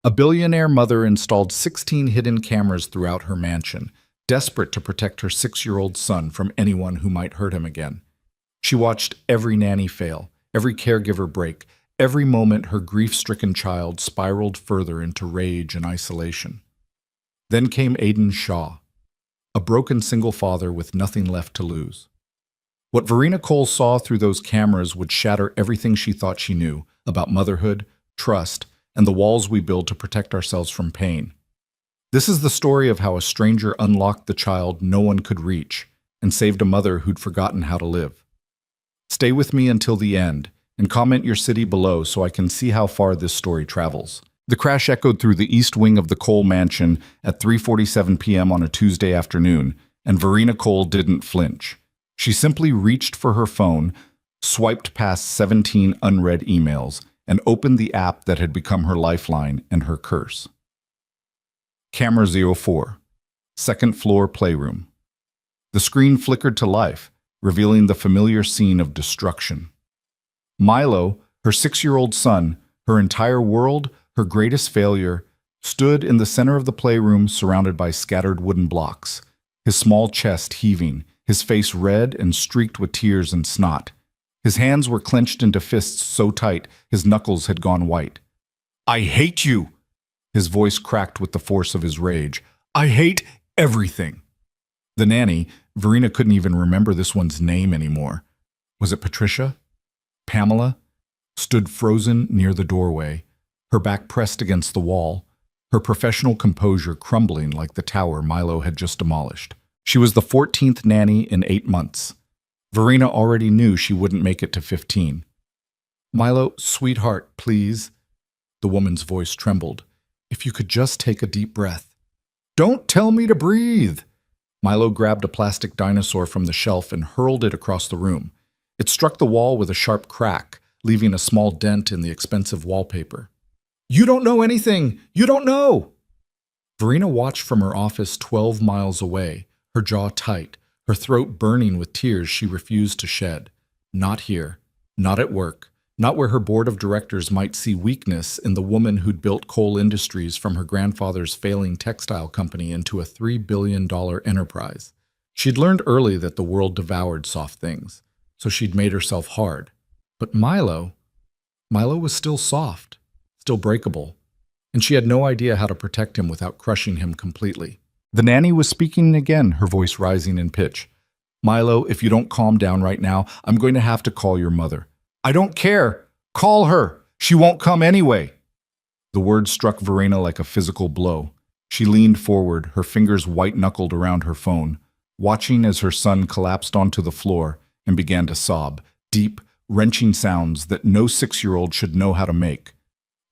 A billionaire mother installed 16 hidden cameras throughout her mansion, desperate to protect her 6-year-old son from anyone who might hurt him again. She watched every nanny fail, every caregiver break, every moment her grief-stricken child spiraled further into rage and isolation. Then came Aidan Shaw, a broken single father with nothing left to lose. What Verena Cole saw through those cameras would shatter everything she thought she knew about motherhood, trust, and the walls we build to protect ourselves from pain. This is the story of how a stranger unlocked the child no one could reach and saved a mother who'd forgotten how to live. Stay with me until the end and comment your city below so I can see how far this story travels. The crash echoed through the east wing of the Cole mansion at 3:47 p.m. on a Tuesday afternoon, and Verena Cole didn't flinch. She simply reached for her phone, swiped past 17 unread emails, and opened the app that had become her lifeline and her curse. Camera 04, second floor playroom. The screen flickered to life, revealing the familiar scene of destruction. Milo, her 6-year-old son, her entire world, her greatest failure, stood in the center of the playroom surrounded by scattered wooden blocks, his small chest heaving, his face red and streaked with tears and snot. His hands were clenched into fists so tight his knuckles had gone white. "I hate you!" His voice cracked with the force of his rage. "I hate everything!" The nanny, Verena couldn't even remember this one's name anymore. Was it Patricia? Pamela? Stood frozen near the doorway, her back pressed against the wall, her professional composure crumbling like the tower Milo had just demolished. She was the 14th nanny in 8 months. Verena already knew she wouldn't make it to 15. "Milo, sweetheart, please." The woman's voice trembled. "If you could just take a deep breath." "Don't tell me to breathe!" Milo grabbed a plastic dinosaur from the shelf and hurled it across the room. It struck the wall with a sharp crack, leaving a small dent in the expensive wallpaper. "You don't know anything! You don't know!" Verena watched from her office 12 miles away, her jaw tight, her throat burning with tears she refused to shed. Not here, not at work, not where her board of directors might see weakness in the woman who'd built Cole Industries from her grandfather's failing textile company into a $3 billion enterprise. She'd learned early that the world devoured soft things, so she'd made herself hard. But Milo was still soft, still breakable, and she had no idea how to protect him without crushing him completely. The nanny was speaking again, her voice rising in pitch. "Milo, if you don't calm down right now, I'm going to have to call your mother." "I don't care. Call her. She won't come anyway." The word struck Verena like a physical blow. She leaned forward, her fingers white-knuckled around her phone, watching as her son collapsed onto the floor and began to sob, deep, wrenching sounds that no 6-year-old should know how to make.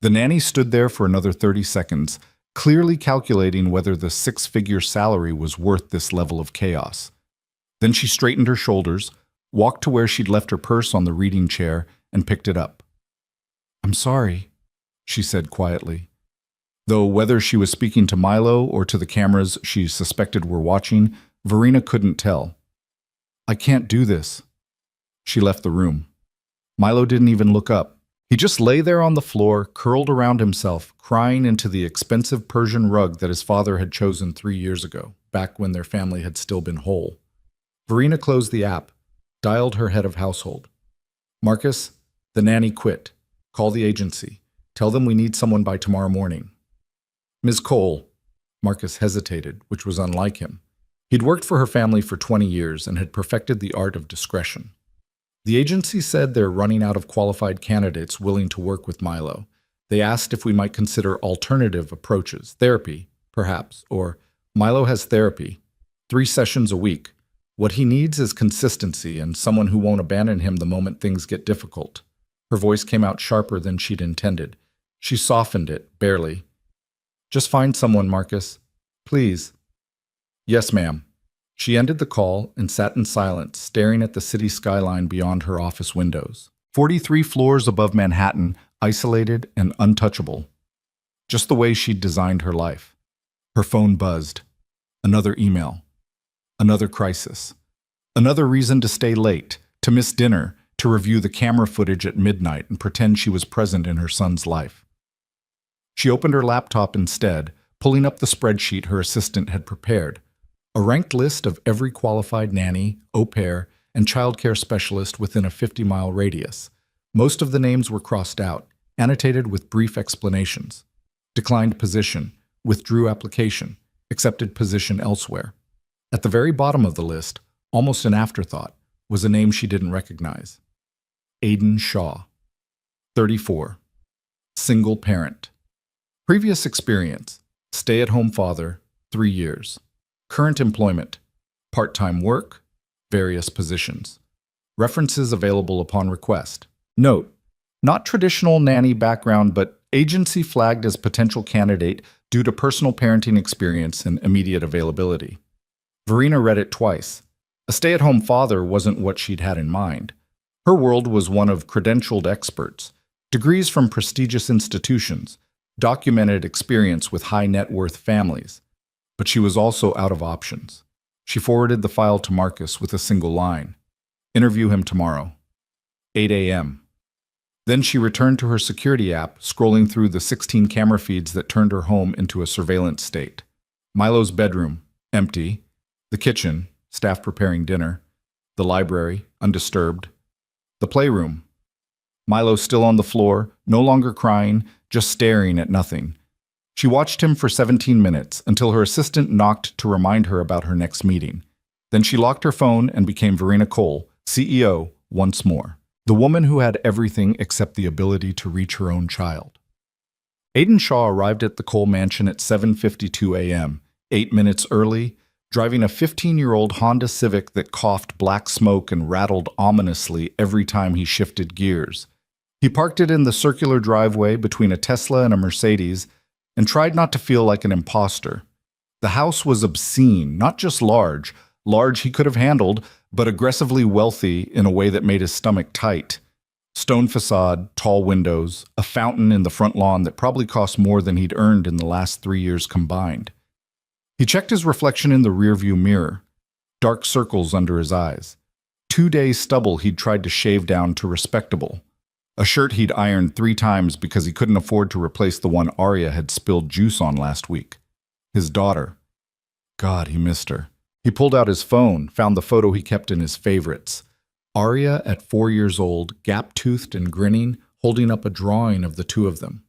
The nanny stood there for another 30 seconds, clearly calculating whether the 6-figure salary was worth this level of chaos. Then she straightened her shoulders, walked to where she'd left her purse on the reading chair, and picked it up. "I'm sorry," she said quietly. Though whether she was speaking to Milo or to the cameras she suspected were watching, Verena couldn't tell. "I can't do this." She left the room. Milo didn't even look up. He just lay there on the floor, curled around himself, crying into the expensive Persian rug that his father had chosen 3 years ago, back when their family had still been whole. Verena closed the app, dialed her head of household. "Marcus, the nanny quit. Call the agency. Tell them we need someone by tomorrow morning." "Ms. Cole." Marcus hesitated, which was unlike him. He'd worked for her family for 20 years and had perfected the art of discretion. "The agency said they're running out of qualified candidates willing to work with Milo. They asked if we might consider alternative approaches, therapy, perhaps, or Milo has therapy, 3 sessions a week. What he needs is consistency and someone who won't abandon him the moment things get difficult." Her voice came out sharper than she'd intended. She softened it, barely. "Just find someone, Marcus. Please." "Yes, ma'am." She ended the call and sat in silence, staring at the city skyline beyond her office windows. 43 floors above Manhattan, isolated and untouchable. Just the way she'd designed her life. Her phone buzzed. Another email. Another crisis. Another reason to stay late, to miss dinner, to review the camera footage at midnight and pretend she was present in her son's life. She opened her laptop instead, pulling up the spreadsheet her assistant had prepared. A ranked list of every qualified nanny, au pair, and childcare specialist within a 50-mile radius. Most of the names were crossed out, annotated with brief explanations. Declined position, withdrew application, accepted position elsewhere. At the very bottom of the list, almost an afterthought, was a name she didn't recognize. Aidan Shaw. 34. Single parent. Previous experience: stay-at-home father, 3 years. Current employment: part-time work, various positions. References available upon request. Note: not traditional nanny background, but agency flagged as potential candidate due to personal parenting experience and immediate availability. Verena read it twice. A stay-at-home father wasn't what she'd had in mind. Her world was one of credentialed experts, degrees from prestigious institutions, documented experience with high net worth families. But she was also out of options. She forwarded the file to Marcus with a single line: interview him tomorrow, 8 a.m. Then she returned to her security app, scrolling through the 16 camera feeds that turned her home into a surveillance state. Milo's bedroom, empty. The kitchen, staff preparing dinner. The library, undisturbed. The playroom. Milo still on the floor, no longer crying, just staring at nothing. She watched him for 17 minutes until her assistant knocked to remind her about her next meeting. Then she locked her phone and became Verena Cole, CEO, once more. The woman who had everything except the ability to reach her own child. Aidan Shaw arrived at the Cole mansion at 7:52 a.m., 8 minutes early, driving a 15-year-old Honda Civic that coughed black smoke and rattled ominously every time he shifted gears. He parked it in the circular driveway between a Tesla and a Mercedes and tried not to feel like an imposter. The house was obscene, not just large. Large he could have handled, but aggressively wealthy in a way that made his stomach tight. Stone facade, tall windows, a fountain in the front lawn that probably cost more than he'd earned in the last 3 years combined. He checked his reflection in the rearview mirror. Dark circles under his eyes. 2-day stubble he'd tried to shave down to respectable. A shirt he'd ironed 3 times because he couldn't afford to replace the one Arya had spilled juice on last week. His daughter. God, he missed her. He pulled out his phone, found the photo he kept in his favorites. Arya, at 4 years old, gap-toothed and grinning, holding up a drawing of the two of them.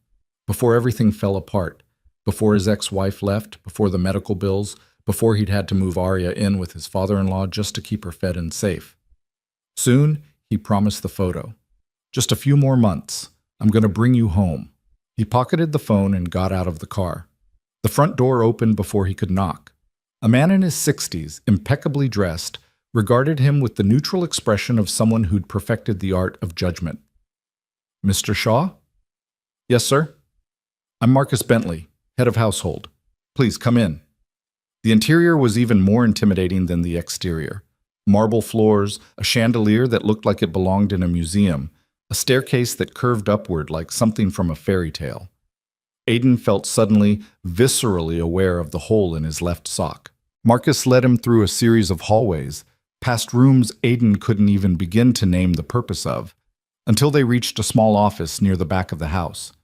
Before everything fell apart, before his ex-wife left, before the medical bills, before he'd had to move Arya in with his father-in-law just to keep her fed and safe. Soon, he promised the photo. Just a few more months. I'm going to bring you home. He pocketed the phone and got out of the car. The front door opened before he could knock. A man in his 60s, impeccably dressed, regarded him with the neutral expression of someone who'd perfected the art of judgment. Mr. Shaw? Yes, sir. I'm Marcus Bentley, head of household. Please come in. The interior was even more intimidating than the exterior. Marble floors, a chandelier that looked like it belonged in a museum, a staircase that curved upward like something from a fairy tale. Aidan felt suddenly, viscerally aware of the hole in his left sock. Marcus led him through a series of hallways, past rooms Aidan couldn't even begin to name the purpose of, until they reached a small office near the back of the house.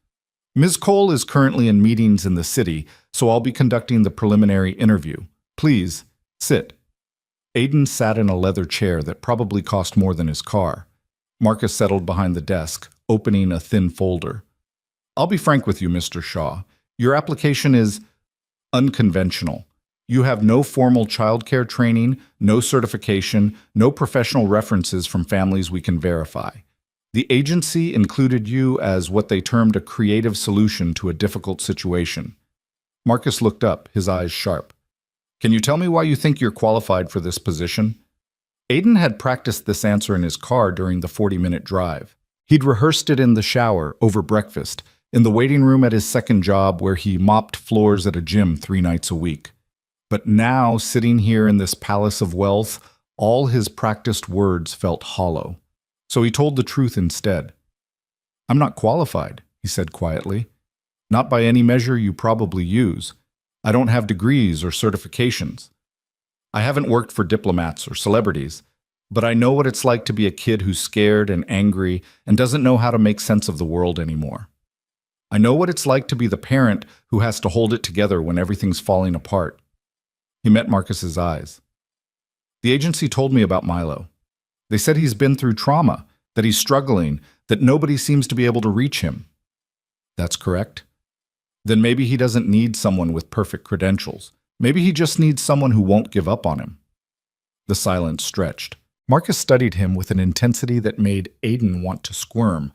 Ms. Cole is currently in meetings in the city, so I'll be conducting the preliminary interview. Please, sit. Aidan sat in a leather chair that probably cost more than his car. Marcus settled behind the desk, opening a thin folder. I'll be frank with you, Mr. Shaw. Your application is unconventional. You have no formal childcare training, no certification, no professional references from families we can verify. The agency included you as what they termed a creative solution to a difficult situation. Marcus looked up, his eyes sharp. Can you tell me why you think you're qualified for this position? Aidan had practiced this answer in his car during the 40-minute drive. He'd rehearsed it in the shower, over breakfast, in the waiting room at his second job where he mopped floors at a gym 3 nights a week. But now, sitting here in this palace of wealth, all his practiced words felt hollow. So he told the truth instead. I'm not qualified, he said quietly. Not by any measure you probably use. I don't have degrees or certifications. I haven't worked for diplomats or celebrities, but I know what it's like to be a kid who's scared and angry and doesn't know how to make sense of the world anymore. I know what it's like to be the parent who has to hold it together when everything's falling apart. He met Marcus's eyes. The agency told me about Milo. They said he's been through trauma, that he's struggling, that nobody seems to be able to reach him. That's correct. Then maybe he doesn't need someone with perfect credentials. Maybe he just needs someone who won't give up on him. The silence stretched. Marcus studied him with an intensity that made Aiden want to squirm,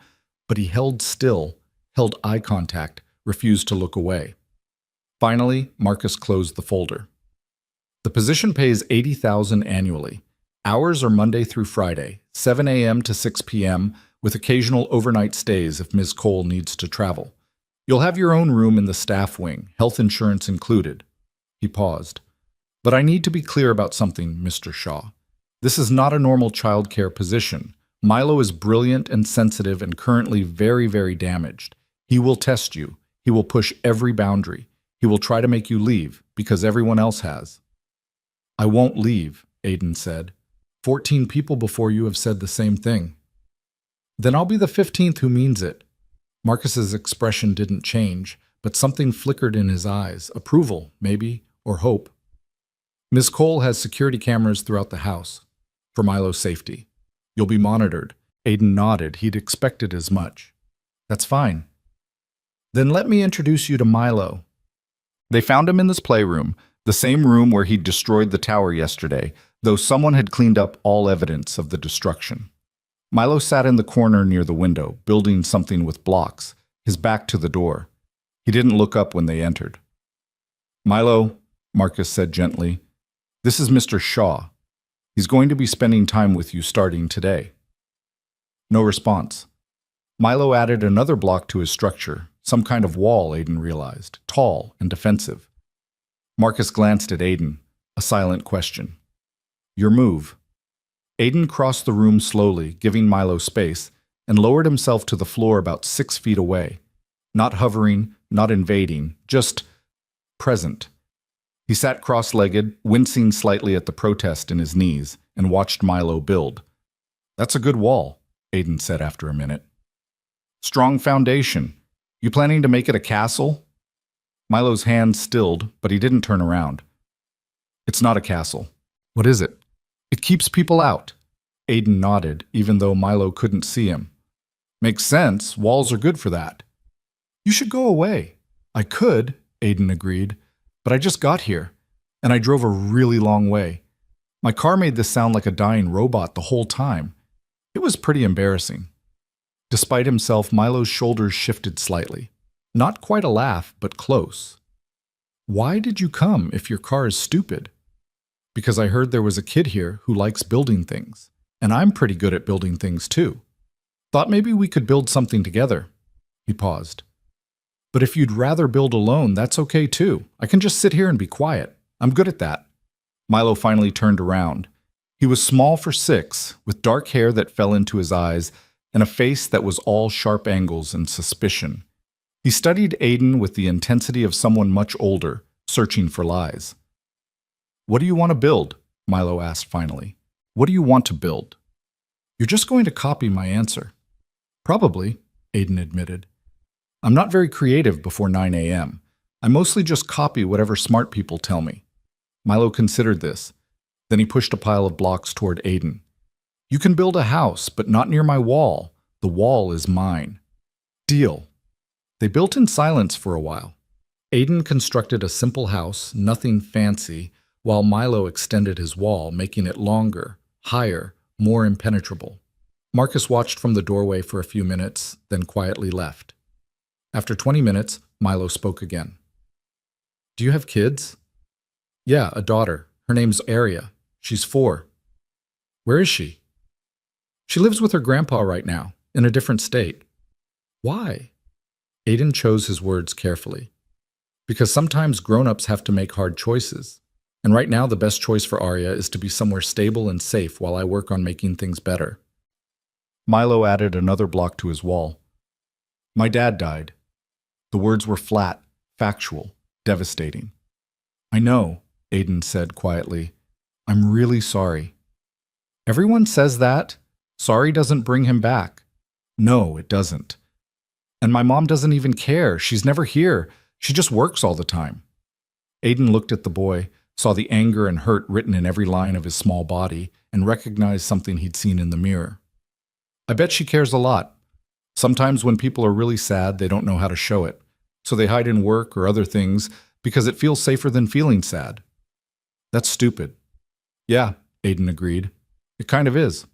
but he held still, held eye contact, refused to look away. Finally, Marcus closed the folder. The position pays $80,000 annually. Hours are Monday through Friday, 7 a.m. to 6 p.m., with occasional overnight stays if Ms. Cole needs to travel. You'll have your own room in the staff wing, health insurance included. He paused. But I need to be clear about something, Mr. Shaw. This is not a normal childcare position. Milo is brilliant and sensitive and currently very, very damaged. He will test you. He will push every boundary. He will try to make you leave, because everyone else has. I won't leave, Aiden said. 14 people before you have said the same thing. Then I'll be the 15th who means it. Marcus's expression didn't change, but something flickered in his eyes. Approval, maybe, or hope. Ms. Cole has security cameras throughout the house, for Milo's safety. You'll be monitored. Aiden nodded. He'd expected as much. That's fine. Then let me introduce you to Milo. They found him in this playroom, the same room where he'd destroyed the tower yesterday, though someone had cleaned up all evidence of the destruction. Milo sat in the corner near the window, building something with blocks, his back to the door. He didn't look up when they entered. Milo, Marcus said gently, this is Mr. Shaw. He's going to be spending time with you starting today. No response. Milo added another block to his structure, some kind of wall, Aiden realized, tall and defensive. Marcus glanced at Aiden, a silent question. Your move. Aiden crossed the room slowly, giving Milo space, and lowered himself to the floor about 6 feet away. Not hovering, not invading, just present. He sat cross-legged, wincing slightly at the protest in his knees, and watched Milo build. That's a good wall, Aiden said after a minute. Strong foundation. You planning to make it a castle? Milo's hand stilled, but he didn't turn around. It's not a castle. What is it? It keeps people out. Aiden nodded, even though Milo couldn't see him. Makes sense. Walls are good for that. You should go away. I could, Aiden agreed, but I just got here, and I drove a really long way. My car made this sound like a dying robot the whole time. It was pretty embarrassing. Despite himself, Milo's shoulders shifted slightly. Not quite a laugh, but close. Why did you come if your car is stupid? Because I heard there was a kid here who likes building things, and I'm pretty good at building things too. Thought maybe we could build something together. He paused. But if you'd rather build alone, that's okay too. I can just sit here and be quiet. I'm good at that. Milo finally turned around. He was small for 6, with dark hair that fell into his eyes, and a face that was all sharp angles and suspicion. He studied Aiden with the intensity of someone much older, searching for lies. What do you want to build? Milo asked finally. What do you want to build? You're just going to copy my answer. Probably, Aiden admitted. I'm not very creative before 9 a.m. I mostly just copy whatever smart people tell me. Milo considered this. Then he pushed a pile of blocks toward Aiden. You can build a house, but not near my wall. The wall is mine. Deal. They built in silence for a while. Aiden constructed a simple house, nothing fancy, while Milo extended his wall, making it longer, higher, more impenetrable. Marcus watched from the doorway for a few minutes, then quietly left. After 20 minutes, Milo spoke again. Do you have kids? Yeah, a daughter. Her name's Aria. She's 4. Where is she? She lives with her grandpa right now, in a different state. Why? Aiden chose his words carefully. Because sometimes grown-ups have to make hard choices. And right now the best choice for Aria is to be somewhere stable and safe while I work on making things better. Milo added another block to his wall. My dad died. The words were flat, factual, devastating. I know, Aiden said quietly. I'm really sorry. Everyone says that. Sorry doesn't bring him back. No, it doesn't. And my mom doesn't even care. She's never here. She just works all the time. Aiden looked at the boy, saw the anger and hurt written in every line of his small body, and recognized something he'd seen in the mirror. I bet she cares a lot. Sometimes when people are really sad, they don't know how to show it, so they hide in work or other things because it feels safer than feeling sad. That's stupid. Yeah, Aiden agreed. It kind of is.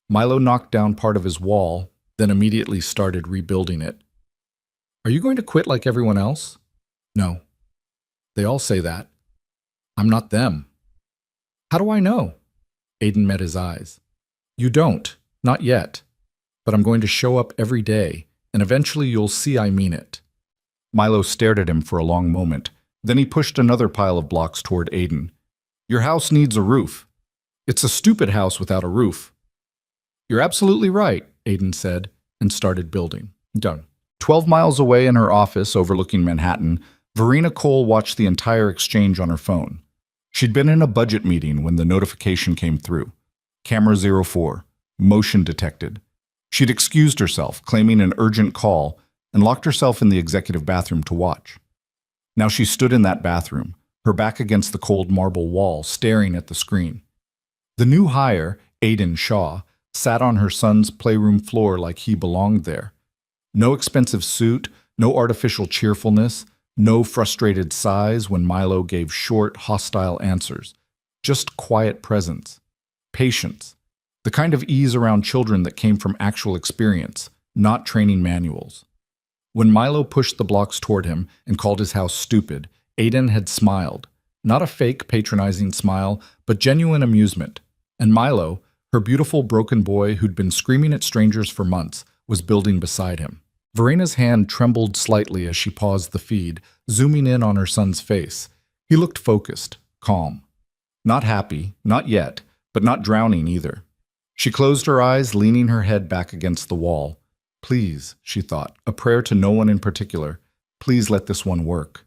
Milo knocked down part of his wall, then immediately started rebuilding it. Are you going to quit like everyone else? No. They all say that. I'm not them. How do I know? Aiden met his eyes. You don't, not yet. But I'm going to show up every day, and eventually you'll see I mean it. Milo stared at him for a long moment. Then he pushed another pile of blocks toward Aiden. Your house needs a roof. It's a stupid house without a roof. You're absolutely right, Aiden said, and started building. Done. 12 miles away in her office overlooking Manhattan, Verena Cole watched the entire exchange on her phone. She'd been in a budget meeting when the notification came through. Camera 04. Motion detected. She'd excused herself, claiming an urgent call, and locked herself in the executive bathroom to watch. Now she stood in that bathroom, her back against the cold marble wall, staring at the screen. The new hire, Aiden Shaw, sat on her son's playroom floor like he belonged there. No expensive suit, no artificial cheerfulness, no frustrated sighs when Milo gave short, hostile answers. Just quiet presence. Patience. The kind of ease around children that came from actual experience, not training manuals. When Milo pushed the blocks toward him and called his house stupid, Aiden had smiled. Not a fake, patronizing smile, but genuine amusement. And Milo, her beautiful broken boy who'd been screaming at strangers for months, was building beside him. Verena's hand trembled slightly as she paused the feed, zooming in on her son's face. He looked focused, calm. Not happy, not yet, but not drowning either. She closed her eyes, leaning her head back against the wall. Please, she thought, a prayer to no one in particular. Please let this one work.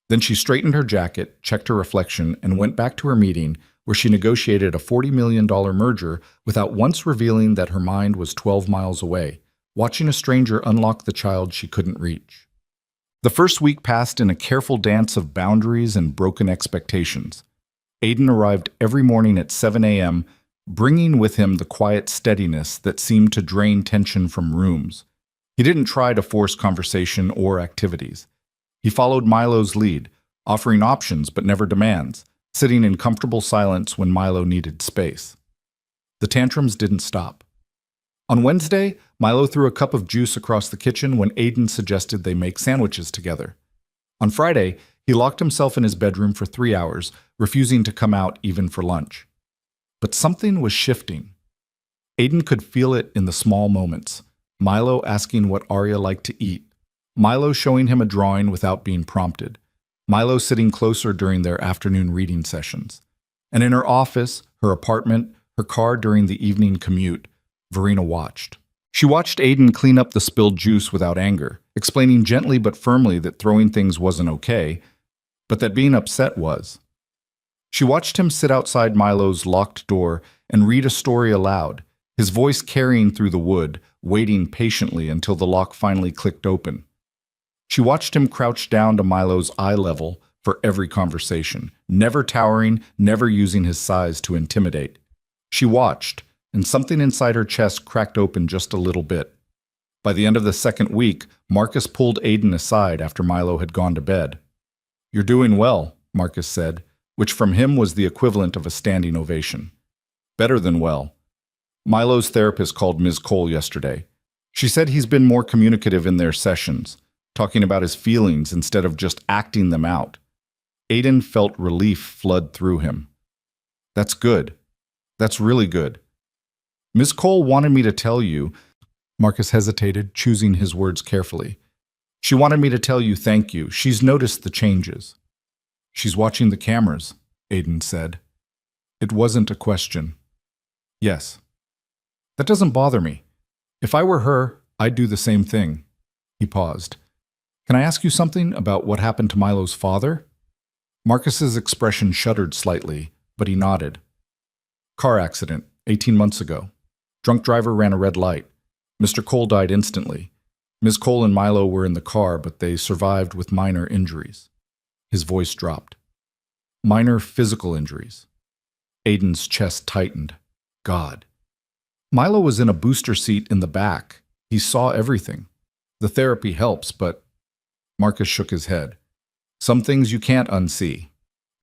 Then she straightened her jacket, checked her reflection, and went back to her meeting, where she negotiated a $40 million merger without once revealing that her mind was 12 miles away, watching a stranger unlock the child she couldn't reach. The first week passed in a careful dance of boundaries and broken expectations. Aiden arrived every morning at 7 a.m., bringing with him the quiet steadiness that seemed to drain tension from rooms. He didn't try to force conversation or activities. He followed Milo's lead, offering options but never demands, sitting in comfortable silence when Milo needed space. The tantrums didn't stop. On Wednesday, Milo threw a cup of juice across the kitchen when Aiden suggested they make sandwiches together. On Friday, he locked himself in his bedroom for 3 hours, refusing to come out even for lunch. But something was shifting. Aiden could feel it in the small moments. Milo asking what Arya liked to eat. Milo showing him a drawing without being prompted. Milo sitting closer during their afternoon reading sessions. And in her office, her apartment, her car during the evening commute, Verena watched. She watched Aiden clean up the spilled juice without anger, explaining gently but firmly that throwing things wasn't okay, but that being upset was. She watched him sit outside Milo's locked door and read a story aloud, his voice carrying through the wood, waiting patiently until the lock finally clicked open. She watched him crouch down to Milo's eye level for every conversation, never towering, never using his size to intimidate. She watched, and something inside her chest cracked open just a little bit. By the end of the second week, Marcus pulled Aiden aside after Milo had gone to bed. "You're doing well," Marcus said, which from him was the equivalent of a standing ovation. "Better than well." Milo's therapist called Ms. Cole yesterday. She said he's been more communicative in their sessions, talking about his feelings instead of just acting them out. Aiden felt relief flood through him. "That's good. That's really good. Ms. Cole wanted me to tell you," Marcus hesitated, choosing his words carefully. "She wanted me to tell you thank you. She's noticed the changes." "She's watching the cameras," Aiden said. It wasn't a question. "Yes." "That doesn't bother me. If I were her, I'd do the same thing." He paused. "Can I ask you something about what happened to Milo's father?" Marcus's expression shuddered slightly, but he nodded. "Car accident, 18 months ago. Drunk driver ran a red light. Mr. Cole died instantly. Ms. Cole and Milo were in the car, but they survived with minor injuries. His voice dropped. Minor physical injuries. Aiden's chest tightened. God. Milo was in a booster seat in the back. He saw everything. The therapy helps, but Marcus shook his head. Some things you can't unsee.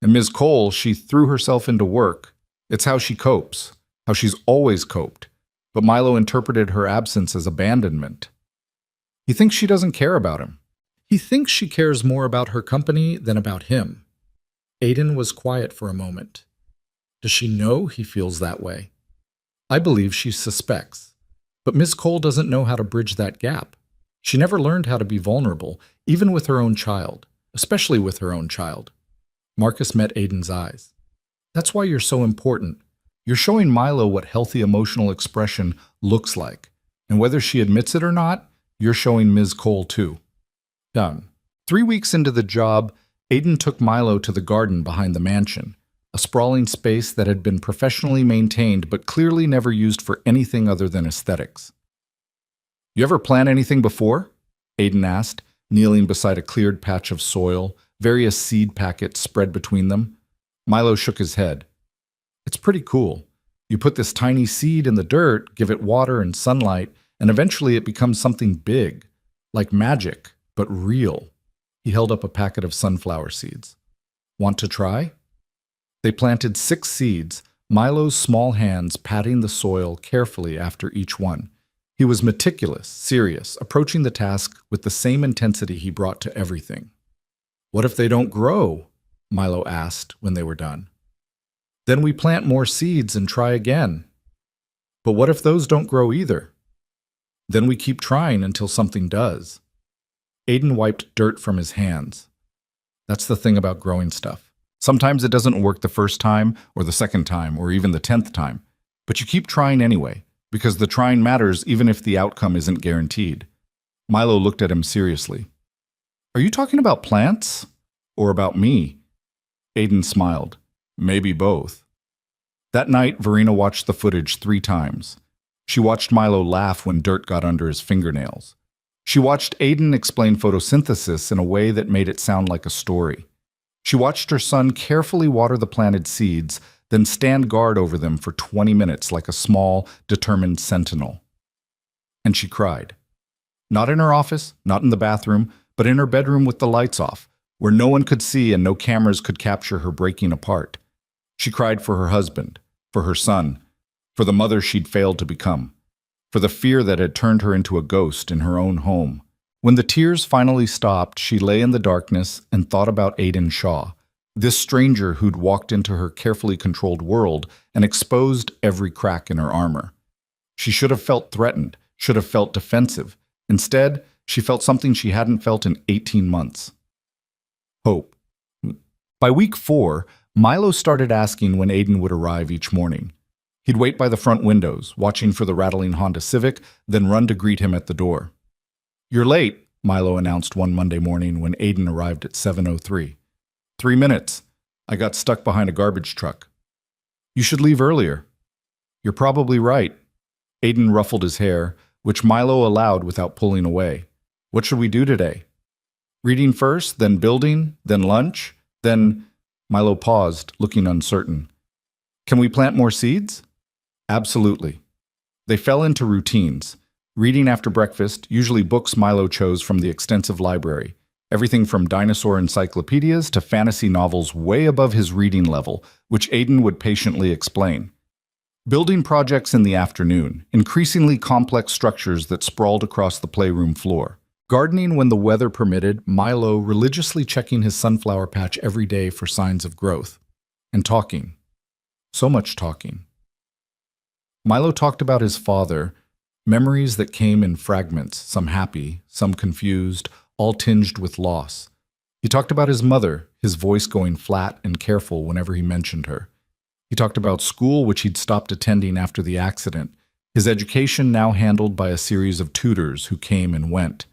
And Ms. Cole, she threw herself into work. It's how she copes, how she's always coped. But Milo interpreted her absence as abandonment. He thinks she doesn't care about him. He thinks she cares more about her company than about him. Aiden was quiet for a moment. Does she know he feels that way? I believe she suspects. But Ms. Cole doesn't know how to bridge that gap. She never learned how to be vulnerable, even with her own child, especially with her own child. Marcus met Aiden's eyes. That's why you're so important. You're showing Milo what healthy emotional expression looks like. And whether she admits it or not, you're showing Ms. Cole too. Done. 3 weeks into the job, Aiden took Milo to the garden behind the mansion, a sprawling space that had been professionally maintained but clearly never used for anything other than aesthetics. You ever plant anything before? Aiden asked, kneeling beside a cleared patch of soil, various seed packets spread between them. Milo shook his head. It's pretty cool. You put this tiny seed in the dirt, give it water and sunlight, and eventually it becomes something big, like magic, but real. He held up a packet of sunflower seeds. Want to try? They planted 6 seeds, Milo's small hands patting the soil carefully after each one. He was meticulous, serious, approaching the task with the same intensity he brought to everything. What if they don't grow? Milo asked when they were done. Then we plant more seeds and try again. But what if those don't grow either? Then we keep trying until something does. Aiden wiped dirt from his hands. That's the thing about growing stuff. Sometimes it doesn't work the first time, or the second time, or even the 10th time. But you keep trying anyway, because the trying matters even if the outcome isn't guaranteed. Milo looked at him seriously. Are you talking about plants? Or about me? Aiden smiled. Maybe both. That night, Verena watched the footage 3 times. She watched Milo laugh when dirt got under his fingernails. She watched Aiden explain photosynthesis in a way that made it sound like a story. She watched her son carefully water the planted seeds, then stand guard over them for 20 minutes like a small, determined sentinel. And she cried. Not in her office, not in the bathroom, but in her bedroom with the lights off, where no one could see and no cameras could capture her breaking apart. She cried for her husband, for her son, for the mother she'd failed to become, for the fear that had turned her into a ghost in her own home. When the tears finally stopped, she lay in the darkness and thought about Aiden Shaw, this stranger who'd walked into her carefully controlled world and exposed every crack in her armor. She should have felt threatened, should have felt defensive. Instead, she felt something she hadn't felt in 18 months. Hope. By week 4, Milo started asking when Aiden would arrive each morning. He'd wait by the front windows, watching for the rattling Honda Civic, then run to greet him at the door. You're late, Milo announced one Monday morning when Aiden arrived at 7:03. 3 minutes. I got stuck behind a garbage truck. You should leave earlier. You're probably right. Aiden ruffled his hair, which Milo allowed without pulling away. What should we do today? Reading first, then building, then lunch, then... Milo paused, looking uncertain. Can we plant more seeds? Absolutely. They fell into routines. Reading after breakfast, usually books Milo chose from the extensive library. Everything from dinosaur encyclopedias to fantasy novels way above his reading level, which Aiden would patiently explain. Building projects in the afternoon, increasingly complex structures that sprawled across the playroom floor. Gardening when the weather permitted, Milo religiously checking his sunflower patch every day for signs of growth. And talking. So much talking. Milo talked about his father, memories that came in fragments, some happy, some confused, all tinged with loss. He talked about his mother, his voice going flat and careful whenever he mentioned her. He talked about school, which he'd stopped attending after the accident, his education now handled by a series of tutors who came and went.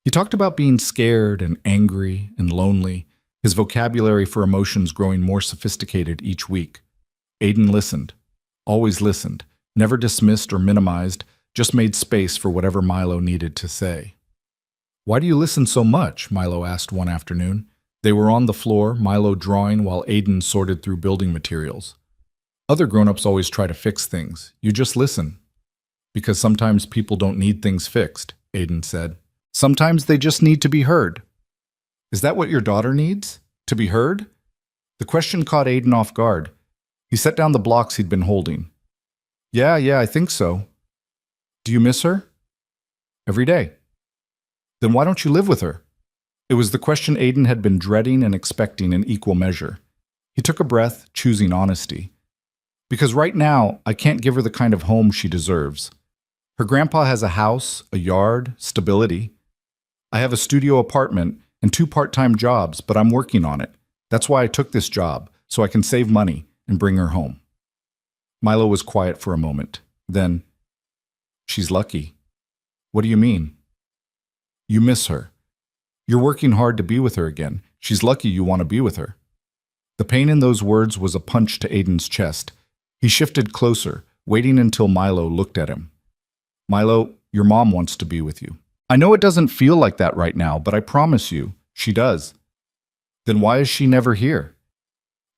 He talked about being scared and angry and lonely, his vocabulary for emotions growing more sophisticated each week. Aiden listened, always listened, never dismissed or minimized, just made space for whatever Milo needed to say. Why do you listen so much? Milo asked one afternoon. They were on the floor, Milo drawing while Aiden sorted through building materials. Other grown-ups always try to fix things. You just listen. Because sometimes people don't need things fixed, Aiden said. Sometimes they just need to be heard. Is that what your daughter needs? To be heard? The question caught Aiden off guard. He set down the blocks he'd been holding. Yeah, I think so. Do you miss her? Every day. Then why don't you live with her? It was the question Aiden had been dreading and expecting in equal measure. He took a breath, choosing honesty. Because right now, I can't give her the kind of home she deserves. Her grandpa has a house, a yard, stability. I have a studio apartment and 2 part-time jobs, but I'm working on it. That's why I took this job, so I can save money and bring her home. Milo was quiet for a moment. Then, she's lucky. What do you mean? You miss her. You're working hard to be with her again. She's lucky you want to be with her. The pain in those words was a punch to Aiden's chest. He shifted closer, waiting until Milo looked at him. Milo, your mom wants to be with you. I know it doesn't feel like that right now, but I promise you, she does. Then why is she never here?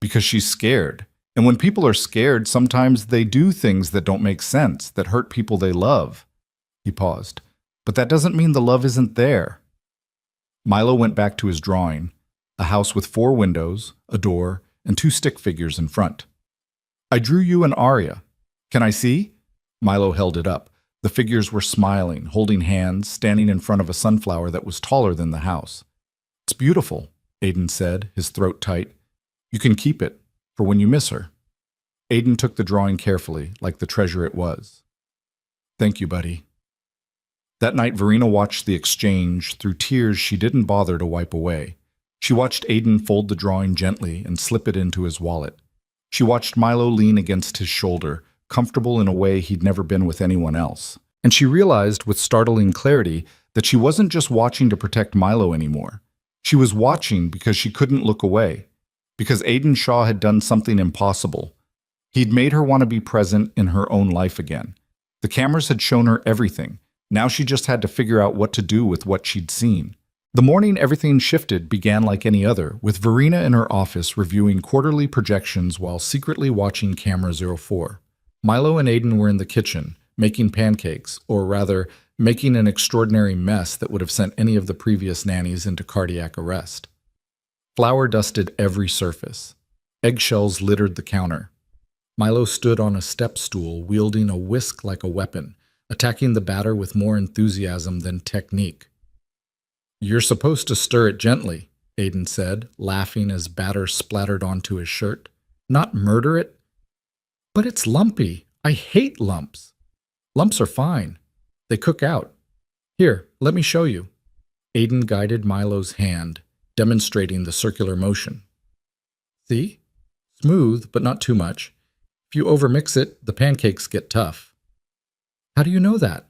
Because she's scared. And when people are scared, sometimes they do things that don't make sense, that hurt people they love. He paused. But that doesn't mean the love isn't there. Milo went back to his drawing, a house with 4 windows, a door, and 2 stick figures in front. I drew you and Arya. Can I see? Milo held it up. The figures were smiling, holding hands, standing in front of a sunflower that was taller than the house. It's beautiful, Aiden said, his throat tight. You can keep it, for when you miss her. Aiden took the drawing carefully, like the treasure it was. Thank you, buddy. That night, Verena watched the exchange through tears she didn't bother to wipe away. She watched Aiden fold the drawing gently and slip it into his wallet. She watched Milo lean against his shoulder, comfortable in a way he'd never been with anyone else. And she realized with startling clarity that she wasn't just watching to protect Milo anymore. She was watching because she couldn't look away, because Aiden Shaw had done something impossible. He'd made her want to be present in her own life again. The cameras had shown her everything. Now she just had to figure out what to do with what she'd seen. The morning everything shifted began like any other, with Verena in her office reviewing quarterly projections while secretly watching Camera 04. Milo and Aiden were in the kitchen, making pancakes, or rather, making an extraordinary mess that would have sent any of the previous nannies into cardiac arrest. Flour dusted every surface. Eggshells littered the counter. Milo stood on a step stool, wielding a whisk like a weapon, attacking the batter with more enthusiasm than technique. You're supposed to stir it gently, Aiden said, laughing as batter splattered onto his shirt. Not murder it. But it's lumpy. I hate lumps. Lumps are fine. They cook out. Here, let me show you. Aiden guided Milo's hand, demonstrating the circular motion. See? Smooth, but not too much. If you overmix it, the pancakes get tough. How do you know that?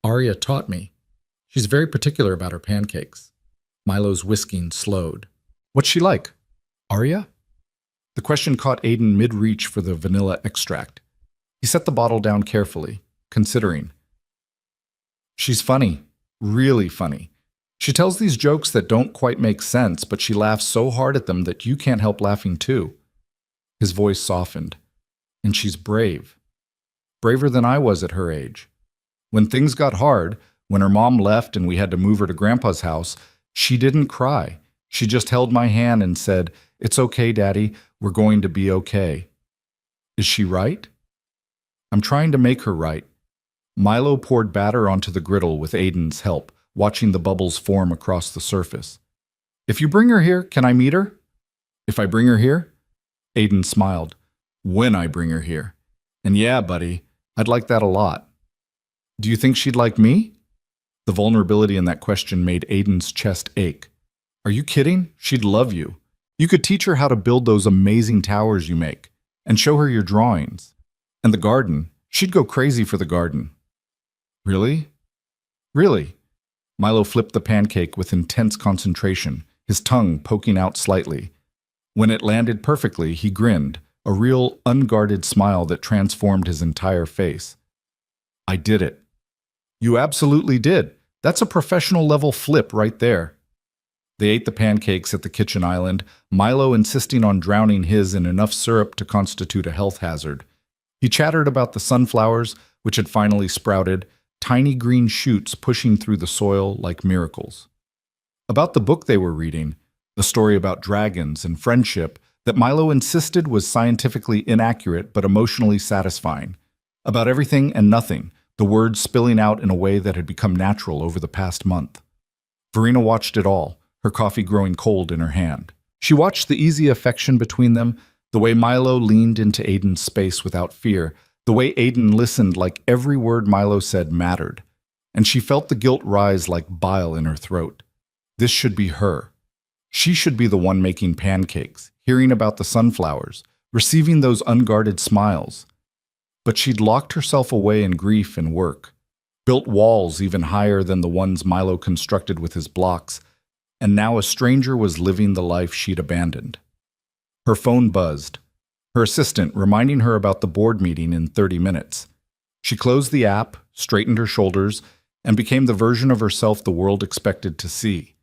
Arya taught me. She's very particular about her pancakes. Milo's whisking slowed. What's she like? Arya? The question caught Aiden mid-reach for the vanilla extract. He set the bottle down carefully, considering. She's funny. Really funny. She tells these jokes that don't quite make sense, but she laughs so hard at them that you can't help laughing too. His voice softened. And she's brave. Braver than I was at her age. When things got hard, when her mom left and we had to move her to Grandpa's house, she didn't cry. She just held my hand and said, "It's okay, Daddy. We're going to be okay." Is she right? I'm trying to make her right. Milo poured batter onto the griddle with Aiden's help, watching the bubbles form across the surface. If you bring her here, can I meet her? If I bring her here? Aiden smiled. When I bring her here. And yeah, buddy, I'd like that a lot. Do you think she'd like me? The vulnerability in that question made Aiden's chest ache. Are you kidding? She'd love you. You could teach her how to build those amazing towers you make, and show her your drawings. And the garden. She'd go crazy for the garden. Really? Really? Milo flipped the pancake with intense concentration, his tongue poking out slightly. When it landed perfectly, he grinned, a real, unguarded smile that transformed his entire face. I did it. You absolutely did. That's a professional level flip right there. They ate the pancakes at the kitchen island, Milo insisting on drowning his in enough syrup to constitute a health hazard. He chattered about the sunflowers, which had finally sprouted, tiny green shoots pushing through the soil like miracles. About the book they were reading, the story about dragons and friendship that Milo insisted was scientifically inaccurate but emotionally satisfying. About everything and nothing, the words spilling out in a way that had become natural over the past month. Verena watched it all, her coffee growing cold in her hand. She watched the easy affection between them, the way Milo leaned into Aiden's space without fear, the way Aiden listened like every word Milo said mattered. And she felt the guilt rise like bile in her throat. This should be her. She should be the one making pancakes, hearing about the sunflowers, receiving those unguarded smiles. But she'd locked herself away in grief and work, built walls even higher than the ones Milo constructed with his blocks, and now a stranger was living the life she'd abandoned. Her phone buzzed, her assistant reminding her about the board meeting in 30 minutes. She closed the app, straightened her shoulders, and became the version of herself the world expected to see.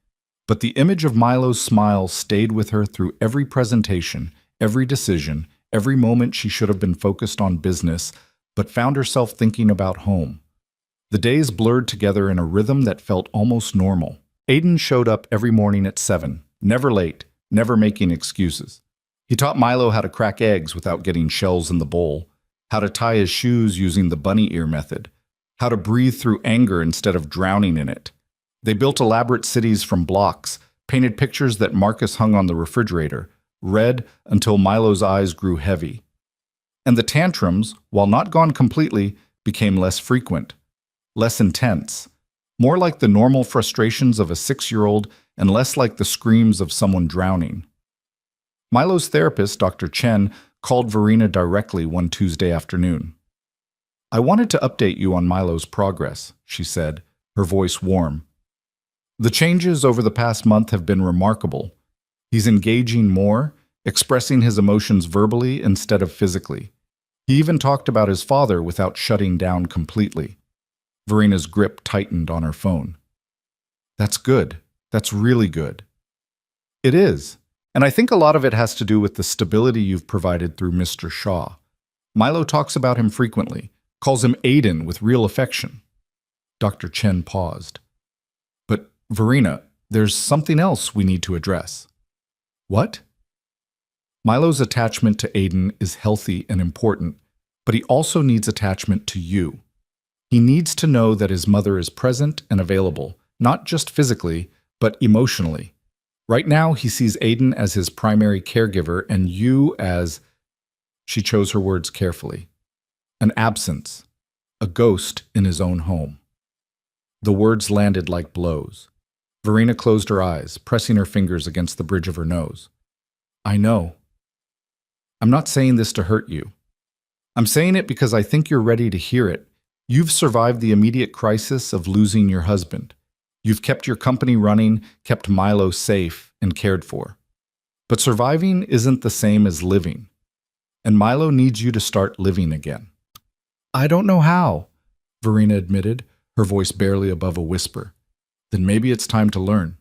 But the image of Milo's smile stayed with her through every presentation, every decision, every moment she should have been focused on business, but found herself thinking about home. The days blurred together in a rhythm that felt almost normal. Aiden showed up every morning at 7, never late, never making excuses. He taught Milo how to crack eggs without getting shells in the bowl, how to tie his shoes using the bunny ear method, how to breathe through anger instead of drowning in it. They built elaborate cities from blocks, painted pictures that Marcus hung on the refrigerator, read until Milo's eyes grew heavy. And the tantrums, while not gone completely, became less frequent, less intense, more like the normal frustrations of a 6-year-old and less like the screams of someone drowning. Milo's therapist, Dr. Chen, called Verena directly one Tuesday afternoon. "I wanted to update you on Milo's progress," she said, her voice warm. "The changes over the past month have been remarkable. He's engaging more, expressing his emotions verbally instead of physically. He even talked about his father without shutting down completely." Verena's grip tightened on her phone. "That's good. That's really good." "It is. And I think a lot of it has to do with the stability you've provided through Mr. Shaw. Milo talks about him frequently, calls him Aiden with real affection." Dr. Chen paused. "But, Verena, there's something else we need to address." "What?" "Milo's attachment to Aiden is healthy and important, but he also needs attachment to you. He needs to know that his mother is present and available, not just physically, but emotionally. Right now, he sees Aiden as his primary caregiver and you as," she chose her words carefully, "an absence, a ghost in his own home." The words landed like blows. Verena closed her eyes, pressing her fingers against the bridge of her nose. "I know. I'm not saying this to hurt you. I'm saying it because I think you're ready to hear it. You've survived the immediate crisis of losing your husband. You've kept your company running, kept Milo safe and cared for. But surviving isn't the same as living. And Milo needs you to start living again." "I don't know how," Verena admitted, her voice barely above a whisper. "Then maybe it's time to learn.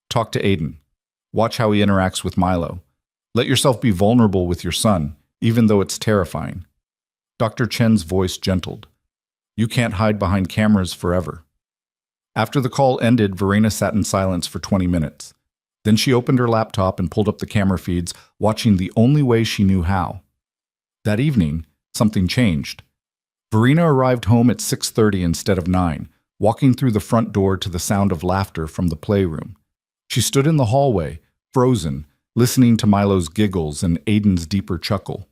Talk to Aiden. Watch how he interacts with Milo. Let yourself be vulnerable with your son, even though it's terrifying." Dr. Chen's voice gentled. "You can't hide behind cameras forever." After the call ended, Verena sat in silence for 20 minutes. Then she opened her laptop and pulled up the camera feeds, watching the only way she knew how. That evening, something changed. Verena arrived home at 6:30 instead of 9, walking through the front door to the sound of laughter from the playroom. She stood in the hallway, frozen, listening to Milo's giggles and Aiden's deeper chuckle.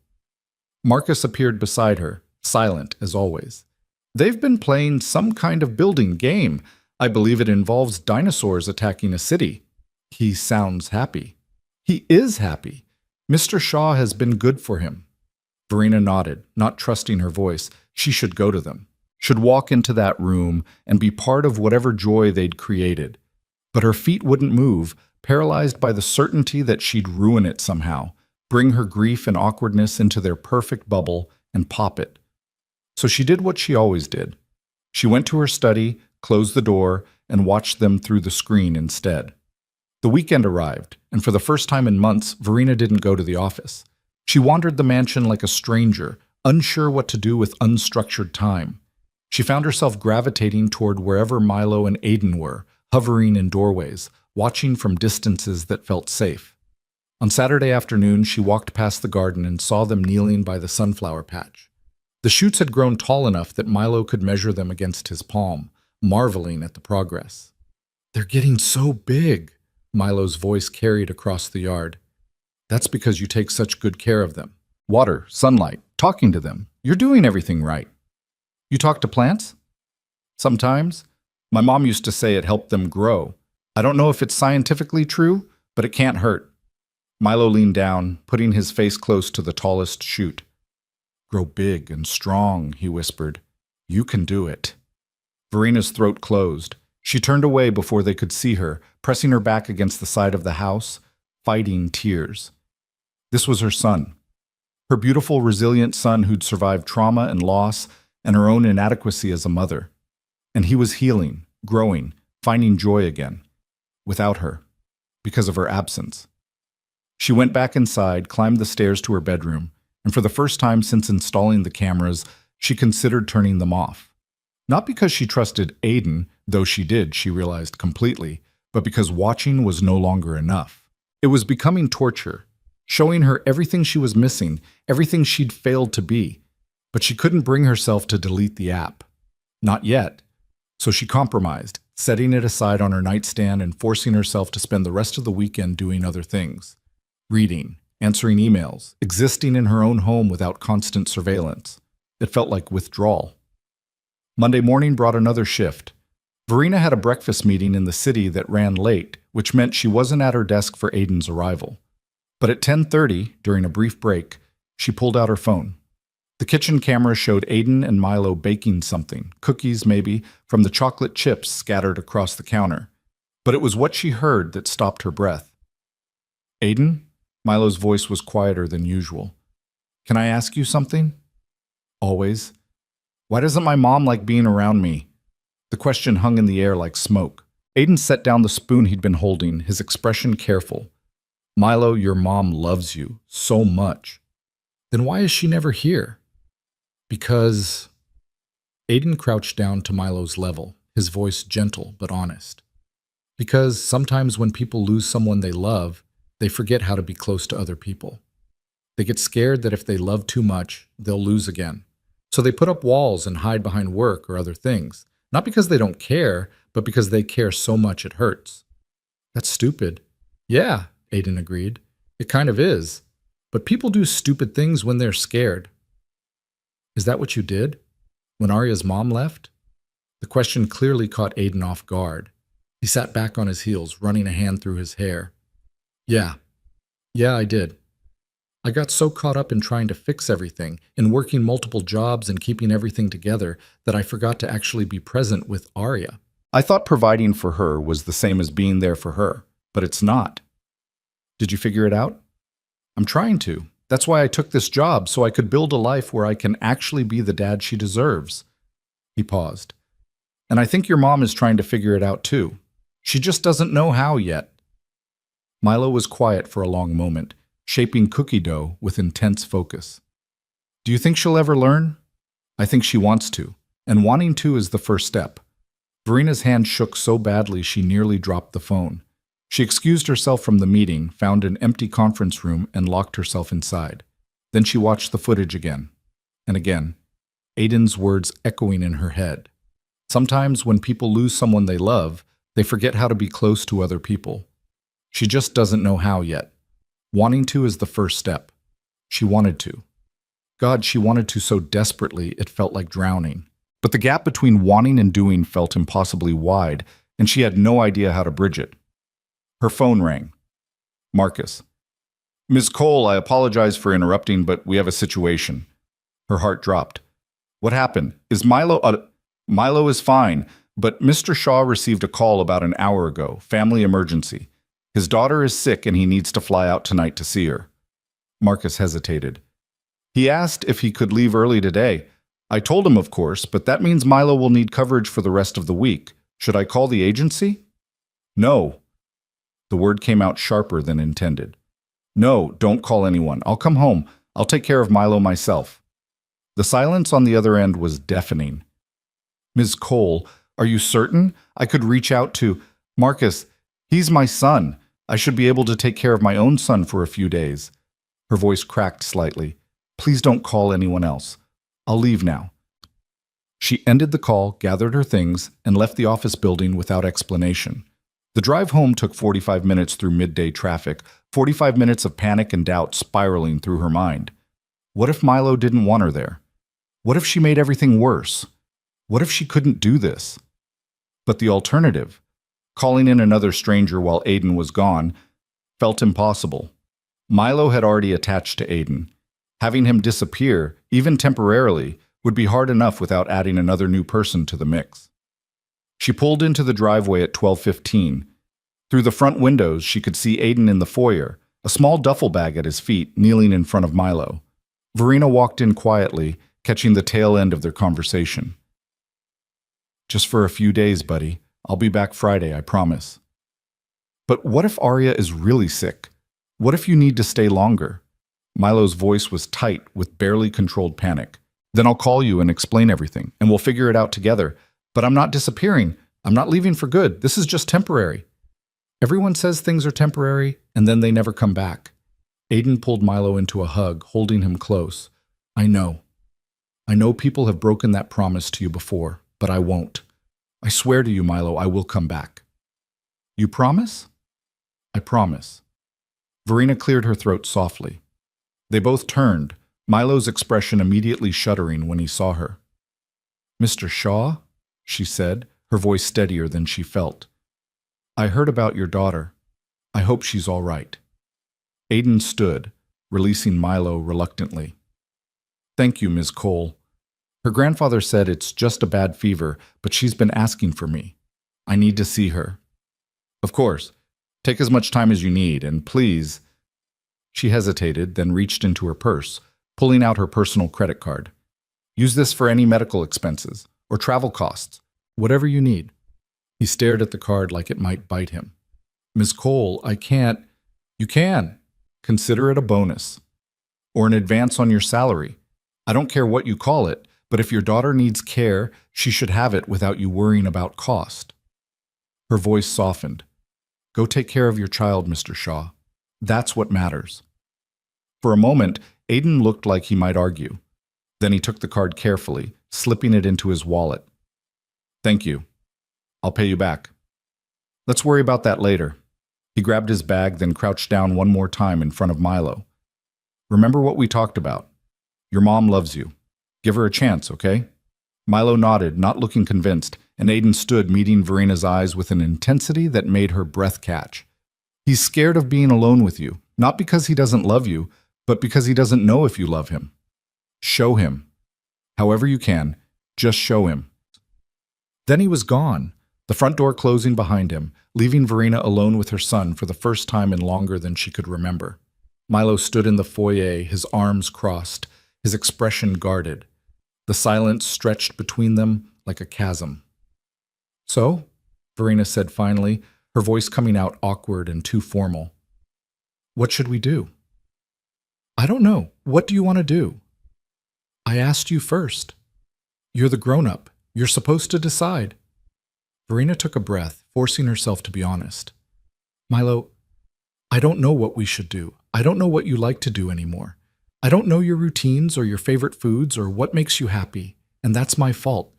Marcus appeared beside her, silent as always. "They've been playing some kind of building game. I believe it involves dinosaurs attacking a city." "He sounds happy." "He is happy. Mr. Shaw has been good for him." Verena nodded, not trusting her voice. She should go to them, should walk into that room and be part of whatever joy they'd created. But her feet wouldn't move, paralyzed by the certainty that she'd ruin it somehow, bring her grief and awkwardness into their perfect bubble and pop it. So she did what she always did. She went to her study, closed the door, and watched them through the screen instead. The weekend arrived, and for the first time in months, Verena didn't go to the office. She wandered the mansion like a stranger, unsure what to do with unstructured time. She found herself gravitating toward wherever Milo and Aiden were, hovering in doorways, watching from distances that felt safe. On Saturday afternoon, she walked past the garden and saw them kneeling by the sunflower patch. The shoots had grown tall enough that Milo could measure them against his palm, marveling at the progress. "They're getting so big," Milo's voice carried across the yard. "That's because you take such good care of them. Water, sunlight, talking to them. You're doing everything right." "You talk to plants?" "Sometimes. My mom used to say it helped them grow. I don't know if it's scientifically true, but it can't hurt." Milo leaned down, putting his face close to the tallest shoot. "Grow big and strong," he whispered. "You can do it." Verena's throat closed. She turned away before they could see her, pressing her back against the side of the house, fighting tears. This was her son. Her beautiful, resilient son who'd survived trauma and loss and her own inadequacy as a mother. And he was healing, growing, finding joy again. Without her. Because of her absence. She went back inside, climbed the stairs to her bedroom, and for the first time since installing the cameras, she considered turning them off. Not because she trusted Aiden, though she did, she realized completely, but because watching was no longer enough. It was becoming torture, showing her everything she was missing, everything she'd failed to be. But she couldn't bring herself to delete the app. Not yet. So she compromised, setting it aside on her nightstand and forcing herself to spend the rest of the weekend doing other things. Reading, answering emails, existing in her own home without constant surveillance. It felt like withdrawal. Monday morning brought another shift. Verena had a breakfast meeting in the city that ran late, which meant she wasn't at her desk for Aiden's arrival. But at 10:30, during a brief break, she pulled out her phone. The kitchen camera showed Aiden and Milo baking something, cookies maybe, from the chocolate chips scattered across the counter. But it was what she heard that stopped her breath. "Aiden?" Milo's voice was quieter than usual. "Can I ask you something?" "Always." "Why doesn't my mom like being around me?" The question hung in the air like smoke. Aiden set down the spoon he'd been holding, his expression careful. "Milo, your mom loves you so much." "Then why is she never here?" "Because..." Aiden crouched down to Milo's level, his voice gentle but honest. "Because sometimes when people lose someone they love, they forget how to be close to other people. They get scared that if they love too much, they'll lose again. So they put up walls and hide behind work or other things, not because they don't care, but because they care so much it hurts." "That's stupid." "Yeah," Aiden agreed. "It kind of is. But people do stupid things when they're scared." "Is that what you did? When Arya's mom left?" The question clearly caught Aiden off guard. He sat back on his heels, running a hand through his hair. Yeah, I did. I got so caught up in trying to fix everything, in working multiple jobs and keeping everything together, that I forgot to actually be present with Arya. I thought providing for her was the same as being there for her, but it's not." "Did you figure it out?" "I'm trying to. That's why I took this job, so I could build a life where I can actually be the dad she deserves." He paused. "And I think your mom is trying to figure it out too. She just doesn't know how yet." Milo was quiet for a long moment, shaping cookie dough with intense focus. "Do you think she'll ever learn?" "I think she wants to, and wanting to is the first step." Verena's hand shook so badly she nearly dropped the phone. She excused herself from the meeting, found an empty conference room, and locked herself inside. Then she watched the footage again. And again, Aiden's words echoing in her head. Sometimes when people lose someone they love, they forget how to be close to other people. She just doesn't know how yet. Wanting to is the first step. She wanted to. God, she wanted to so desperately it felt like drowning. But the gap between wanting and doing felt impossibly wide, and she had no idea how to bridge it. Her phone rang. Marcus. "Ms. Cole, I apologize for interrupting, but we have a situation." Her heart dropped. "What happened? Is Milo..." "Milo is fine, but Mr. Shaw received a call about an hour ago. Family emergency. His daughter is sick and he needs to fly out tonight to see her." Marcus hesitated. "He asked if he could leave early today. I told him, of course, but that means Milo will need coverage for the rest of the week. Should I call the agency? No. The word came out sharper than intended. No, don't call anyone. I'll come home. I'll take care of Milo myself. The silence on the other end was deafening. Ms. Cole, are you certain? I could reach out to Marcus. He's my son. I should be able to take care of my own son for a few days. Her voice cracked slightly. Please don't call anyone else. I'll leave now. She ended the call, gathered her things, and left the office building without explanation. The drive home took 45 minutes through midday traffic, 45 minutes of panic and doubt spiraling through her mind. What if Milo didn't want her there? What if she made everything worse? What if she couldn't do this? But the alternative, calling in another stranger while Aiden was gone, felt impossible. Milo had already attached to Aiden. Having him disappear, even temporarily, would be hard enough without adding another new person to the mix. She pulled into the driveway at 12:15. Through the front windows, she could see Aiden in the foyer, a small duffel bag at his feet, kneeling in front of Milo. Verena walked in quietly, catching the tail end of their conversation. Just for a few days, buddy. I'll be back Friday, I promise. But what if Arya is really sick? What if you need to stay longer? Milo's voice was tight with barely controlled panic. Then I'll call you and explain everything, and we'll figure it out together. But I'm not disappearing. I'm not leaving for good. This is just temporary. Everyone says things are temporary, and then they never come back. Aiden pulled Milo into a hug, holding him close. I know. I know people have broken that promise to you before, but I won't. I swear to you, Milo, I will come back. You promise? I promise. Verena cleared her throat softly. They both turned, Milo's expression immediately shuddering when he saw her. Mr. Shaw? She said, her voice steadier than she felt. I heard about your daughter. I hope she's all right. Aiden stood, releasing Milo reluctantly. Thank you, Ms. Cole. Her grandfather said it's just a bad fever, but she's been asking for me. I need to see her. Of course. Take as much time as you need, and please... She hesitated, then reached into her purse, pulling out her personal credit card. Use this for any medical expenses, or travel costs, whatever you need. He stared at the card like it might bite him. Ms. Cole, I can't... You can. Consider it a bonus. Or an advance on your salary. I don't care what you call it, but if your daughter needs care, she should have it without you worrying about cost. Her voice softened. Go take care of your child, Mr. Shaw. That's what matters. For a moment, Aiden looked like he might argue. Then he took the card carefully, slipping it into his wallet. Thank you. I'll pay you back. Let's worry about that later. He grabbed his bag, then crouched down one more time in front of Milo. Remember what we talked about. Your mom loves you. Give her a chance, okay? Milo nodded, not looking convinced, and Aiden stood meeting Verena's eyes with an intensity that made her breath catch. He's scared of being alone with you, not because he doesn't love you, but because he doesn't know if you love him. Show him. However you can, just show him. Then he was gone, the front door closing behind him, leaving Verena alone with her son for the first time in longer than she could remember. Milo stood in the foyer, his arms crossed, his expression guarded. The silence stretched between them like a chasm. So, Verena said finally, her voice coming out awkward and too formal. What should we do? I don't know. What do you want to do? I asked you first. You're the grown-up. You're supposed to decide. Verena took a breath, forcing herself to be honest. Milo, I don't know what we should do. I don't know what you like to do anymore. I don't know your routines or your favorite foods or what makes you happy, and that's my fault.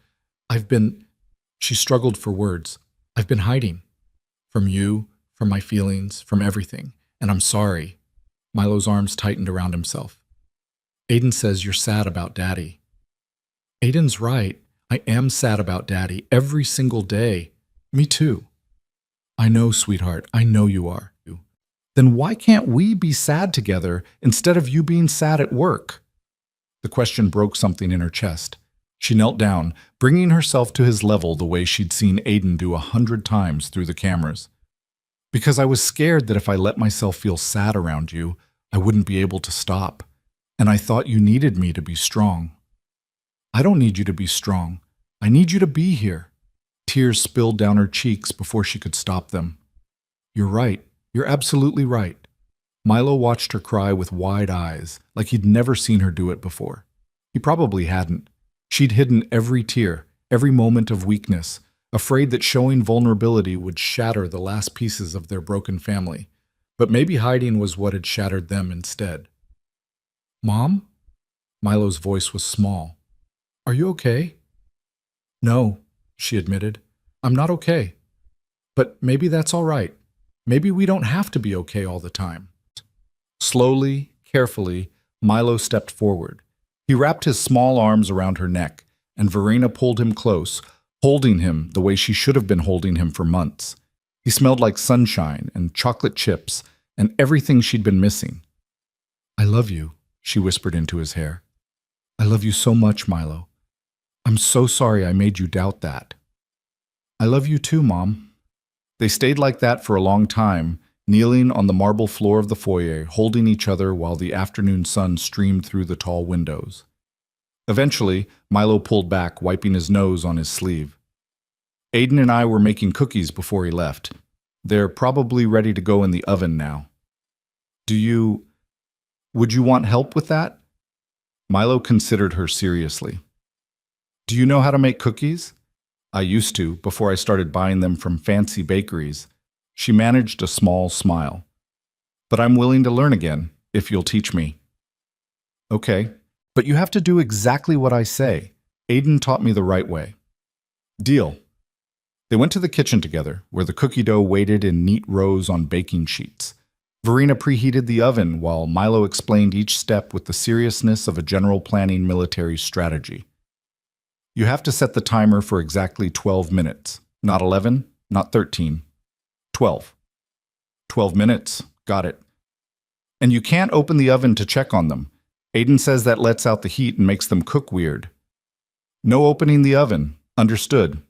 She struggled for words. I've been hiding. From you, from my feelings, from everything, and I'm sorry. Milo's arms tightened around himself. Aiden says you're sad about Daddy. Aiden's right. I am sad about Daddy every single day. Me too. I know, sweetheart. I know you are. Then why can't we be sad together instead of you being sad at work? The question broke something in her chest. She knelt down, bringing herself to his level the way she'd seen Aiden do 100 times through the cameras. Because I was scared that if I let myself feel sad around you, I wouldn't be able to stop. And I thought you needed me to be strong. I don't need you to be strong. I need you to be here. Tears spilled down her cheeks before she could stop them. You're right. You're absolutely right. Milo watched her cry with wide eyes, like he'd never seen her do it before. He probably hadn't. She'd hidden every tear, every moment of weakness, afraid that showing vulnerability would shatter the last pieces of their broken family. But maybe hiding was what had shattered them instead. Mom? Milo's voice was small. Are you okay? No, she admitted. I'm not okay. But maybe that's all right. Maybe we don't have to be okay all the time. Slowly, carefully, Milo stepped forward. He wrapped his small arms around her neck, and Verena pulled him close, holding him the way she should have been holding him for months. He smelled like sunshine and chocolate chips and everything she'd been missing. I love you, she whispered into his hair. I love you so much, Milo. I'm so sorry I made you doubt that. I love you too, Mom. They stayed like that for a long time, kneeling on the marble floor of the foyer, holding each other while the afternoon sun streamed through the tall windows. Eventually, Milo pulled back, wiping his nose on his sleeve. Aiden and I were making cookies before he left. They're probably ready to go in the oven now. Would you want help with that? Milo considered her seriously. Do you know how to make cookies? I used to, before I started buying them from fancy bakeries. She managed a small smile. But I'm willing to learn again, if you'll teach me. Okay, but you have to do exactly what I say. Aiden taught me the right way. Deal. They went to the kitchen together, where the cookie dough waited in neat rows on baking sheets. Verena preheated the oven while Milo explained each step with the seriousness of a general planning military strategy. You have to set the timer for exactly 12 minutes. Not 11, not 13. 12. 12 minutes. Got it. And you can't open the oven to check on them. Aiden says that lets out the heat and makes them cook weird. No opening the oven. Understood.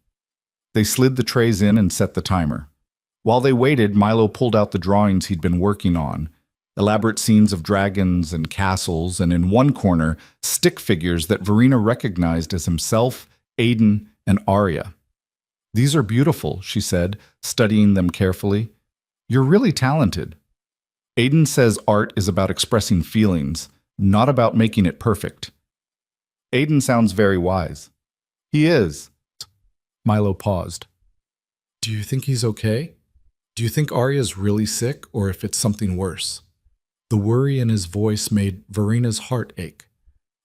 They slid the trays in and set the timer. While they waited, Milo pulled out the drawings he'd been working on. Elaborate scenes of dragons and castles, and in one corner, stick figures that Verena recognized as himself, Aiden, and Arya. These are beautiful, she said, studying them carefully. You're really talented. Aiden says art is about expressing feelings, not about making it perfect. Aiden sounds very wise. He is. Milo paused. Do you think he's okay? Do you think Arya's really sick, or if it's something worse? The worry in his voice made Verena's heart ache.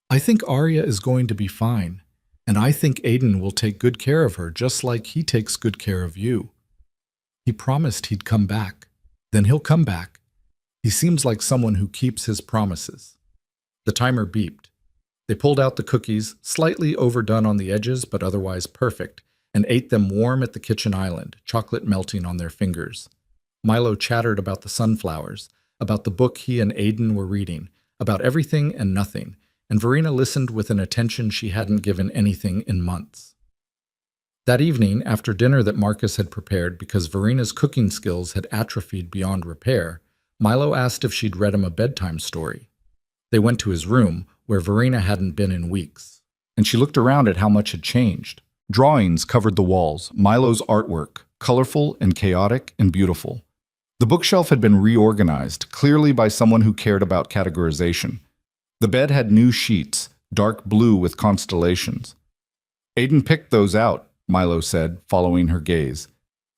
I think Arya is going to be fine, and I think Aiden will take good care of her just like he takes good care of you. He promised he'd come back. Then he'll come back. He seems like someone who keeps his promises. The timer beeped. They pulled out the cookies, slightly overdone on the edges but otherwise perfect, and ate them warm at the kitchen island, chocolate melting on their fingers. Milo chattered about the sunflowers, about the book he and Aiden were reading, about everything and nothing, and Verena listened with an attention she hadn't given anything in months. That evening, after dinner that Marcus had prepared because Verena's cooking skills had atrophied beyond repair, Milo asked if she'd read him a bedtime story. They went to his room, where Verena hadn't been in weeks, and she looked around at how much had changed. Drawings covered the walls, Milo's artwork, colorful and chaotic and beautiful. The bookshelf had been reorganized, clearly by someone who cared about categorization. The bed had new sheets, dark blue with constellations. Aiden picked those out, Milo said, following her gaze.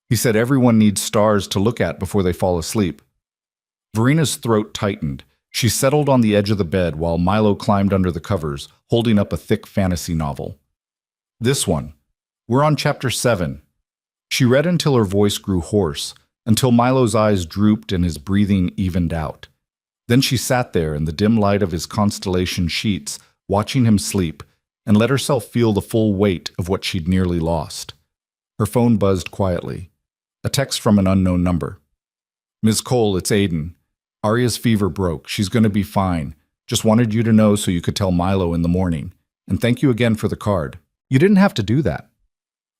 He said everyone needs stars to look at before they fall asleep. Verena's throat tightened. She settled on the edge of the bed while Milo climbed under the covers, holding up a thick fantasy novel. This one. We're on chapter 7. She read until her voice grew hoarse, until Milo's eyes drooped and his breathing evened out. Then she sat there in the dim light of his constellation sheets, watching him sleep, and let herself feel the full weight of what she'd nearly lost. Her phone buzzed quietly. A text from an unknown number. Ms. Cole, it's Aiden. Arya's fever broke. She's going to be fine. Just wanted you to know so you could tell Milo in the morning. And thank you again for the card. You didn't have to do that.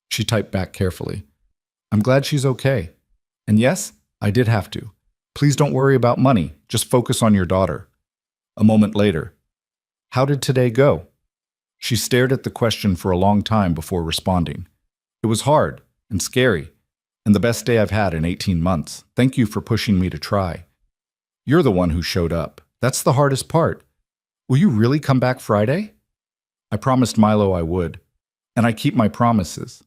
She typed back carefully. I'm glad she's okay. And yes, I did have to. Please don't worry about money. Just focus on your daughter. A moment later. How did today go? She stared at the question for a long time before responding. It was hard. and scary, and the best day I've had in 18 months. Thank you for pushing me to try. You're the one who showed up. That's the hardest part. Will you really come back Friday? I promised Milo I would, and I keep my promises.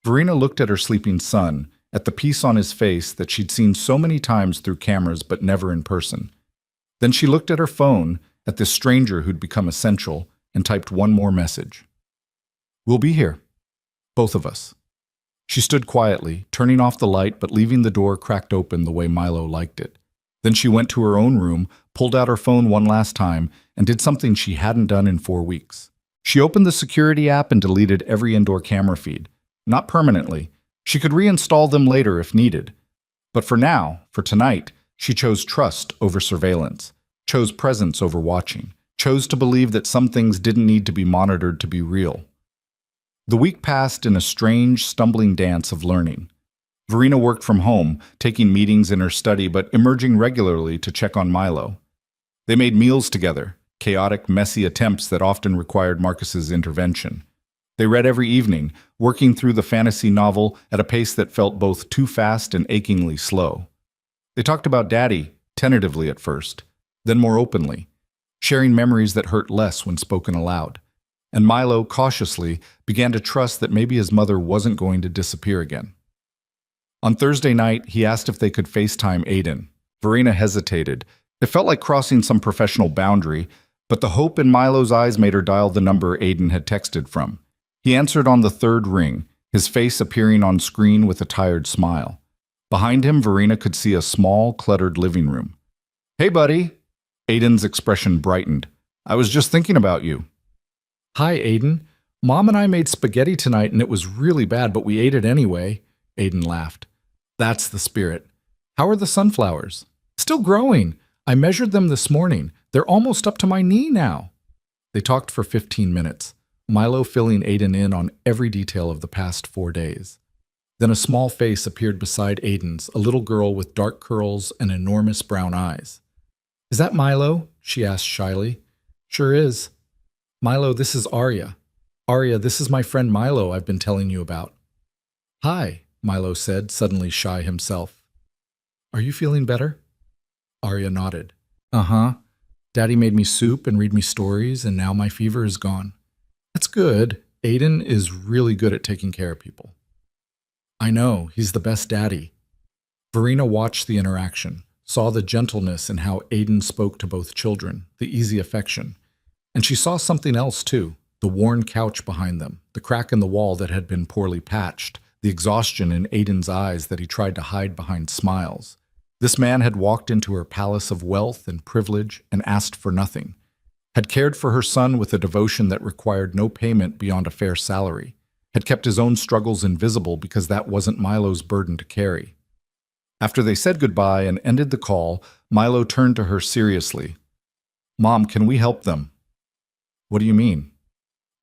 Verena looked at her sleeping son, at the peace on his face that she'd seen so many times through cameras but never in person. Then she looked at her phone, at this stranger who'd become essential, and typed one more message. We'll be here. Both of us. She stood quietly, turning off the light but leaving the door cracked open the way Milo liked it. Then she went to her own room, pulled out her phone one last time, and did something she hadn't done in 4 weeks. She opened the security app and deleted every indoor camera feed. Not permanently. She could reinstall them later if needed. But for now, for tonight, she chose trust over surveillance, chose presence over watching, chose to believe that some things didn't need to be monitored to be real. The week passed in a strange, stumbling dance of learning. Verena worked from home, taking meetings in her study but emerging regularly to check on Milo. They made meals together, chaotic, messy attempts that often required Marcus's intervention. They read every evening, working through the fantasy novel at a pace that felt both too fast and achingly slow. They talked about Daddy, tentatively at first, then more openly, sharing memories that hurt less when spoken aloud. And Milo, cautiously, began to trust that maybe his mother wasn't going to disappear again. On Thursday night, he asked if they could FaceTime Aiden. Verena hesitated. It felt like crossing some professional boundary, but the hope in Milo's eyes made her dial the number Aiden had texted from. He answered on the third ring, his face appearing on screen with a tired smile. Behind him, Verena could see a small, cluttered living room. "Hey, buddy." Aiden's expression brightened. "I was just thinking about you." "Hi, Aiden. Mom and I made spaghetti tonight and it was really bad, but we ate it anyway." Aiden laughed. "That's the spirit. How are the sunflowers?" "Still growing. I measured them this morning. They're almost up to my knee now." They talked for 15 minutes, Milo filling Aiden in on every detail of the past 4 days. Then a small face appeared beside Aiden's, a little girl with dark curls and enormous brown eyes. "Is that Milo?" she asked shyly. "Sure is." "Milo, this is Arya. Arya, this is my friend Milo I've been telling you about." "Hi," Milo said, suddenly shy himself. "Are you feeling better?" Arya nodded. "Uh-huh. Daddy made me soup and read me stories, and now my fever is gone." "That's good. Aiden is really good at taking care of people." "I know. He's the best daddy." Verena watched the interaction, saw the gentleness in how Aiden spoke to both children, the easy affection. And she saw something else, too, the worn couch behind them, the crack in the wall that had been poorly patched, the exhaustion in Aiden's eyes that he tried to hide behind smiles. This man had walked into her palace of wealth and privilege and asked for nothing, had cared for her son with a devotion that required no payment beyond a fair salary, had kept his own struggles invisible because that wasn't Milo's burden to carry. After they said goodbye and ended the call, Milo turned to her seriously. "Mom, can we help them?" "What do you mean?"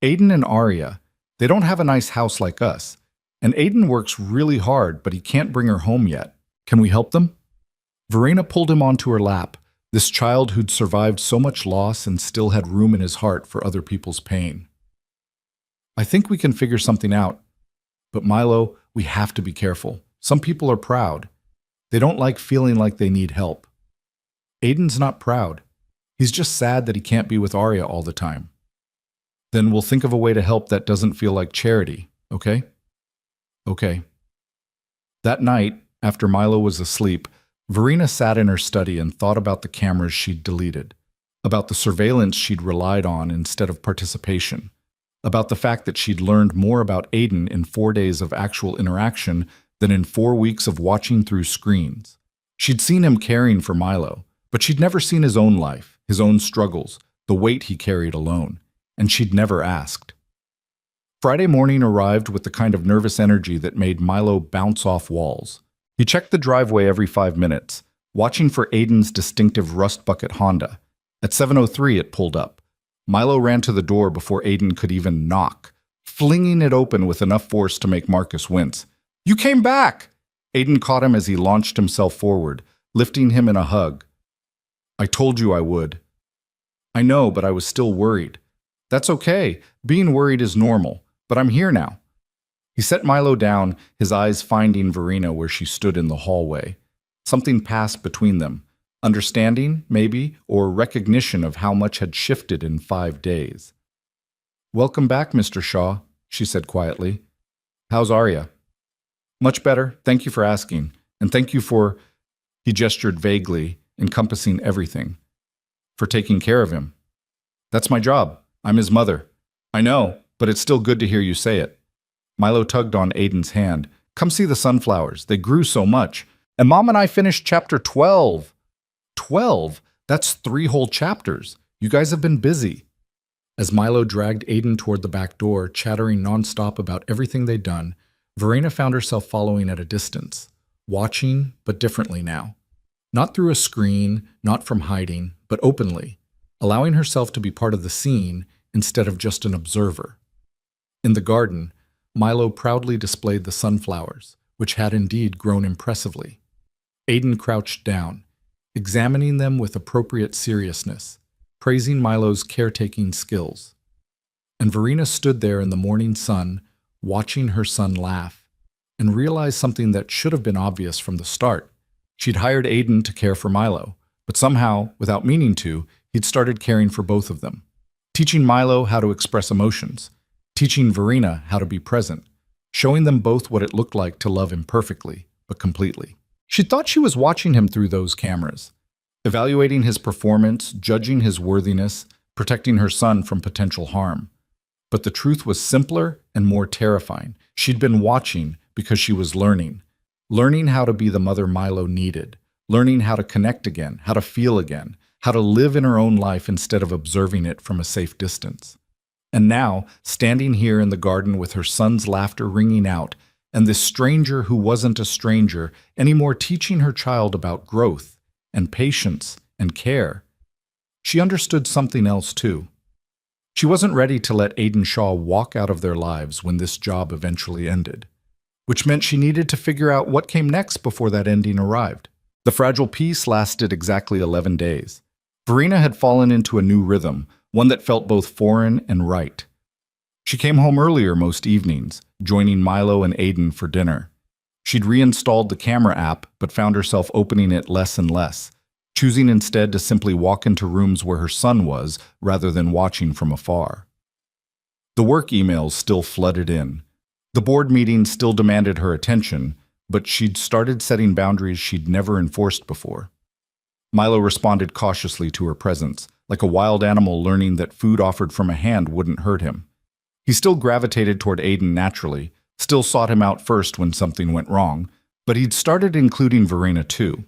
"Aiden and Arya, they don't have a nice house like us, and Aiden works really hard, but he can't bring her home yet. Can we help them?" Verena pulled him onto her lap, this child who'd survived so much loss and still had room in his heart for other people's pain. "I think we can figure something out. But Milo, we have to be careful. Some people are proud. They don't like feeling like they need help. Aiden's not proud. He's just sad that he can't be with Arya all the time. Then we'll think of a way to help that doesn't feel like charity, okay?" "Okay." That night, after Milo was asleep, Verena sat in her study and thought about the cameras she'd deleted, about the surveillance she'd relied on instead of participation, about the fact that she'd learned more about Aiden in 4 days of actual interaction than in 4 weeks of watching through screens. She'd seen him caring for Milo, but she'd never seen his own life, his own struggles, the weight he carried alone, and she'd never asked. Friday morning arrived with the kind of nervous energy that made Milo bounce off walls. He checked the driveway every 5 minutes, watching for Aiden's distinctive rust bucket Honda. At 7:03 it pulled up. Milo ran to the door before Aiden could even knock, flinging it open with enough force to make Marcus wince. "You came back!" Aiden caught him as he launched himself forward, lifting him in a hug. "I told you I would." "I know, but I was still worried." "That's okay. Being worried is normal. But I'm here now." He set Milo down, his eyes finding Verena where she stood in the hallway. Something passed between them. Understanding, maybe, or recognition of how much had shifted in 5 days. "Welcome back, Mr. Shaw," she said quietly. "How's Arya?" "Much better. Thank you for asking. And thank you for," he gestured vaguely, encompassing everything, "for taking care of him." "That's my job. I'm his mother." "I know, but it's still good to hear you say it." Milo tugged on Aiden's hand. "Come see the sunflowers. They grew so much. And Mom and I finished chapter 12. 12? That's 3 whole chapters. You guys have been busy." As Milo dragged Aiden toward the back door, chattering nonstop about everything they'd done, Verena found herself following at a distance, watching, but differently now. Not through a screen, not from hiding, but openly, allowing herself to be part of the scene instead of just an observer. In the garden, Milo proudly displayed the sunflowers, which had indeed grown impressively. Aiden crouched down, examining them with appropriate seriousness, praising Milo's caretaking skills. And Verena stood there in the morning sun, watching her son laugh, and realized something that should have been obvious from the start. She'd hired Aiden to care for Milo, but somehow, without meaning to, he'd started caring for both of them, teaching Milo how to express emotions, teaching Verena how to be present, showing them both what it looked like to love imperfectly, but completely. She thought she was watching him through those cameras, evaluating his performance, judging his worthiness, protecting her son from potential harm. But the truth was simpler and more terrifying. She'd been watching because she was learning how to be the mother Milo needed, learning how to connect again, how to feel again, how to live in her own life instead of observing it from a safe distance. And now, standing here in the garden with her son's laughter ringing out, and this stranger who wasn't a stranger anymore teaching her child about growth and patience and care, she understood something else too. She wasn't ready to let Aiden Shaw walk out of their lives when this job eventually ended, which meant she needed to figure out what came next before that ending arrived. The fragile peace lasted exactly 11 days. Verena had fallen into a new rhythm, one that felt both foreign and right. She came home earlier most evenings, joining Milo and Aiden for dinner. She'd reinstalled the camera app, but found herself opening it less and less, choosing instead to simply walk into rooms where her son was, rather than watching from afar. The work emails still flooded in. The board meetings still demanded her attention, but she'd started setting boundaries she'd never enforced before. Milo responded cautiously to her presence, like a wild animal learning that food offered from a hand wouldn't hurt him. He still gravitated toward Aiden naturally, still sought him out first when something went wrong, but he'd started including Verena too.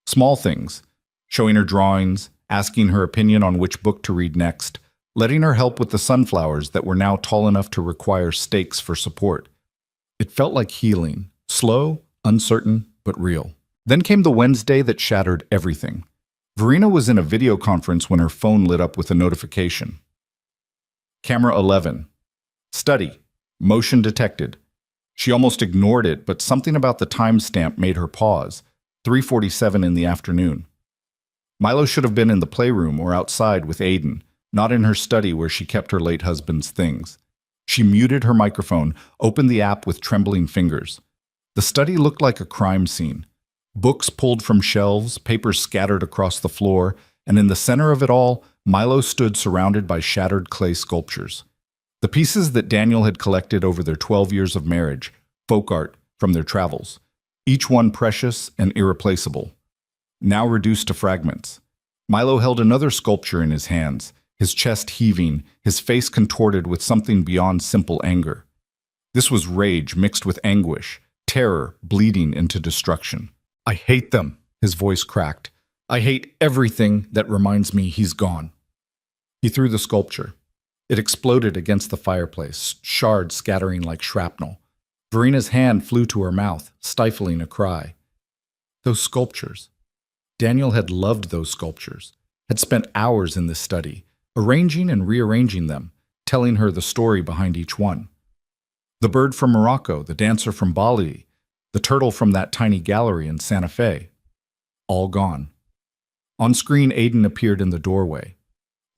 Small things, showing her drawings, asking her opinion on which book to read next, letting her help with the sunflowers that were now tall enough to require stakes for support. It felt like healing, slow, uncertain, but real. Then came the Wednesday that shattered everything. Verena was in a video conference when her phone lit up with a notification. Camera 11. Study. Motion detected. She almost ignored it, but something about the timestamp made her pause. 3:47 in the afternoon. Milo should have been in the playroom or outside with Aiden, not in her study where she kept her late husband's things. She muted her microphone, opened the app with trembling fingers. The study looked like a crime scene. Books pulled from shelves, papers scattered across the floor, and in the center of it all, Milo stood surrounded by shattered clay sculptures. The pieces that Daniel had collected over their 12 years of marriage, folk art from their travels, each one precious and irreplaceable, now reduced to fragments. Milo held another sculpture in his hands, his chest heaving, his face contorted with something beyond simple anger. This was rage mixed with anguish, terror bleeding into destruction. "I hate them," his voice cracked. "I hate everything that reminds me he's gone." He threw the sculpture. It exploded against the fireplace, shards scattering like shrapnel. Verena's hand flew to her mouth, stifling a cry. Those sculptures. Daniel had loved those sculptures, had spent hours in this study, arranging and rearranging them, telling her the story behind each one. The bird from Morocco, the dancer from Bali, the turtle from that tiny gallery in Santa Fe. All gone. On screen, Aiden appeared in the doorway.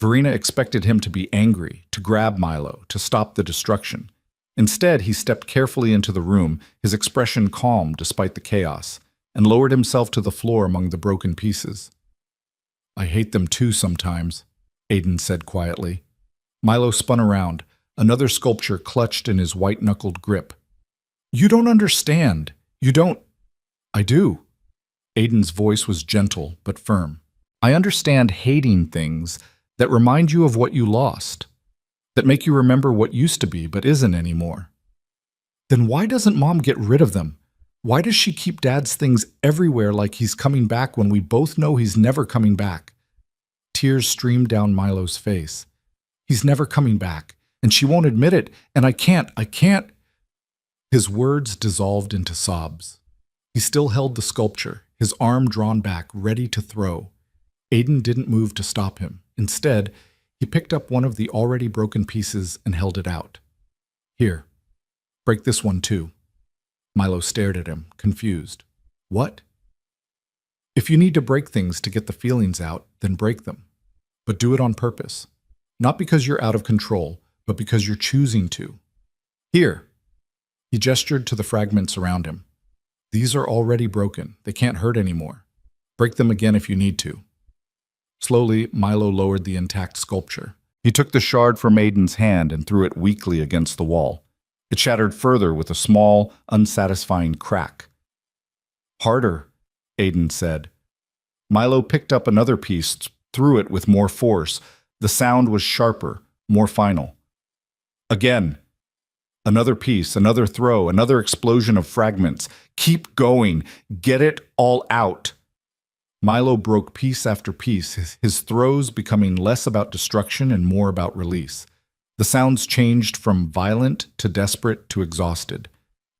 Verena expected him to be angry, to grab Milo, to stop the destruction. Instead, he stepped carefully into the room, his expression calm despite the chaos, and lowered himself to the floor among the broken pieces. "I hate them too sometimes," Aiden said quietly. Milo spun around, another sculpture clutched in his white-knuckled grip. "You don't understand. You don't—" "I do." Aiden's voice was gentle but firm. "I understand hating things that remind you of what you lost, that make you remember what used to be but isn't anymore." "Then why doesn't Mom get rid of them? Why does she keep Dad's things everywhere like he's coming back when we both know he's never coming back?" Tears streamed down Milo's face. "He's never coming back, and she won't admit it, and I can't. His words dissolved into sobs. He still held the sculpture, his arm drawn back, ready to throw. Aiden didn't move to stop him. Instead, he picked up one of the already broken pieces and held it out. "Here, break this one too." Milo stared at him, confused. "What?" "If you need to break things to get the feelings out, then break them. But do it on purpose. Not because you're out of control, but because you're choosing to. Here." He gestured to the fragments around him. "These are already broken. They can't hurt anymore. Break them again if you need to." Slowly, Milo lowered the intact sculpture. He took the shard from Aiden's hand and threw it weakly against the wall. It shattered further with a small, unsatisfying crack. "Harder," Aiden said. Milo picked up another piece, threw it with more force. The sound was sharper, more final. Again. Another piece, another throw, another explosion of fragments. "Keep going. Get it all out." Milo broke piece after piece, his throws becoming less about destruction and more about release. The sounds changed from violent to desperate to exhausted,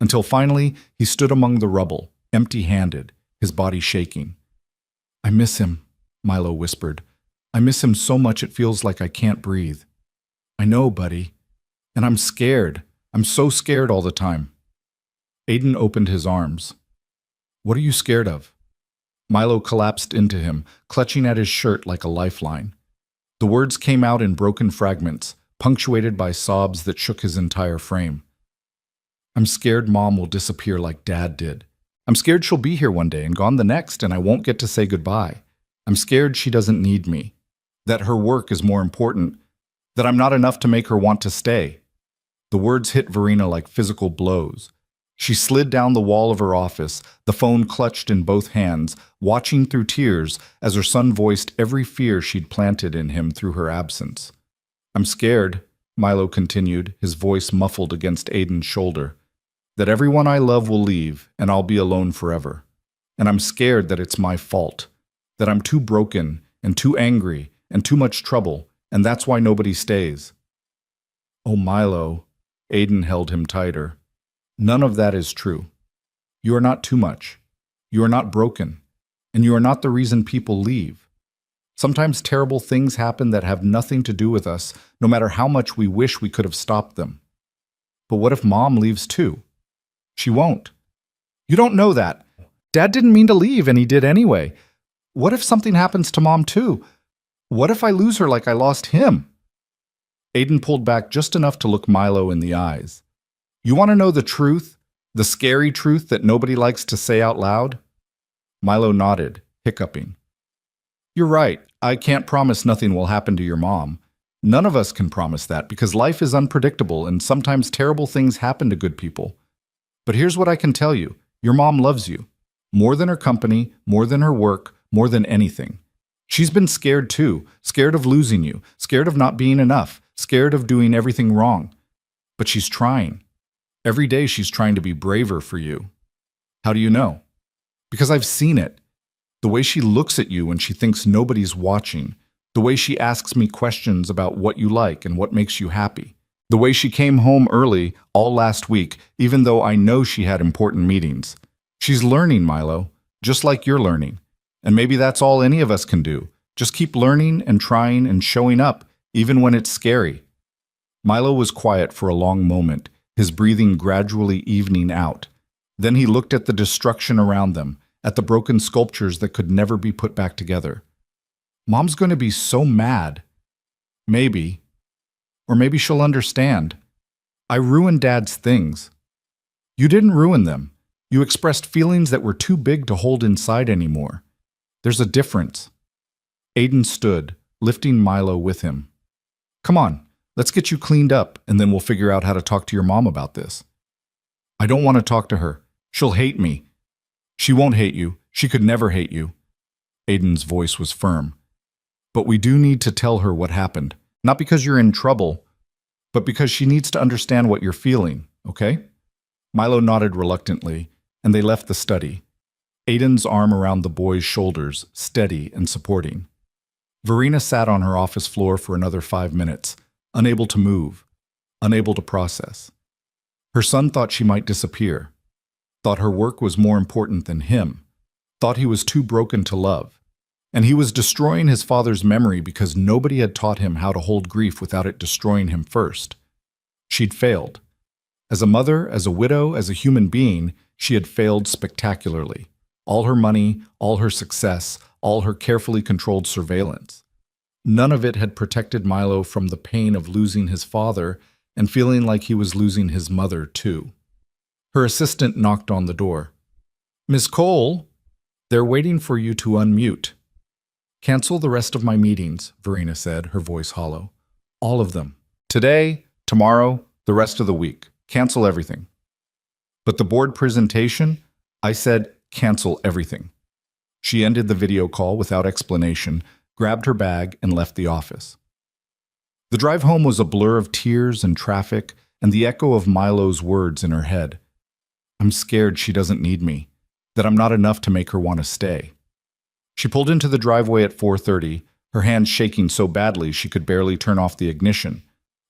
until finally he stood among the rubble, empty-handed, his body shaking. "I miss him," Milo whispered. "I miss him so much it feels like I can't breathe." "I know, buddy. And I'm scared. I'm so scared all the time." Aiden opened his arms. "What are you scared of?" Milo collapsed into him, clutching at his shirt like a lifeline. The words came out in broken fragments, punctuated by sobs that shook his entire frame. "I'm scared Mom will disappear like Dad did. I'm scared she'll be here one day and gone the next, and I won't get to say goodbye. I'm scared she doesn't need me, that her work is more important, that I'm not enough to make her want to stay." The words hit Verena like physical blows. She slid down the wall of her office, the phone clutched in both hands, watching through tears as her son voiced every fear she'd planted in him through her absence. "I'm scared," Milo continued, his voice muffled against Aiden's shoulder, "that everyone I love will leave and I'll be alone forever. And I'm scared that it's my fault, that I'm too broken and too angry and too much trouble, and that's why nobody stays." "Oh, Milo," Aiden held him tighter. "None of that is true. You are not too much. You are not broken. And you are not the reason people leave. Sometimes terrible things happen that have nothing to do with us, no matter how much we wish we could have stopped them. But what if Mom leaves too? She won't. You don't know that. Dad didn't mean to leave, and he did anyway. What if something happens to Mom too? What if I lose her like I lost him?" Aiden pulled back just enough to look Milo in the eyes. "You want to know the truth? The scary truth that nobody likes to say out loud?" Milo nodded, hiccuping. "You're right. I can't promise nothing will happen to your mom. None of us can promise that because life is unpredictable and sometimes terrible things happen to good people. But here's what I can tell you. Your mom loves you. More than her company, more than her work, more than anything. She's been scared too, scared of losing you, scared of not being enough, scared of doing everything wrong. But she's trying. Every day she's trying to be braver for you. How do you know? Because I've seen it. The way she looks at you when she thinks nobody's watching. The way she asks me questions about what you like and what makes you happy. The way she came home early all last week, even though I know she had important meetings. She's learning, Milo, just like you're learning. And maybe that's all any of us can do. Just keep learning and trying and showing up, even when it's scary." Milo was quiet for a long moment, his breathing gradually evening out. Then he looked at the destruction around them, at the broken sculptures that could never be put back together. "Mom's going to be so mad." "Maybe. Or maybe she'll understand." I ruined Dad's things. You didn't ruin them. You expressed feelings that were too big to hold inside anymore. There's a difference. Aiden stood, lifting Milo with him. Come on, let's get you cleaned up, and then we'll figure out how to talk to your mom about this. I don't want to talk to her. She'll hate me. She won't hate you. She could never hate you. Aiden's voice was firm. But we do need to tell her what happened. Not because you're in trouble, but because she needs to understand what you're feeling, okay? Milo nodded reluctantly, and they left the study. Aiden's arm around the boy's shoulders, steady and supporting. Verena sat on her office floor for another 5 minutes, unable to move, unable to process. Her son thought she might disappear, thought her work was more important than him, thought he was too broken to love. And he was destroying his father's memory because nobody had taught him how to hold grief without it destroying him first. She'd failed. As a mother, as a widow, as a human being, she had failed spectacularly. All her money, all her success, all her carefully controlled surveillance. None of it had protected Milo from the pain of losing his father and feeling like he was losing his mother, too. Her assistant knocked on the door. Miss Cole, they're waiting for you to unmute. Cancel the rest of my meetings, Verena said, her voice hollow. All of them. Today, tomorrow, the rest of the week. Cancel everything. But the board presentation, I said, cancel everything. She ended the video call without explanation, grabbed her bag, and left the office. The drive home was a blur of tears and traffic and the echo of Milo's words in her head. I'm scared she doesn't need me, that I'm not enough to make her want to stay. She pulled into the driveway at 4:30, her hands shaking so badly she could barely turn off the ignition.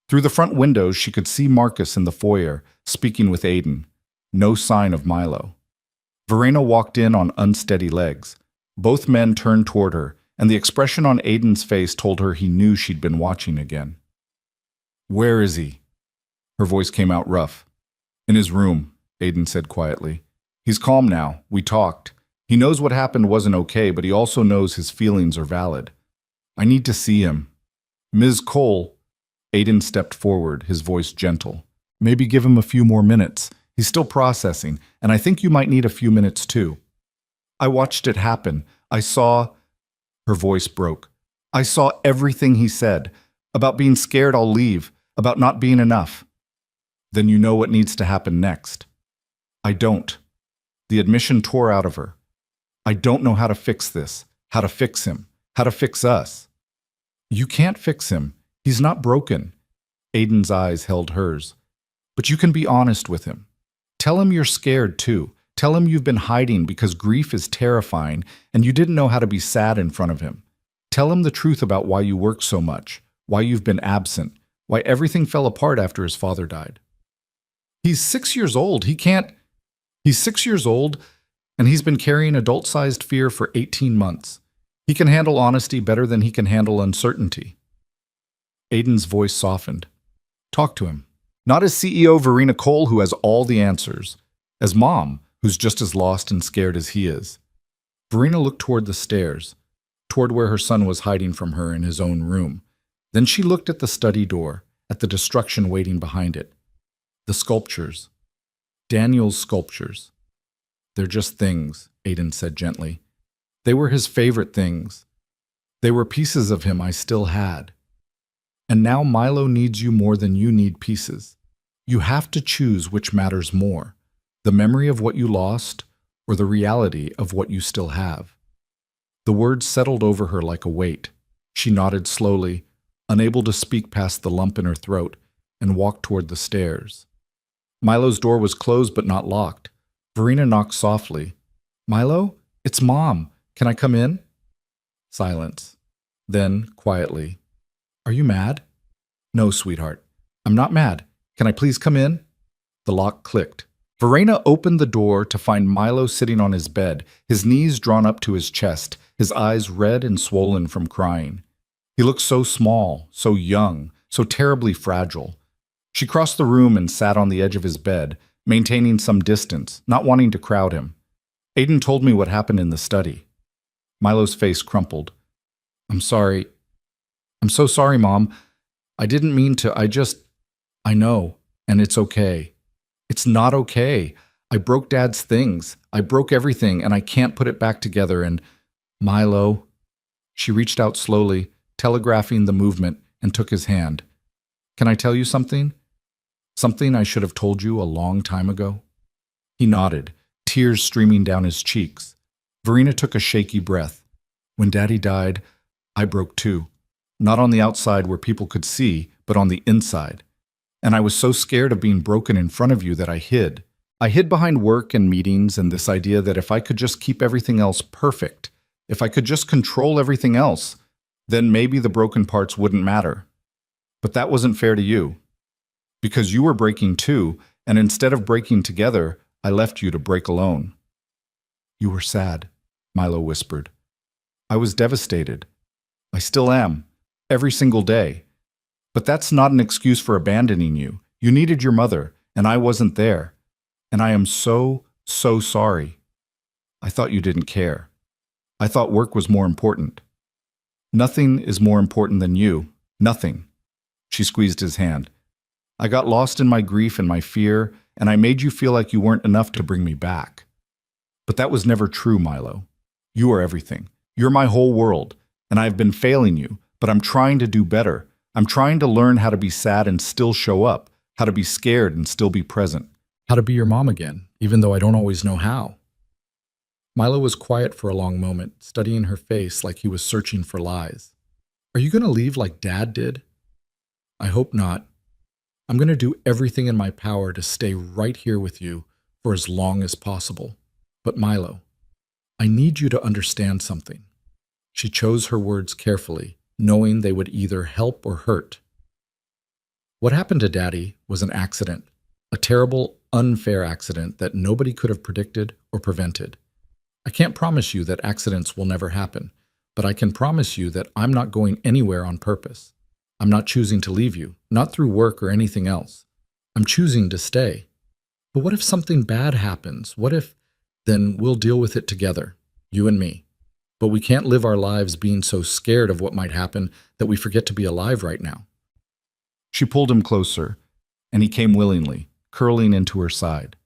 Through the front windows, she could see Marcus in the foyer, speaking with Aiden. No sign of Milo. Verena walked in on unsteady legs. Both men turned toward her, and the expression on Aiden's face told her he knew she'd been watching again. Where is he? Her voice came out rough. In his room, Aiden said quietly. He's calm now. We talked. He knows what happened wasn't okay, but he also knows his feelings are valid. I need to see him. Ms. Cole. Aiden stepped forward, his voice gentle. Maybe give him a few more minutes. He's still processing, and I think you might need a few minutes too. I watched it happen. I saw... Her voice broke. I saw everything he said. About being scared I'll leave. About not being enough. Then you know what needs to happen next. I don't. The admission tore out of her. I don't know how to fix this, how to fix him, how to fix us. You can't fix him. He's not broken. Aiden's eyes held hers. But you can be honest with him. Tell him you're scared too. Tell him you've been hiding because grief is terrifying and you didn't know how to be sad in front of him. Tell him the truth about why you work so much, why you've been absent, why everything fell apart after his father died. He's 6 years old. He's 6 years old, and he's been carrying adult-sized fear for 18 months. He can handle honesty better than he can handle uncertainty. Aiden's voice softened. Talk to him. Not as CEO Verena Cole, who has all the answers. As mom, who's just as lost and scared as he is. Verena looked toward the stairs, toward where her son was hiding from her in his own room. Then she looked at the study door, at the destruction waiting behind it. The sculptures. Daniel's sculptures. They're just things, Aiden said gently. They were his favorite things. They were pieces of him I still had. And now Milo needs you more than you need pieces. You have to choose which matters more, the memory of what you lost or the reality of what you still have. The words settled over her like a weight. She nodded slowly, unable to speak past the lump in her throat, and walked toward the stairs. Milo's door was closed but not locked. Verena knocked softly. Milo? It's Mom. Can I come in? Silence. Then, quietly, Are you mad? No, sweetheart. I'm not mad. Can I please come in? The lock clicked. Verena opened the door to find Milo sitting on his bed, his knees drawn up to his chest, his eyes red and swollen from crying. He looked so small, so young, so terribly fragile. She crossed the room and sat on the edge of his bed, maintaining some distance, not wanting to crowd him. Aiden told me what happened in the study. Milo's face crumpled. I'm sorry. I'm so sorry, Mom. I didn't mean to. I know. And it's okay. It's not okay. I broke Dad's things. I broke everything, and I can't put it back together. And Milo, she reached out slowly, telegraphing the movement, and took his hand. Can I tell you something? Something I should have told you a long time ago? He nodded, tears streaming down his cheeks. Verena took a shaky breath. When Daddy died, I broke too. Not on the outside where people could see, but on the inside. And I was so scared of being broken in front of you that I hid. I hid behind work and meetings and this idea that if I could just keep everything else perfect, if I could just control everything else, then maybe the broken parts wouldn't matter. But that wasn't fair to you. Because you were breaking too, and instead of breaking together, I left you to break alone. You were sad, Milo whispered. I was devastated. I still am, every single day. But that's not an excuse for abandoning you. You needed your mother, and I wasn't there. And I am so sorry. I thought you didn't care. I thought work was more important. Nothing is more important than you. Nothing. She squeezed his hand. I got lost in my grief and my fear, and I made you feel like you weren't enough to bring me back. But that was never true, Milo. You are everything. You're my whole world, and I've been failing you, but I'm trying to do better. I'm trying to learn how to be sad and still show up, how to be scared and still be present, how to be your mom again, even though I don't always know how. Milo was quiet for a long moment, studying her face like he was searching for lies. Are you going to leave like Dad did? I hope not. I'm going to do everything in my power to stay right here with you for as long as possible. But Milo, I need you to understand something. She chose her words carefully, knowing they would either help or hurt. What happened to Daddy was an accident, a terrible, unfair accident that nobody could have predicted or prevented. I can't promise you that accidents will never happen, but I can promise you that I'm not going anywhere on purpose. I'm not choosing to leave you, not through work or anything else. I'm choosing to stay. But what if something bad happens? What if, then we'll deal with it together, you and me. But we can't live our lives being so scared of what might happen that we forget to be alive right now. She pulled him closer, and he came willingly, curling into her side.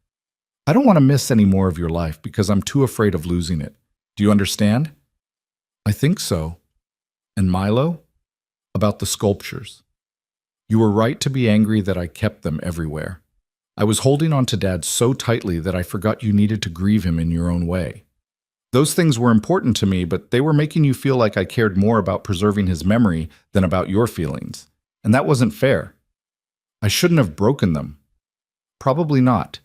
I don't want to miss any more of your life because I'm too afraid of losing it. Do you understand? I think so. And Milo? About the sculptures. You were right to be angry that I kept them everywhere. I was holding on to Dad so tightly that I forgot you needed to grieve him in your own way. Those things were important to me, but they were making you feel like I cared more about preserving his memory than about your feelings. And that wasn't fair. I shouldn't have broken them. Probably not.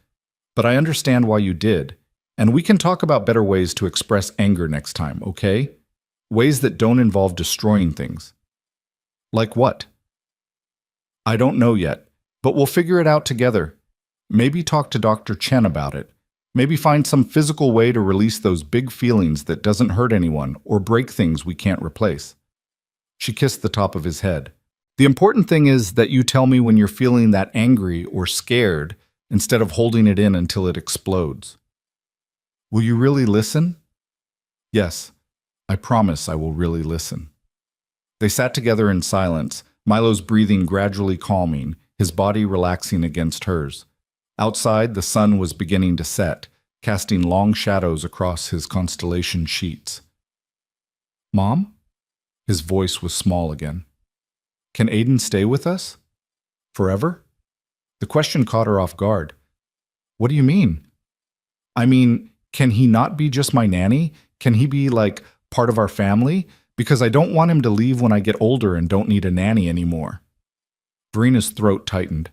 But I understand why you did. And we can talk about better ways to express anger next time, okay? Ways that don't involve destroying things. Like what? I don't know yet, but we'll figure it out together. Maybe talk to Dr. Chen about it. Maybe find some physical way to release those big feelings that doesn't hurt anyone or break things we can't replace. She kissed the top of his head. The important thing is that you tell me when you're feeling that angry or scared instead of holding it in until it explodes. Will you really listen? Yes, I promise I will really listen. They sat together in silence, Milo's breathing gradually calming, his body relaxing against hers. Outside, the sun was beginning to set, casting long shadows across his constellation sheets. Mom? His voice was small again. Can Aiden stay with us? Forever? The question caught her off guard. What do you mean? I mean, can he not be just my nanny? Can he be, like, part of our family? Because I don't want him to leave when I get older and don't need a nanny anymore. Verena's throat tightened.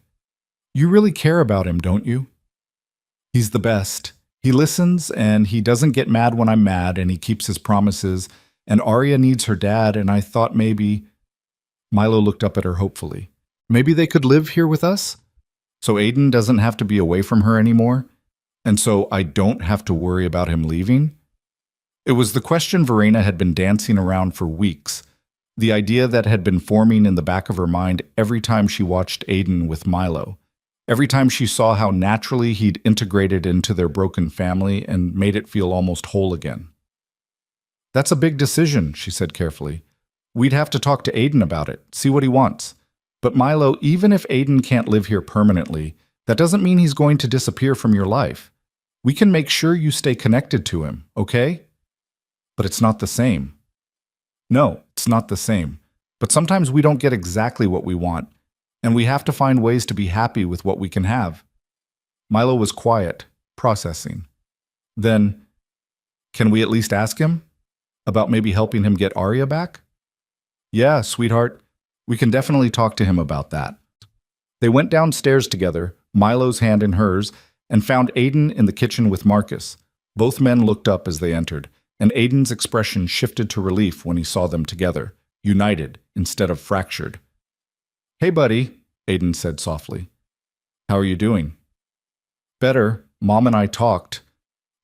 You really care about him, don't you? He's the best. He listens, and he doesn't get mad when I'm mad, and he keeps his promises, and Arya needs her dad, and I thought maybe... Milo looked up at her hopefully. Maybe they could live here with us? So Aiden doesn't have to be away from her anymore? And so I don't have to worry about him leaving? It was the question Verena had been dancing around for weeks, the idea that had been forming in the back of her mind every time she watched Aiden with Milo, every time she saw how naturally he'd integrated into their broken family and made it feel almost whole again. That's a big decision, she said carefully. We'd have to talk to Aiden about it, see what he wants. But Milo, even if Aiden can't live here permanently, that doesn't mean he's going to disappear from your life. We can make sure you stay connected to him, okay? But it's not the same. No, it's not the same. But sometimes we don't get exactly what we want, and we have to find ways to be happy with what we can have. Milo was quiet, processing. Then, can we at least ask him? About maybe helping him get Arya back? Yeah, sweetheart. We can definitely talk to him about that. They went downstairs together, Milo's hand in hers, and found Aiden in the kitchen with Marcus. Both men looked up as they entered, and Aiden's expression shifted to relief when he saw them together, united instead of fractured. Hey, buddy, Aiden said softly. How are you doing? Better. Mom and I talked.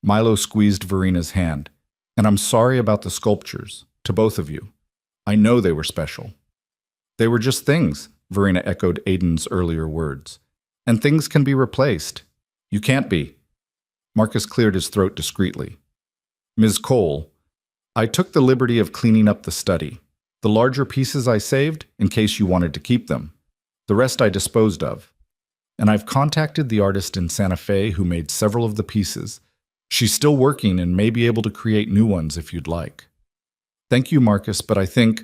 Milo squeezed Verena's hand. And I'm sorry about the sculptures, to both of you. I know they were special. They were just things, Verena echoed Aiden's earlier words. And things can be replaced. You can't be. Marcus cleared his throat discreetly. Ms. Cole, I took the liberty of cleaning up the study. The larger pieces I saved, in case you wanted to keep them. The rest I disposed of. And I've contacted the artist in Santa Fe who made several of the pieces. She's still working and may be able to create new ones if you'd like. Thank you, Marcus, but I think...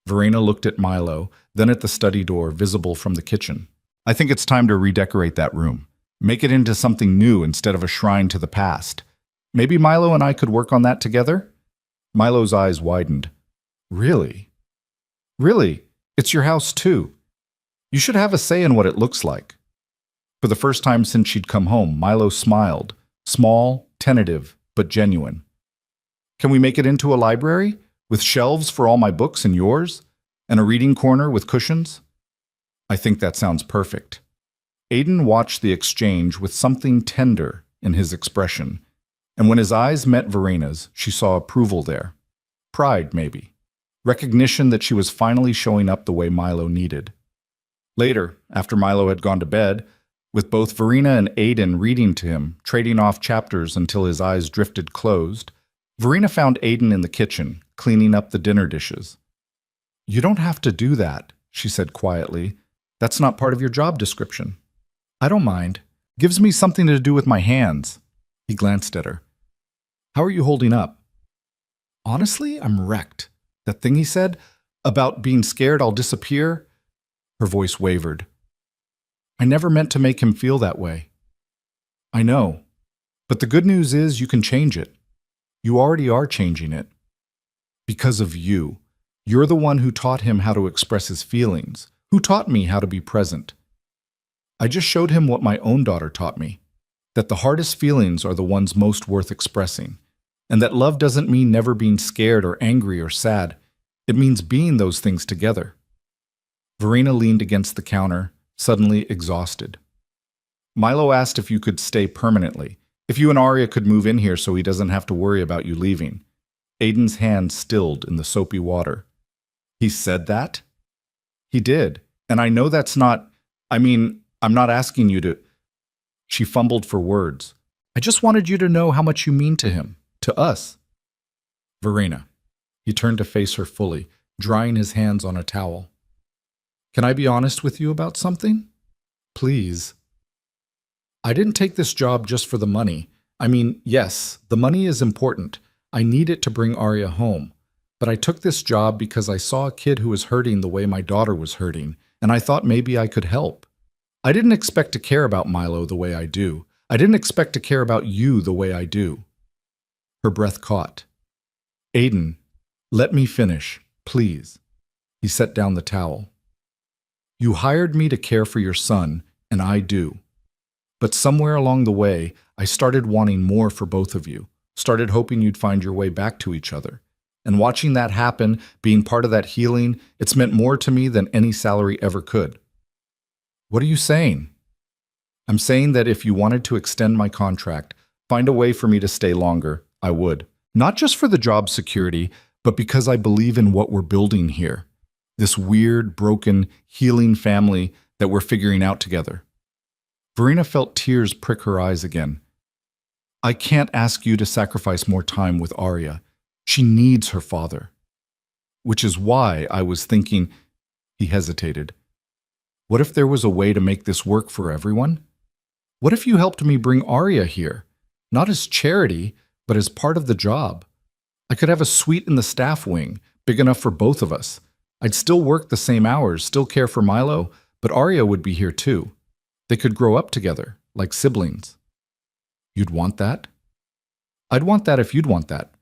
Verena looked at Milo, then at the study door visible from the kitchen. I think it's time to redecorate that room. Make it into something new instead of a shrine to the past. Maybe Milo and I could work on that together? Milo's eyes widened. Really? Really? It's your house too. You should have a say in what it looks like. For the first time since she'd come home, Milo smiled. Small, tentative, but genuine. Can we make it into a library? With shelves for all my books and yours? And a reading corner with cushions? I think that sounds perfect. Aiden watched the exchange with something tender in his expression, and when his eyes met Verena's, she saw approval there. Pride, maybe. Recognition that she was finally showing up the way Milo needed. Later, after Milo had gone to bed, with both Verena and Aiden reading to him, trading off chapters until his eyes drifted closed, Verena found Aiden in the kitchen, cleaning up the dinner dishes. You don't have to do that, she said quietly. That's not part of your job description. I don't mind. Gives me something to do with my hands. He glanced at her. How are you holding up? Honestly, I'm wrecked. That thing he said, about being scared I'll disappear? Her voice wavered. I never meant to make him feel that way. I know. But the good news is you can change it. You already are changing it. Because of you. You're the one who taught him how to express his feelings, who taught me how to be present. I just showed him what my own daughter taught me, that the hardest feelings are the ones most worth expressing, and that love doesn't mean never being scared or angry or sad. It means being those things together. Verena leaned against the counter, suddenly exhausted. Milo asked if you could stay permanently, if you and Arya could move in here so he doesn't have to worry about you leaving. Aiden's hand stilled in the soapy water. He said that? He did, and I know that's not... I'm not asking you to... She fumbled for words. I just wanted you to know how much you mean to him, to us. Verena. He turned to face her fully, drying his hands on a towel. Can I be honest with you about something? Please. I didn't take this job just for the money. Yes, the money is important. I need it to bring Arya home. But I took this job because I saw a kid who was hurting the way my daughter was hurting, and I thought maybe I could help. I didn't expect to care about Milo the way I do. I didn't expect to care about you the way I do. Her breath caught. Aiden, let me finish, please. He set down the towel. You hired me to care for your son, and I do. But somewhere along the way, I started wanting more for both of you, started hoping you'd find your way back to each other. And watching that happen, being part of that healing, it's meant more to me than any salary ever could. What are you saying? I'm saying that if you wanted to extend my contract, find a way for me to stay longer, I would. Not just for the job security, but because I believe in what we're building here. This weird, broken, healing family that we're figuring out together. Verena felt tears prick her eyes again. I can't ask you to sacrifice more time with Arya. She needs her father. Which is why I was thinking... He hesitated. What if there was a way to make this work for everyone? What if you helped me bring Arya here? Not as charity, but as part of the job. I could have a suite in the staff wing, big enough for both of us. I'd still work the same hours, still care for Milo, but Arya would be here too. They could grow up together, like siblings. You'd want that? I'd want that if you'd want that.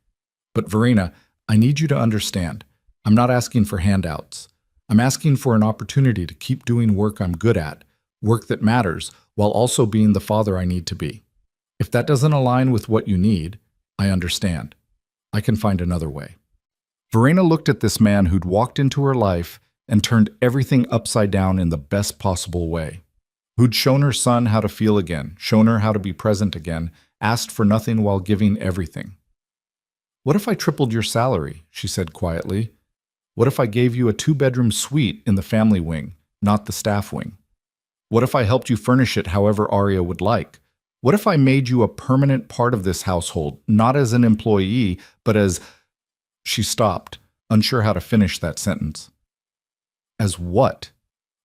But Verena, I need you to understand. I'm not asking for handouts. I'm asking for an opportunity to keep doing work I'm good at, work that matters, while also being the father I need to be. If that doesn't align with what you need, I understand. I can find another way. Verena looked at this man who'd walked into her life and turned everything upside down in the best possible way. Who'd shown her son how to feel again, shown her how to be present again, asked for nothing while giving everything. What if I tripled your salary? She said quietly. What if I gave you a 2-bedroom suite in the family wing, not the staff wing? What if I helped you furnish it however Arya would like? What if I made you a permanent part of this household, not as an employee, but as... She stopped, unsure how to finish that sentence. As what?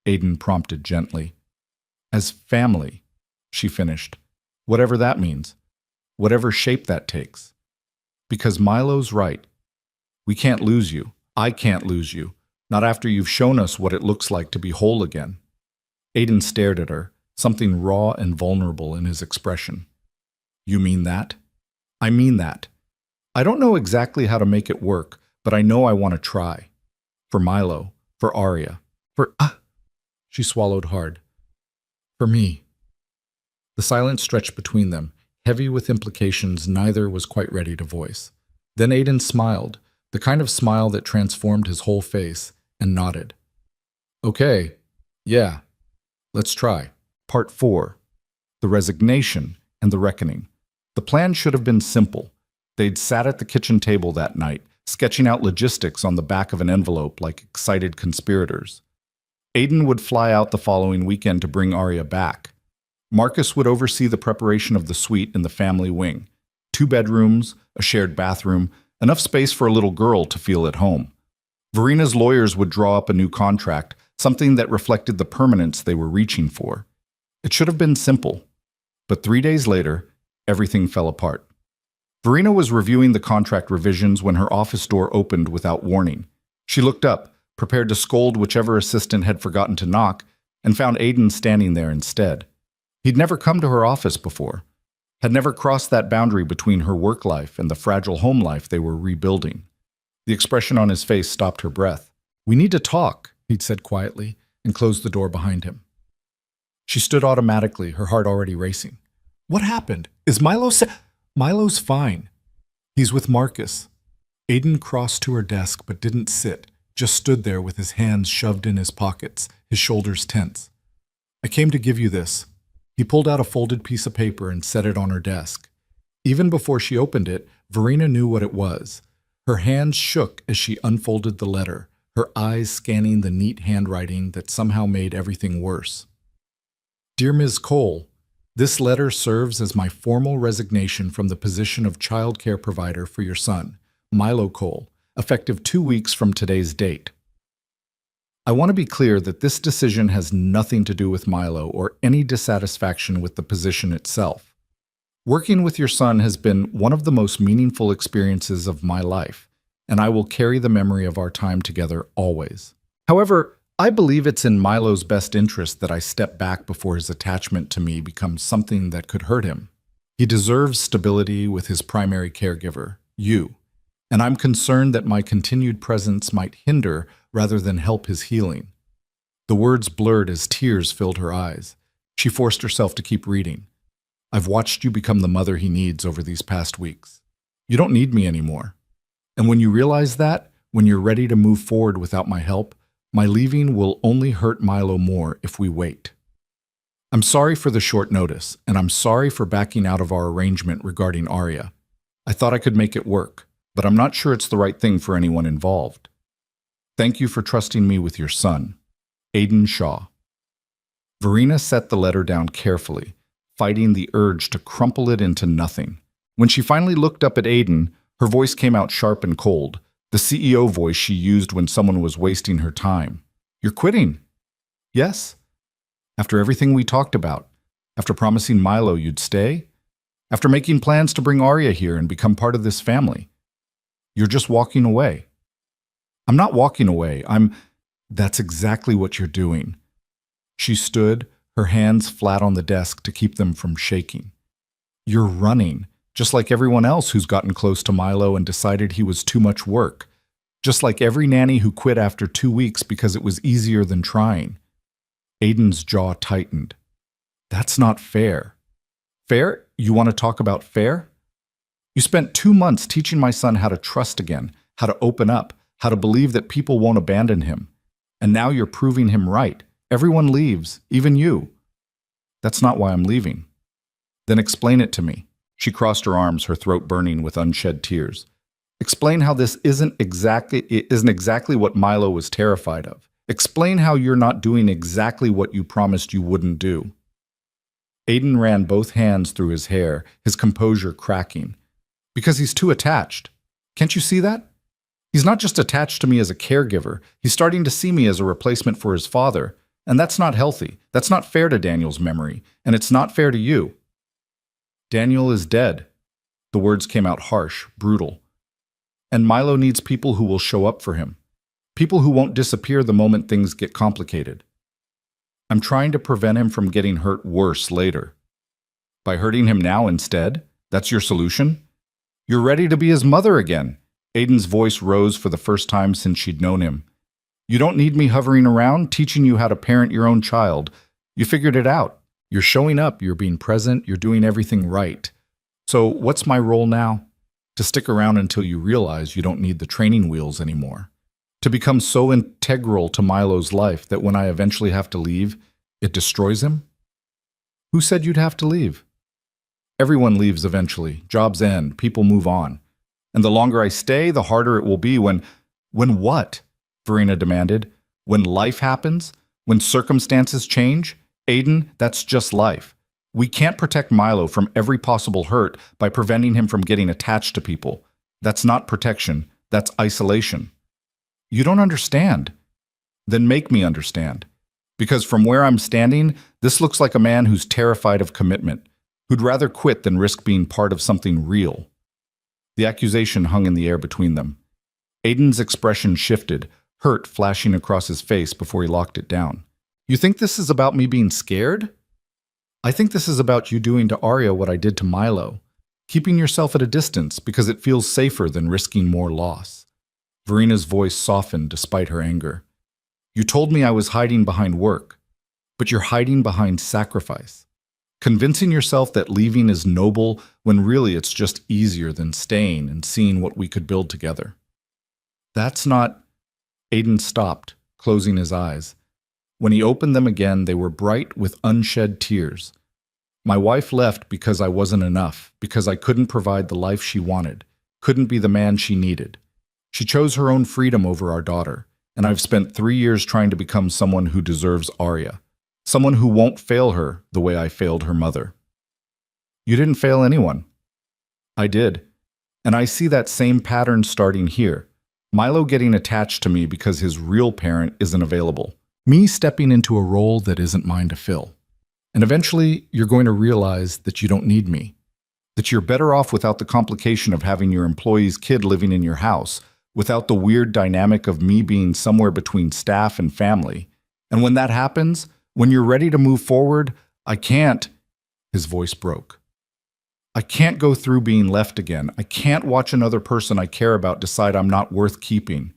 Aiden prompted gently. As family, she finished. Whatever that means. Whatever shape that takes. Because Milo's right. We can't lose you. I can't lose you. Not after you've shown us what it looks like to be whole again. Aiden stared at her, something raw and vulnerable in his expression. You mean that? I mean that. I don't know exactly how to make it work, but I know I want to try. For Milo, for Arya, for... She swallowed hard. For me. The silence stretched between them, heavy with implications neither was quite ready to voice. Then Aiden smiled, the kind of smile that transformed his whole face, and nodded. Okay, yeah, let's try. Part 4. The Resignation and the Reckoning. The plan should have been simple. They'd sat at the kitchen table that night, sketching out logistics on the back of an envelope like excited conspirators. Aiden would fly out the following weekend to bring Arya back. Marcus would oversee the preparation of the suite in the family wing. 2 bedrooms, a shared bathroom, enough space for a little girl to feel at home. Verena's lawyers would draw up a new contract, something that reflected the permanence they were reaching for. It should have been simple. But 3 days later, everything fell apart. Verena was reviewing the contract revisions when her office door opened without warning. She looked up, prepared to scold whichever assistant had forgotten to knock, and found Aiden standing there instead. He'd never come to her office before, had never crossed that boundary between her work life and the fragile home life they were rebuilding. The expression on his face stopped her breath. "We need to talk," he'd said quietly, and closed the door behind him. She stood automatically, her heart already racing. What happened? Is Milo Milo's fine. He's with Marcus. Aiden crossed to her desk but didn't sit, just stood there with his hands shoved in his pockets, his shoulders tense. I came to give you this. He pulled out a folded piece of paper and set it on her desk. Even before she opened it, Verena knew what it was. Her hands shook as she unfolded the letter, her eyes scanning the neat handwriting that somehow made everything worse. Dear Ms. Cole, this letter serves as my formal resignation from the position of child care provider for your son, Milo Cole, effective 2 weeks from today's date. I want to be clear that this decision has nothing to do with Milo or any dissatisfaction with the position itself. Working with your son has been one of the most meaningful experiences of my life, and I will carry the memory of our time together always. However, I believe it's in Milo's best interest that I step back before his attachment to me becomes something that could hurt him. He deserves stability with his primary caregiver, you, and I'm concerned that my continued presence might hinder rather than help his healing. The words blurred as tears filled her eyes. She forced herself to keep reading. I've watched you become the mother he needs over these past weeks. You don't need me anymore. And when you realize that, when you're ready to move forward without my help, my leaving will only hurt Milo more if we wait. I'm sorry for the short notice, and I'm sorry for backing out of our arrangement regarding Arya. I thought I could make it work, but I'm not sure it's the right thing for anyone involved. Thank you for trusting me with your son, Aiden Shaw. Verena set the letter down carefully, fighting the urge to crumple it into nothing. When she finally looked up at Aiden, her voice came out sharp and cold, the CEO voice she used when someone was wasting her time. You're quitting? Yes, After everything we talked about? After promising Milo you'd stay? After making plans to bring Arya here and become part of this family? You're just walking away. I'm not walking away. That's exactly what you're doing. She stood, her hands flat on the desk to keep them from shaking. You're running, just like everyone else who's gotten close to Milo and decided he was too much work. Just like every nanny who quit after 2 weeks because it was easier than trying. Aiden's jaw tightened. That's not fair. Fair? You want to talk about fair? You spent 2 months teaching my son how to trust again, how to open up, how to believe that people won't abandon him. And now you're proving him right. Everyone leaves, even you. That's not why I'm leaving. Then explain it to me. She crossed her arms, her throat burning with unshed tears. Explain how this isn't exactly what Milo was terrified of. Explain how you're not doing exactly what you promised you wouldn't do. Aiden ran both hands through his hair, his composure cracking. Because he's too attached. Can't you see that? He's not just attached to me as a caregiver. He's starting to see me as a replacement for his father. And that's not healthy. That's not fair to Daniel's memory. And it's not fair to you. Daniel is dead. The words came out harsh, brutal. And Milo needs people who will show up for him. People who won't disappear the moment things get complicated. I'm trying to prevent him from getting hurt worse later. By hurting him now instead? That's your solution? You're ready to be his mother again. Aiden's voice rose for the first time since she'd known him. You don't need me hovering around, teaching you how to parent your own child. You figured it out. You're showing up, you're being present, you're doing everything right. So what's my role now? To stick around until you realize you don't need the training wheels anymore. To become so integral to Milo's life that when I eventually have to leave, it destroys him? Who said you'd have to leave? Everyone leaves eventually. Jobs end. People move on. And the longer I stay, the harder it will be when what? Verena demanded. When life happens? When circumstances change? Aiden, that's just life. We can't protect Milo from every possible hurt by preventing him from getting attached to people. That's not protection. That's isolation. You don't understand. Then make me understand. Because from where I'm standing, this looks like a man who's terrified of commitment, who'd rather quit than risk being part of something real. The accusation hung in the air between them. Aiden's expression shifted, hurt flashing across his face before he locked it down. You think this is about me being scared? I think this is about you doing to Arya what I did to Milo, keeping yourself at a distance because it feels safer than risking more loss. Verena's voice softened despite her anger. You told me I was hiding behind work, but you're hiding behind sacrifice. Convincing yourself that leaving is noble when really it's just easier than staying and seeing what we could build together. That's not... Aiden stopped, closing his eyes. When he opened them again, they were bright with unshed tears. My wife left because I wasn't enough, because I couldn't provide the life she wanted, couldn't be the man she needed. She chose her own freedom over our daughter, and I've spent 3 years trying to become someone who deserves Arya, someone who won't fail her the way I failed her mother. You didn't fail anyone. I did, and I see that same pattern starting here. Milo getting attached to me because his real parent isn't available. Me stepping into a role that isn't mine to fill. And eventually, you're going to realize that you don't need me. That you're better off without the complication of having your employee's kid living in your house, without the weird dynamic of me being somewhere between staff and family. And when that happens, when you're ready to move forward, I can't... His voice broke. I can't go through being left again. I can't watch another person I care about decide I'm not worth keeping.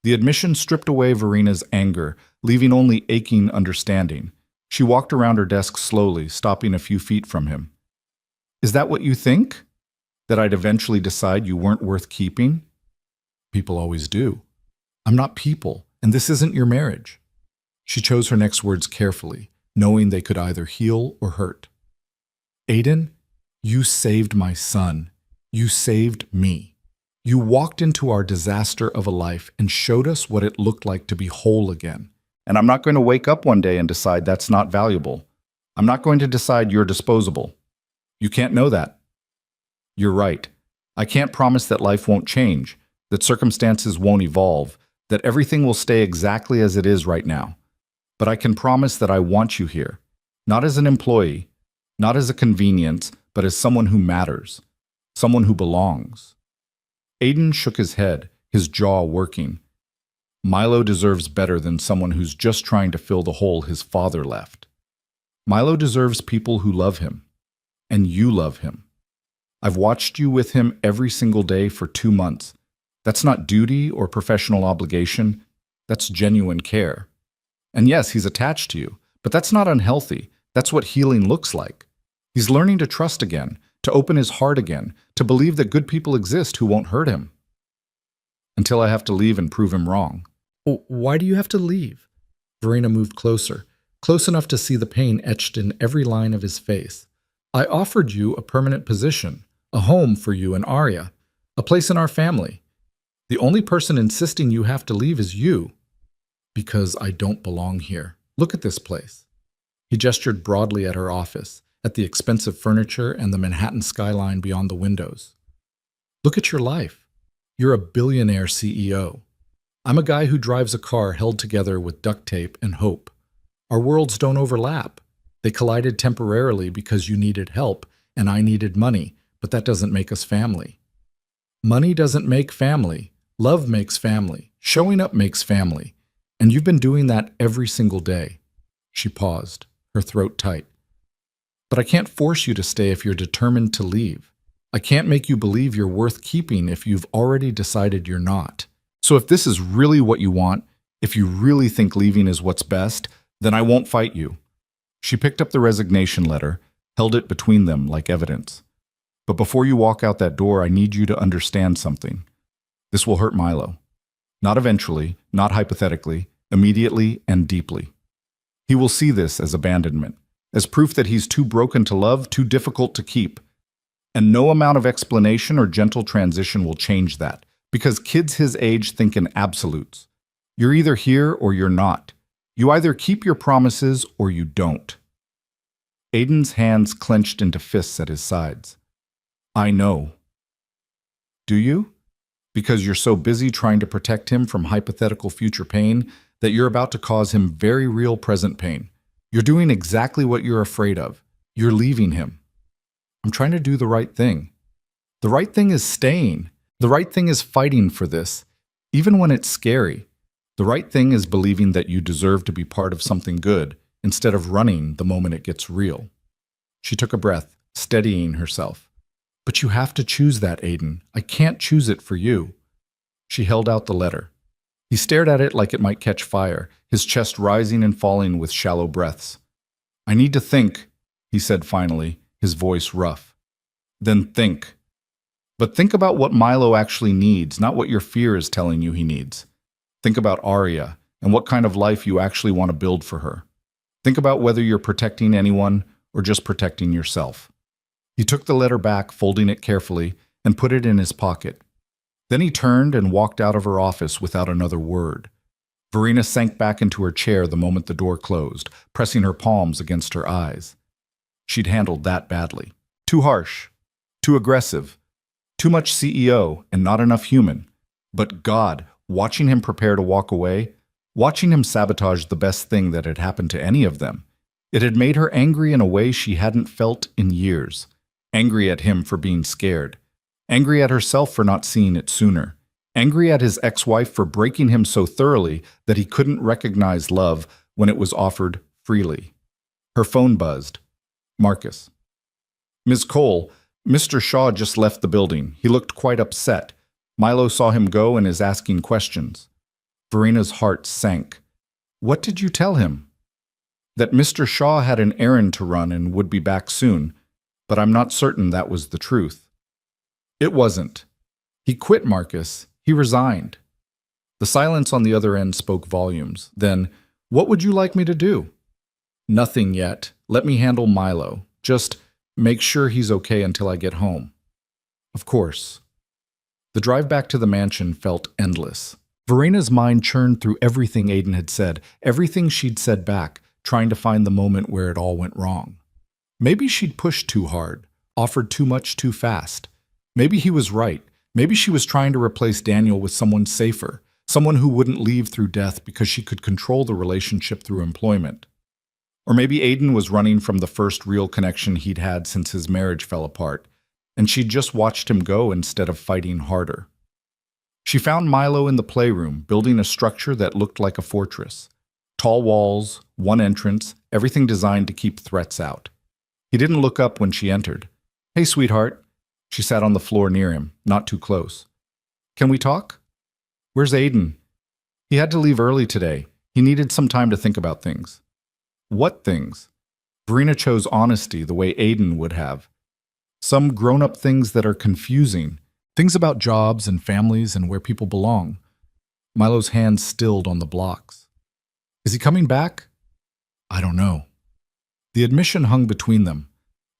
The admission stripped away Verena's anger, leaving only aching understanding. She walked around her desk slowly, stopping a few feet from him. Is that what you think? That I'd eventually decide you weren't worth keeping? People always do. I'm not people, and this isn't your marriage. She chose her next words carefully, knowing they could either heal or hurt. Aiden, you saved my son. You saved me. You walked into our disaster of a life and showed us what it looked like to be whole again. And I'm not going to wake up one day and decide that's not valuable. I'm not going to decide you're disposable. You can't know that. You're right. I can't promise that life won't change, that circumstances won't evolve, that everything will stay exactly as it is right now. But I can promise that I want you here, not as an employee, not as a convenience, but as someone who matters, someone who belongs. Aiden shook his head, his jaw working. Milo deserves better than someone who's just trying to fill the hole his father left. Milo deserves people who love him, and you love him. I've watched you with him every single day for 2 months. That's not duty or professional obligation. That's genuine care. And yes, he's attached to you, but that's not unhealthy. That's what healing looks like. He's learning to trust again, to open his heart again, to believe that good people exist who won't hurt him. Until I have to leave and prove him wrong. Why do you have to leave? Verena moved closer, close enough to see the pain etched in every line of his face. I offered you a permanent position, a home for you and Arya, a place in our family. The only person insisting you have to leave is you. Because I don't belong here. Look at this place. He gestured broadly at her office, at the expensive furniture and the Manhattan skyline beyond the windows. Look at your life. You're a billionaire CEO. I'm a guy who drives a car held together with duct tape and hope. Our worlds don't overlap. They collided temporarily because you needed help and I needed money, but that doesn't make us family. Money doesn't make family. Love makes family. Showing up makes family. And you've been doing that every single day. She paused, her throat tight. But I can't force you to stay if you're determined to leave. I can't make you believe you're worth keeping if you've already decided you're not. So if this is really what you want, if you really think leaving is what's best, then I won't fight you. She picked up the resignation letter, held it between them like evidence. But before you walk out that door, I need you to understand something. This will hurt Milo. Not eventually, not hypothetically, immediately and deeply. He will see this as abandonment, as proof that he's too broken to love, too difficult to keep. And no amount of explanation or gentle transition will change that, because kids his age think in absolutes. You're either here or you're not. You either keep your promises or you don't. Aiden's hands clenched into fists at his sides. I know. Do you? Because you're so busy trying to protect him from hypothetical future pain that you're about to cause him very real present pain. You're doing exactly what you're afraid of. You're leaving him. I'm trying to do the right thing. The right thing is staying. The right thing is fighting for this, even when it's scary. The right thing is believing that you deserve to be part of something good instead of running the moment it gets real. She took a breath, steadying herself. But you have to choose that, Aiden. I can't choose it for you. She held out the letter. He stared at it like it might catch fire, his chest rising and falling with shallow breaths. I need to think, he said finally, his voice rough. Then think. But think about what Milo actually needs, not what your fear is telling you he needs. Think about Arya and what kind of life you actually want to build for her. Think about whether you're protecting anyone or just protecting yourself. He took the letter back, folding it carefully, and put it in his pocket. Then he turned and walked out of her office without another word. Verena sank back into her chair the moment the door closed, pressing her palms against her eyes. She'd handled that badly. Too harsh, too aggressive, too much CEO and not enough human. But God, watching him prepare to walk away, watching him sabotage the best thing that had happened to any of them, it had made her angry in a way she hadn't felt in years. Angry at him for being scared. Angry at herself for not seeing it sooner. Angry at his ex-wife for breaking him so thoroughly that he couldn't recognize love when it was offered freely. Her phone buzzed. Marcus. Ms. Cole, Mr. Shaw just left the building. He looked quite upset. Milo saw him go and is asking questions. Verena's heart sank. What did you tell him? That Mr. Shaw had an errand to run and would be back soon. But I'm not certain that was the truth. It wasn't. He quit, Marcus. He resigned. The silence on the other end spoke volumes. Then, what would you like me to do? Nothing yet. Let me handle Milo. Just make sure he's okay until I get home. Of course. The drive back to the mansion felt endless. Verena's mind churned through everything Aiden had said, everything she'd said back, trying to find the moment where it all went wrong. Maybe she'd pushed too hard, offered too much too fast. Maybe he was right. Maybe she was trying to replace Daniel with someone safer, Someone who wouldn't leave through death because she could control the relationship through employment. Or maybe Aiden was running from the first real connection he'd had since his marriage fell apart, and she'd just watched him go instead of fighting harder. She found Milo in the playroom, building a structure that looked like a fortress. Tall walls, one entrance, everything designed to keep threats out. He didn't look up when she entered. "Hey, sweetheart." She sat on the floor near him, not too close. "Can we talk?" "Where's Aiden?" "He had to leave early today. He needed some time to think about things." "What things?" Verena chose honesty the way Aiden would have. Some grown-up things that are confusing. Things about jobs and families and where people belong. Milo's hands stilled on the blocks. "Is he coming back?" "I don't know." The admission hung between them.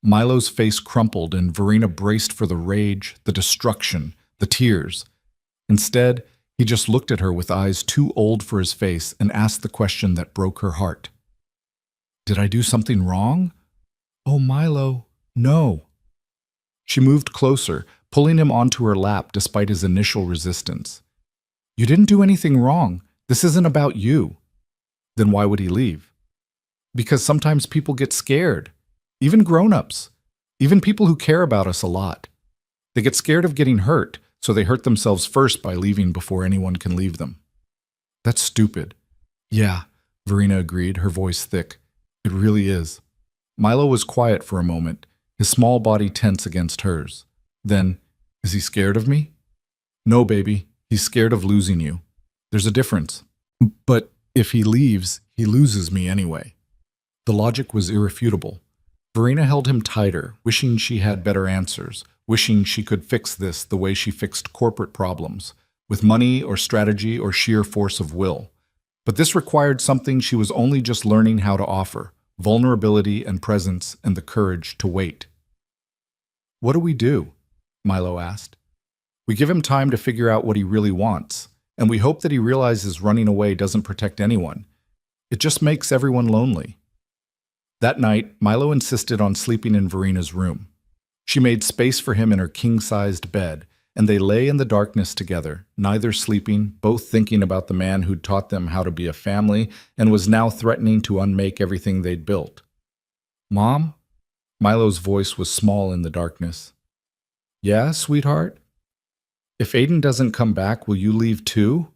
Milo's face crumpled and Verena braced for the rage, the destruction, the tears. Instead, he just looked at her with eyes too old for his face and asked the question that broke her heart. "Did I do something wrong?" "Oh, Milo, no." She moved closer, pulling him onto her lap despite his initial resistance. "You didn't do anything wrong. This isn't about you." Then why would he leave? Because sometimes people get scared. Even grown-ups. Even people who care about us a lot. They get scared of getting hurt, so they hurt themselves first by leaving before anyone can leave them. "That's stupid." "Yeah," Verena agreed, her voice thick. "It really is." Milo was quiet for a moment, his small body tense against hers. Then, "Is he scared of me?" "No, baby. He's scared of losing you. There's a difference." "But if he leaves, he loses me anyway." The logic was irrefutable. Verena held him tighter, wishing she had better answers, wishing she could fix this the way she fixed corporate problems, with money or strategy or sheer force of will. But this required something she was only just learning how to offer: vulnerability and presence and the courage to wait. "What do we do?" Milo asked. "We give him time to figure out what he really wants, and we hope that he realizes running away doesn't protect anyone. It just makes everyone lonely." That night, Milo insisted on sleeping in Verena's room. She made space for him in her king-sized bed, and they lay in the darkness together, neither sleeping, both thinking about the man who'd taught them how to be a family and was now threatening to unmake everything they'd built. "Mom?" Milo's voice was small in the darkness. "Yeah, sweetheart?" "If Aiden doesn't come back, will you leave too?"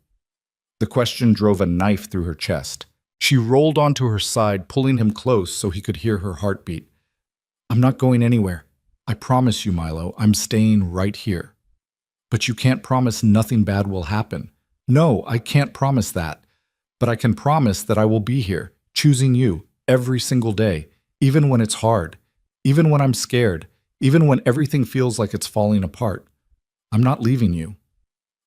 The question drove a knife through her chest. She rolled onto her side, pulling him close so he could hear her heartbeat. "I'm not going anywhere. I promise you, Milo, I'm staying right here." "But you can't promise nothing bad will happen." "No, I can't promise that. But I can promise that I will be here, choosing you, every single day, even when it's hard, even when I'm scared, even when everything feels like it's falling apart. I'm not leaving you."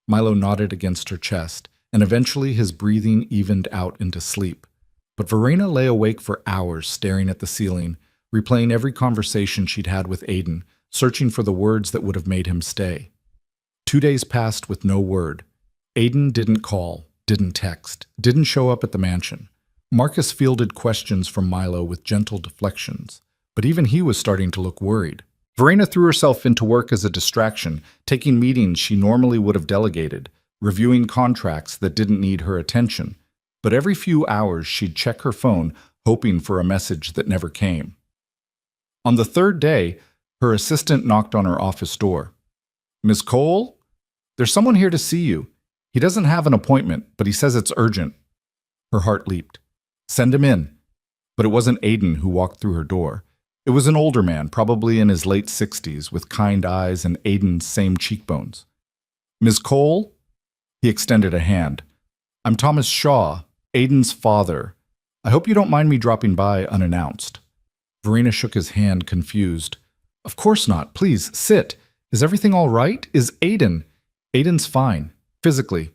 Milo nodded against her chest, and eventually his breathing evened out into sleep. But Verena lay awake for hours staring at the ceiling, replaying every conversation she'd had with Aiden, searching for the words that would have made him stay. 2 days passed with no word. Aiden didn't call, didn't text, didn't show up at the mansion. Marcus fielded questions from Milo with gentle deflections, but even he was starting to look worried. Verena threw herself into work as a distraction, taking meetings she normally would have delegated, reviewing contracts that didn't need her attention. But every few hours she'd check her phone, hoping for a message that never came. On the third day, her assistant knocked on her office door. "Miss Cole? There's someone here to see you. He doesn't have an appointment, but he says it's urgent." Her heart leaped. "Send him in." But it wasn't Aiden who walked through her door. It was an older man, probably in his late 60s, with kind eyes and Aiden's same cheekbones. "Miss Cole?" He extended a hand. "I'm Thomas Shaw, Aiden's father. I hope you don't mind me dropping by unannounced." Verena shook his hand, confused. "Of course not. Please, sit. Is everything all right? Is Aiden?" "Aiden's fine, physically."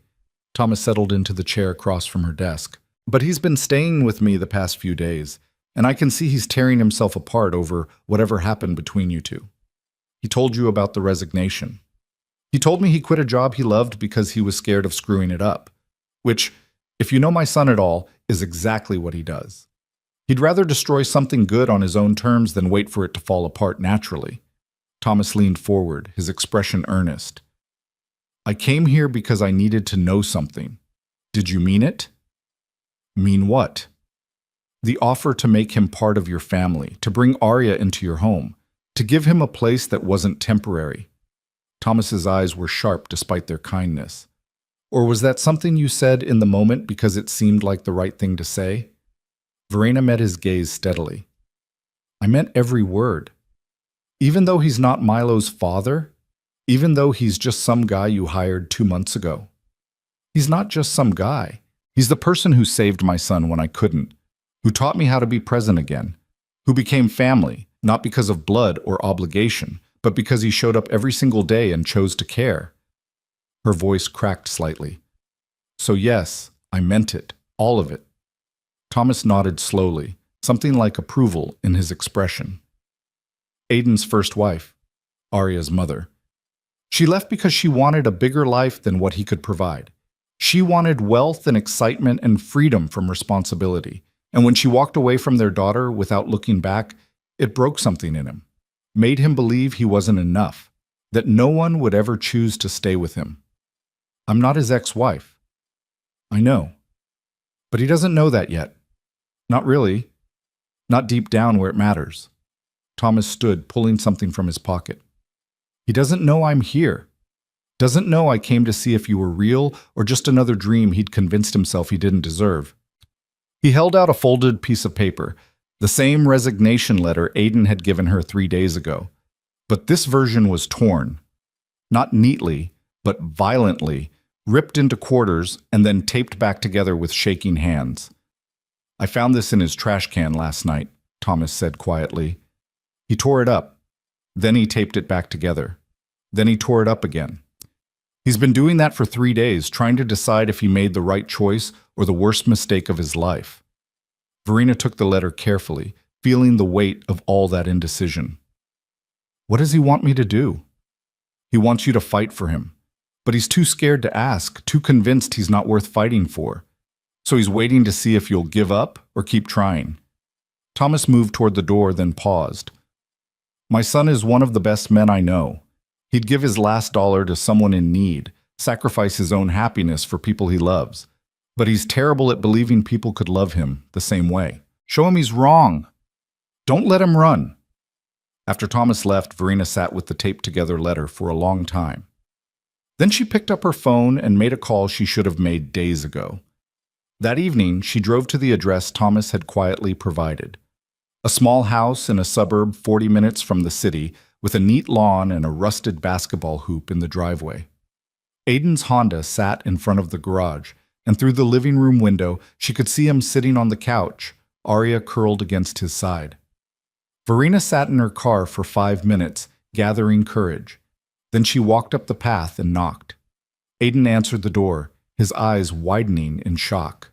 Thomas settled into the chair across from her desk. "But he's been staying with me the past few days, and I can see he's tearing himself apart over whatever happened between you two. He told you about the resignation. He told me he quit a job he loved because he was scared of screwing it up. Which, if you know my son at all, is exactly what he does. He'd rather destroy something good on his own terms than wait for it to fall apart naturally." Thomas leaned forward, his expression earnest. "I came here because I needed to know something. Did you mean it? Mean what? The offer to make him part of your family, to bring Arya into your home, to give him a place that wasn't temporary. Thomas's eyes were sharp despite their kindness. Or was that something you said in the moment because it seemed like the right thing to say? Verena met his gaze steadily. I meant every word. Even though he's not Milo's father, even though he's just some guy you hired 2 months ago. He's not just some guy. He's the person who saved my son when I couldn't, who taught me how to be present again, who became family, not because of blood or obligation, but because he showed up every single day and chose to care. Her voice cracked slightly. So yes, I meant it, all of it. Thomas nodded slowly, something like approval in his expression. Aiden's first wife, Arya's mother. She left because she wanted a bigger life than what he could provide. She wanted wealth and excitement and freedom from responsibility. And when she walked away from their daughter without looking back, it broke something in him, made him believe he wasn't enough, that no one would ever choose to stay with him. I'm not his ex-wife. I know. But he doesn't know that yet. Not really. Not deep down where it matters. Thomas stood, pulling something from his pocket. He doesn't know I'm here. Doesn't know I came to see if you were real or just another dream he'd convinced himself he didn't deserve. He held out a folded piece of paper, the same resignation letter Aiden had given her 3 days ago. But this version was torn. Not neatly, but violently, ripped into quarters and then taped back together with shaking hands. I found this in his trash can last night, Thomas said quietly. He tore it up. Then he taped it back together. Then he tore it up again. He's been doing that for 3 days, trying to decide if he made the right choice or the worst mistake of his life. Verena took the letter carefully, feeling the weight of all that indecision. What does he want me to do? He wants you to fight for him, but he's too scared to ask, too convinced he's not worth fighting for. So he's waiting to see if you'll give up or keep trying. Thomas moved toward the door, then paused. My son is one of the best men I know. He'd give his last dollar to someone in need, sacrifice his own happiness for people he loves. But he's terrible at believing people could love him the same way. Show him he's wrong. Don't let him run. After Thomas left, Verena sat with the taped-together letter for a long time. Then she picked up her phone and made a call she should have made days ago. That evening, she drove to the address Thomas had quietly provided. A small house in a suburb 40 minutes from the city, with a neat lawn and a rusted basketball hoop in the driveway. Aiden's Honda sat in front of the garage, and through the living room window, she could see him sitting on the couch, Arya curled against his side. Verena sat in her car for 5 minutes, gathering courage. Then she walked up the path and knocked. Aiden answered the door, his eyes widening in shock.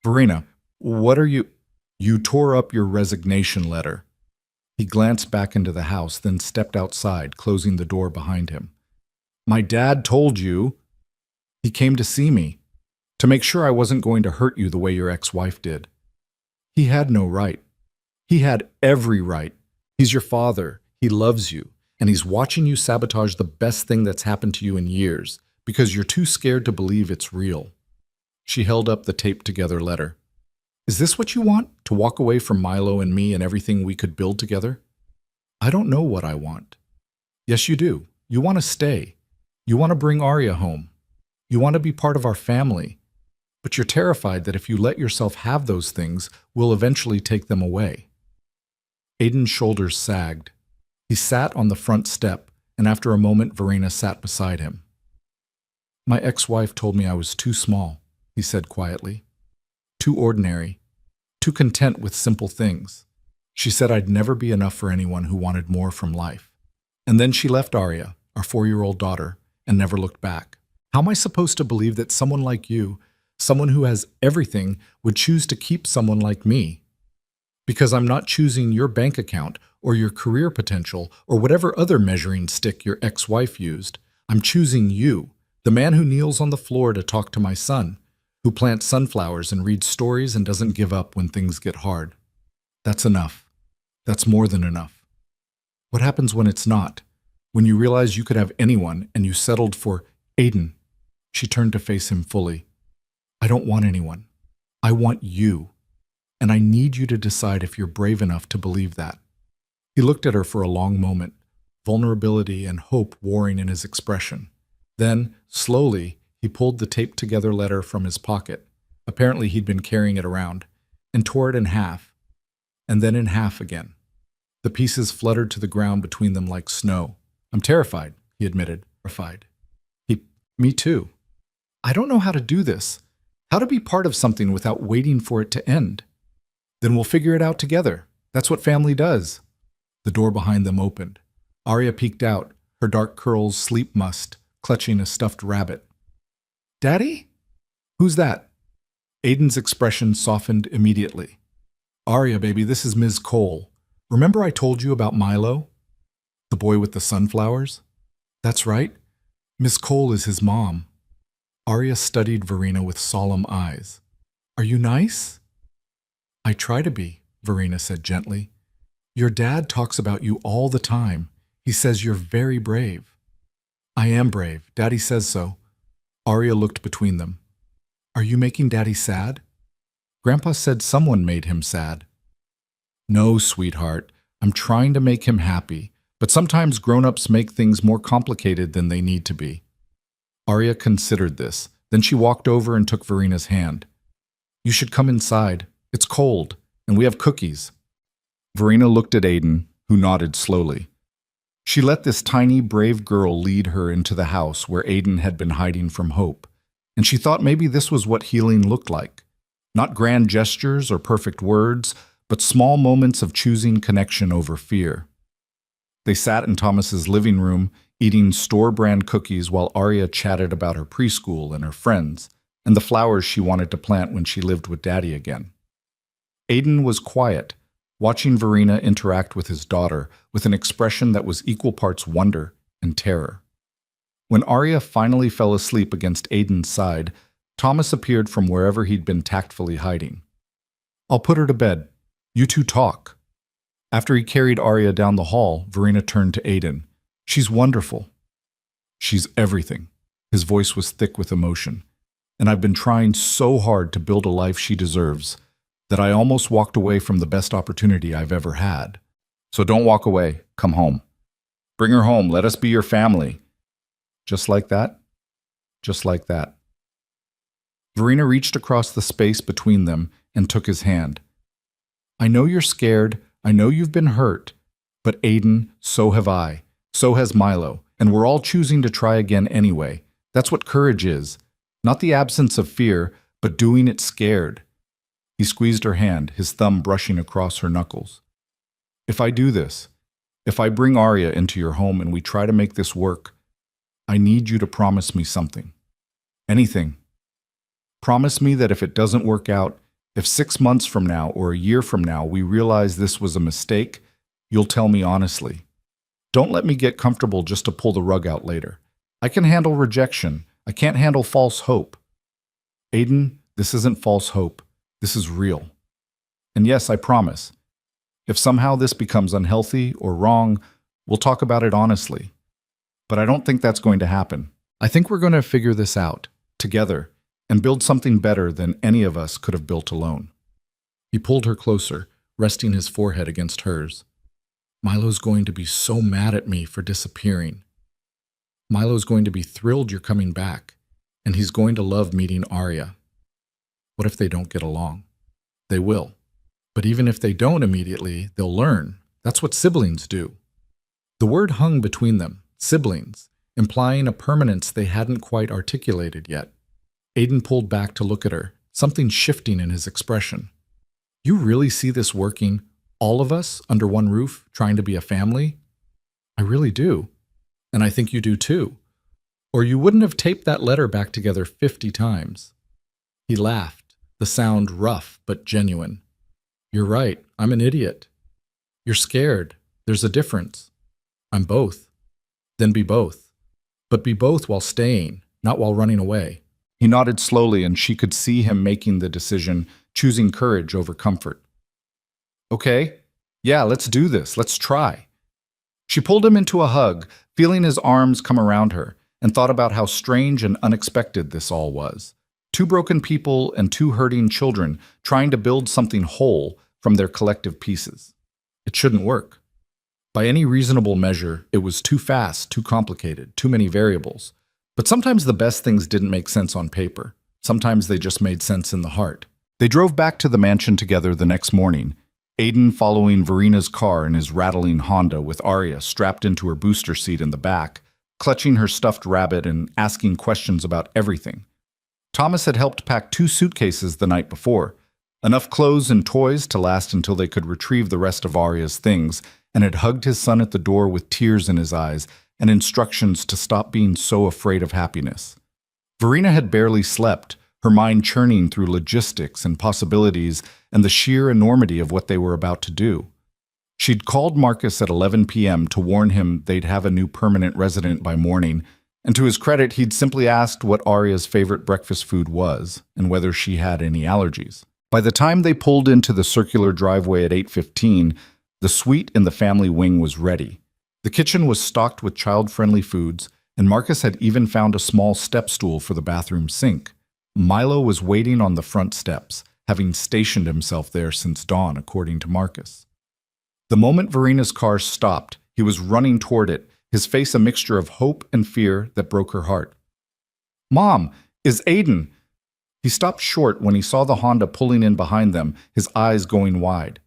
Verena, what are you... You tore up your resignation letter. He glanced back into the house, then stepped outside, closing the door behind him. My dad told you. He came to see me, to make sure I wasn't going to hurt you the way your ex-wife did. He had no right. He had every right. He's your father. He loves you. And he's watching you sabotage the best thing that's happened to you in years because you're too scared to believe it's real. She held up the taped-together letter. Is this what you want? To walk away from Milo and me and everything we could build together? I don't know what I want. Yes, you do. You want to stay. You want to bring Arya home. You want to be part of our family. But you're terrified that if you let yourself have those things, we'll eventually take them away. Aiden's shoulders sagged. He sat on the front step, and after a moment, Verena sat beside him. My ex-wife told me I was too small, he said quietly. Too ordinary, too content with simple things. She said I'd never be enough for anyone who wanted more from life. And then she left Arya, our 4-year-old daughter, and never looked back. How am I supposed to believe that someone like you, someone who has everything, would choose to keep someone like me? Because I'm not choosing your bank account or your career potential or whatever other measuring stick your ex-wife used. I'm choosing you, the man who kneels on the floor to talk to my son, who plants sunflowers and reads stories and doesn't give up when things get hard. That's enough. That's more than enough. What happens when it's not? When you realize you could have anyone and you settled for Aiden? She turned to face him fully. I don't want anyone. I want you. And I need you to decide if you're brave enough to believe that. He looked at her for a long moment, vulnerability and hope warring in his expression. Then, slowly, he pulled the taped-together letter from his pocket. Apparently he'd been carrying it around, and tore it in half, and then in half again. The pieces fluttered to the ground between them like snow. I'm terrified, he admitted, terrified. Me too. I don't know how to do this, how to be part of something without waiting for it to end. Then we'll figure it out together. That's what family does. The door behind them opened. Arya peeked out, her dark curls sleep-mussed, clutching a stuffed rabbit. Daddy? Who's that? Aiden's expression softened immediately. Arya, baby, this is Ms. Cole. Remember I told you about Milo? The boy with the sunflowers? That's right. Miss Cole is his mom. Arya studied Verena with solemn eyes. Are you nice? I try to be, Verena said gently. Your dad talks about you all the time. He says you're very brave. I am brave. Daddy says so. Arya looked between them. Are you making Daddy sad? Grandpa said someone made him sad. No, sweetheart. I'm trying to make him happy, but sometimes grown-ups make things more complicated than they need to be. Arya considered this. Then she walked over and took Verena's hand. You should come inside. It's cold, and we have cookies. Verena looked at Aiden, who nodded slowly. She let this tiny, brave girl lead her into the house where Aiden had been hiding from Hope, and she thought maybe this was what healing looked like. Not grand gestures or perfect words, but small moments of choosing connection over fear. They sat in Thomas's living room, eating store-brand cookies while Arya chatted about her preschool and her friends, and the flowers she wanted to plant when she lived with Daddy again. Aiden was quiet, watching Verena interact with his daughter with an expression that was equal parts wonder and terror. When Arya finally fell asleep against Aiden's side, Thomas appeared from wherever he'd been tactfully hiding. I'll put her to bed. You two talk. After he carried Arya down the hall, Verena turned to Aiden. She's wonderful. She's everything. His voice was thick with emotion. And I've been trying so hard to build a life she deserves that I almost walked away from the best opportunity I've ever had. So don't walk away. Come home. Bring her home. Let us be your family. Just like that? Just like that. Verena reached across the space between them and took his hand. I know you're scared. I know you've been hurt. But Aiden, so have I. So has Milo. And we're all choosing to try again anyway. That's what courage is. Not the absence of fear, but doing it scared. He squeezed her hand, his thumb brushing across her knuckles. If I do this, if I bring Arya into your home and we try to make this work, I need you to promise me something. Anything. Promise me that if it doesn't work out, if 6 months from now or a year from now we realize this was a mistake, you'll tell me honestly. Don't let me get comfortable just to pull the rug out later. I can handle rejection. I can't handle false hope. Aiden, this isn't false hope. This is real. And yes, I promise. If somehow this becomes unhealthy or wrong, we'll talk about it honestly. But I don't think that's going to happen. I think we're going to figure this out, together, and build something better than any of us could have built alone. He pulled her closer, resting his forehead against hers. Milo's going to be so mad at me for disappearing. Milo's going to be thrilled you're coming back, and he's going to love meeting Arya. What if they don't get along? They will. But even if they don't immediately, they'll learn. That's what siblings do. The word hung between them, siblings, implying a permanence they hadn't quite articulated yet. Aiden pulled back to look at her, something shifting in his expression. You really see this working, all of us under one roof, trying to be a family? I really do. And I think you do too. Or you wouldn't have taped that letter back together 50 times. He laughed, the sound rough but genuine. You're right, I'm an idiot. You're scared. There's a difference. I'm both. Then be both. But be both while staying, not while running away. He nodded slowly, and she could see him making the decision, choosing courage over comfort. Okay, yeah, let's do this. Let's try. She pulled him into a hug, feeling his arms come around her, and thought about how strange and unexpected this all was. Two broken people and two hurting children trying to build something whole from their collective pieces. It shouldn't work. By any reasonable measure, it was too fast, too complicated, too many variables. But sometimes the best things didn't make sense on paper. Sometimes they just made sense in the heart. They drove back to the mansion together the next morning, Aiden following Verina's car in his rattling Honda with Arya strapped into her booster seat in the back, clutching her stuffed rabbit and asking questions about everything. Thomas had helped pack 2 suitcases the night before, enough clothes and toys to last until they could retrieve the rest of Arya's things, and had hugged his son at the door with tears in his eyes and instructions to stop being so afraid of happiness. Verina had barely slept, her mind churning through logistics and possibilities and the sheer enormity of what they were about to do. She'd called Marcus at 11 p.m. to warn him they'd have a new permanent resident by morning, and to his credit, he'd simply asked what Arya's favorite breakfast food was and whether she had any allergies. By the time they pulled into the circular driveway at 8:15, the suite in the family wing was ready. The kitchen was stocked with child-friendly foods, and Marcus had even found a small step stool for the bathroom sink. Milo was waiting on the front steps, having stationed himself there since dawn, according to Marcus. The moment Verina's car stopped, he was running toward it, his face a mixture of hope and fear that broke her heart. "Mom, is Aiden?" He stopped short when he saw the Honda pulling in behind them, his eyes going wide.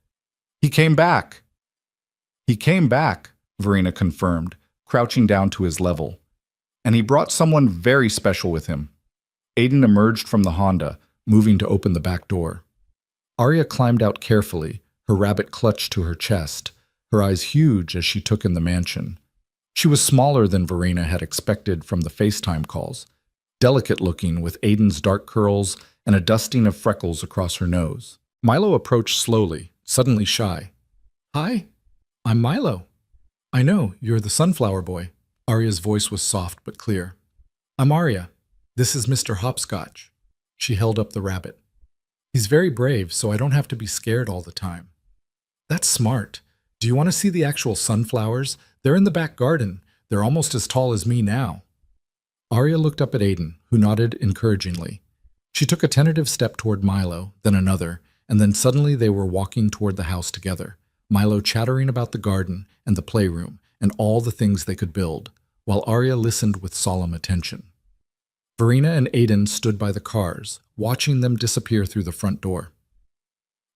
"He came back." "He came back," Verina confirmed, crouching down to his level. "And he brought someone very special with him." Aiden emerged from the Honda, moving to open the back door. Arya climbed out carefully, her rabbit clutched to her chest, her eyes huge as she took in the mansion. She was smaller than Verina had expected from the FaceTime calls, delicate-looking with Aiden's dark curls and a dusting of freckles across her nose. Milo approached slowly, suddenly shy. "Hi, I'm Milo." "I know, you're the sunflower boy." Arya's voice was soft but clear. "I'm Arya. This is Mr. Hopscotch." She held up the rabbit. "He's very brave, so I don't have to be scared all the time." "That's smart. Do you want to see the actual sunflowers? They're in the back garden. They're almost as tall as me now." Arya looked up at Aiden, who nodded encouragingly. She took a tentative step toward Milo, then another, and then suddenly they were walking toward the house together, Milo chattering about the garden and the playroom and all the things they could build, while Arya listened with solemn attention. Verina and Aiden stood by the cars, watching them disappear through the front door.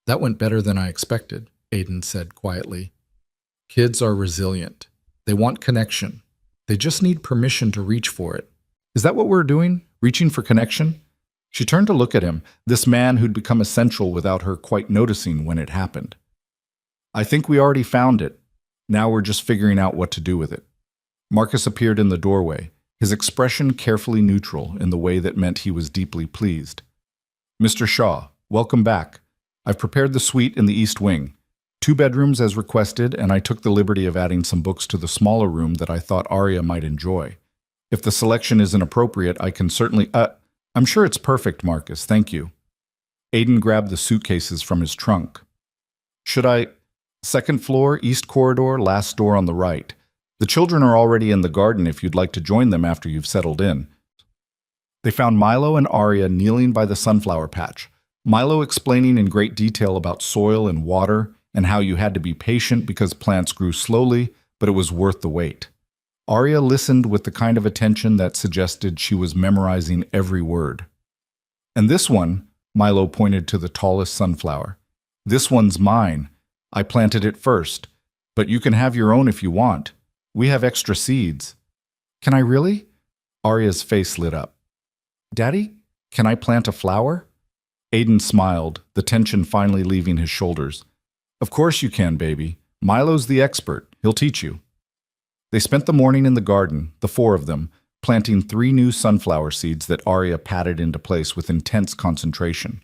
"That went better than I expected," Aiden said quietly. "Kids are resilient. They want connection. They just need permission to reach for it." "Is that what we're doing? Reaching for connection?" She turned to look at him, this man who'd become essential without her quite noticing when it happened. "I think we already found it. Now we're just figuring out what to do with it." Marcus appeared in the doorway, his expression carefully neutral in the way that meant he was deeply pleased. "Mr. Shaw, welcome back. I've prepared the suite in the East Wing. 2 bedrooms as requested, and I took the liberty of adding some books to the smaller room that I thought Arya might enjoy. If the selection isn't appropriate, I can certainly— I'm sure it's perfect, Marcus, thank you." Aiden grabbed the suitcases from his trunk. "Should I— 2nd floor, east corridor, last door on the right. The children are already in the garden if you'd like to join them after you've settled in." They found Milo and Arya kneeling by the sunflower patch, Milo explaining in great detail about soil and water and how you had to be patient because plants grew slowly, but it was worth the wait. Arya listened with the kind of attention that suggested she was memorizing every word. "And this one," Milo pointed to the tallest sunflower, "this one's mine. I planted it first, but you can have your own if you want. We have extra seeds." "Can I really?" Arya's face lit up. "Daddy, can I plant a flower?" Aiden smiled, the tension finally leaving his shoulders. "Of course you can, baby. Milo's the expert. He'll teach you." They spent the morning in the garden, the 4 of them, planting 3 new sunflower seeds that Arya patted into place with intense concentration.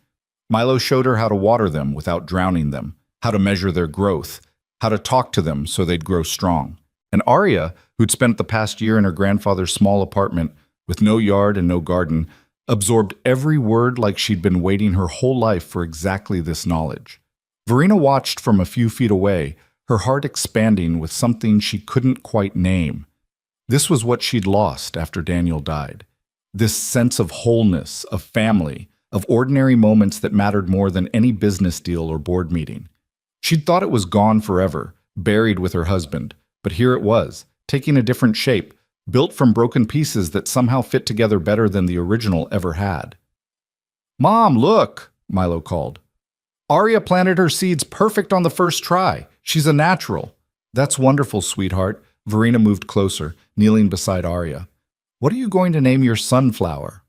Milo showed her how to water them without drowning them, how to measure their growth, how to talk to them so they'd grow strong. And Arya, who'd spent the past year in her grandfather's small apartment with no yard and no garden, absorbed every word like she'd been waiting her whole life for exactly this knowledge. Verina watched from a few feet away, her heart expanding with something she couldn't quite name. This was what she'd lost after Daniel died. This sense of wholeness, of family, of ordinary moments that mattered more than any business deal or board meeting. She'd thought it was gone forever, buried with her husband, but here it was, taking a different shape, built from broken pieces that somehow fit together better than the original ever had. "Mom, look!" Milo called. "Arya planted her seeds perfect on the first try. She's a natural." "That's wonderful, sweetheart." Verena moved closer, kneeling beside Arya. "What are you going to name your sunflower?"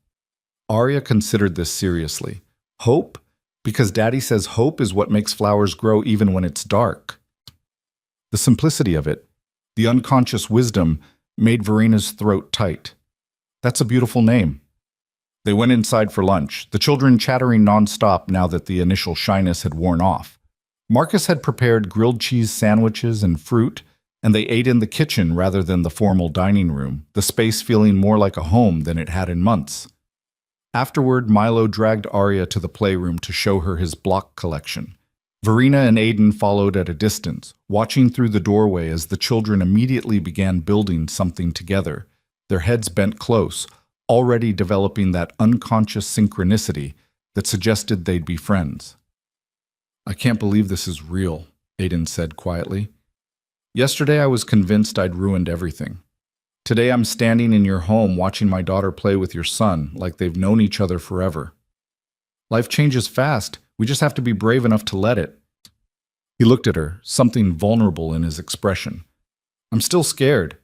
Arya considered this seriously. "Hope? Because Daddy says hope is what makes flowers grow even when it's dark." The simplicity of it, the unconscious wisdom, made Verena's throat tight. "That's a beautiful name." They went inside for lunch, the children chattering nonstop now that the initial shyness had worn off. Marcus had prepared grilled cheese sandwiches and fruit, and they ate in the kitchen rather than the formal dining room, the space feeling more like a home than it had in months. Afterward, Milo dragged Arya to the playroom to show her his block collection. Verena and Aiden followed at a distance, watching through the doorway as the children immediately began building something together, their heads bent close, already developing that unconscious synchronicity that suggested they'd be friends. "I can't believe this is real," Aiden said quietly. "Yesterday I was convinced I'd ruined everything. Today I'm standing in your home watching my daughter play with your son like they've known each other forever. Life changes fast. We just have to be brave enough to let it." He looked at her, something vulnerable in his expression. "I'm still scared."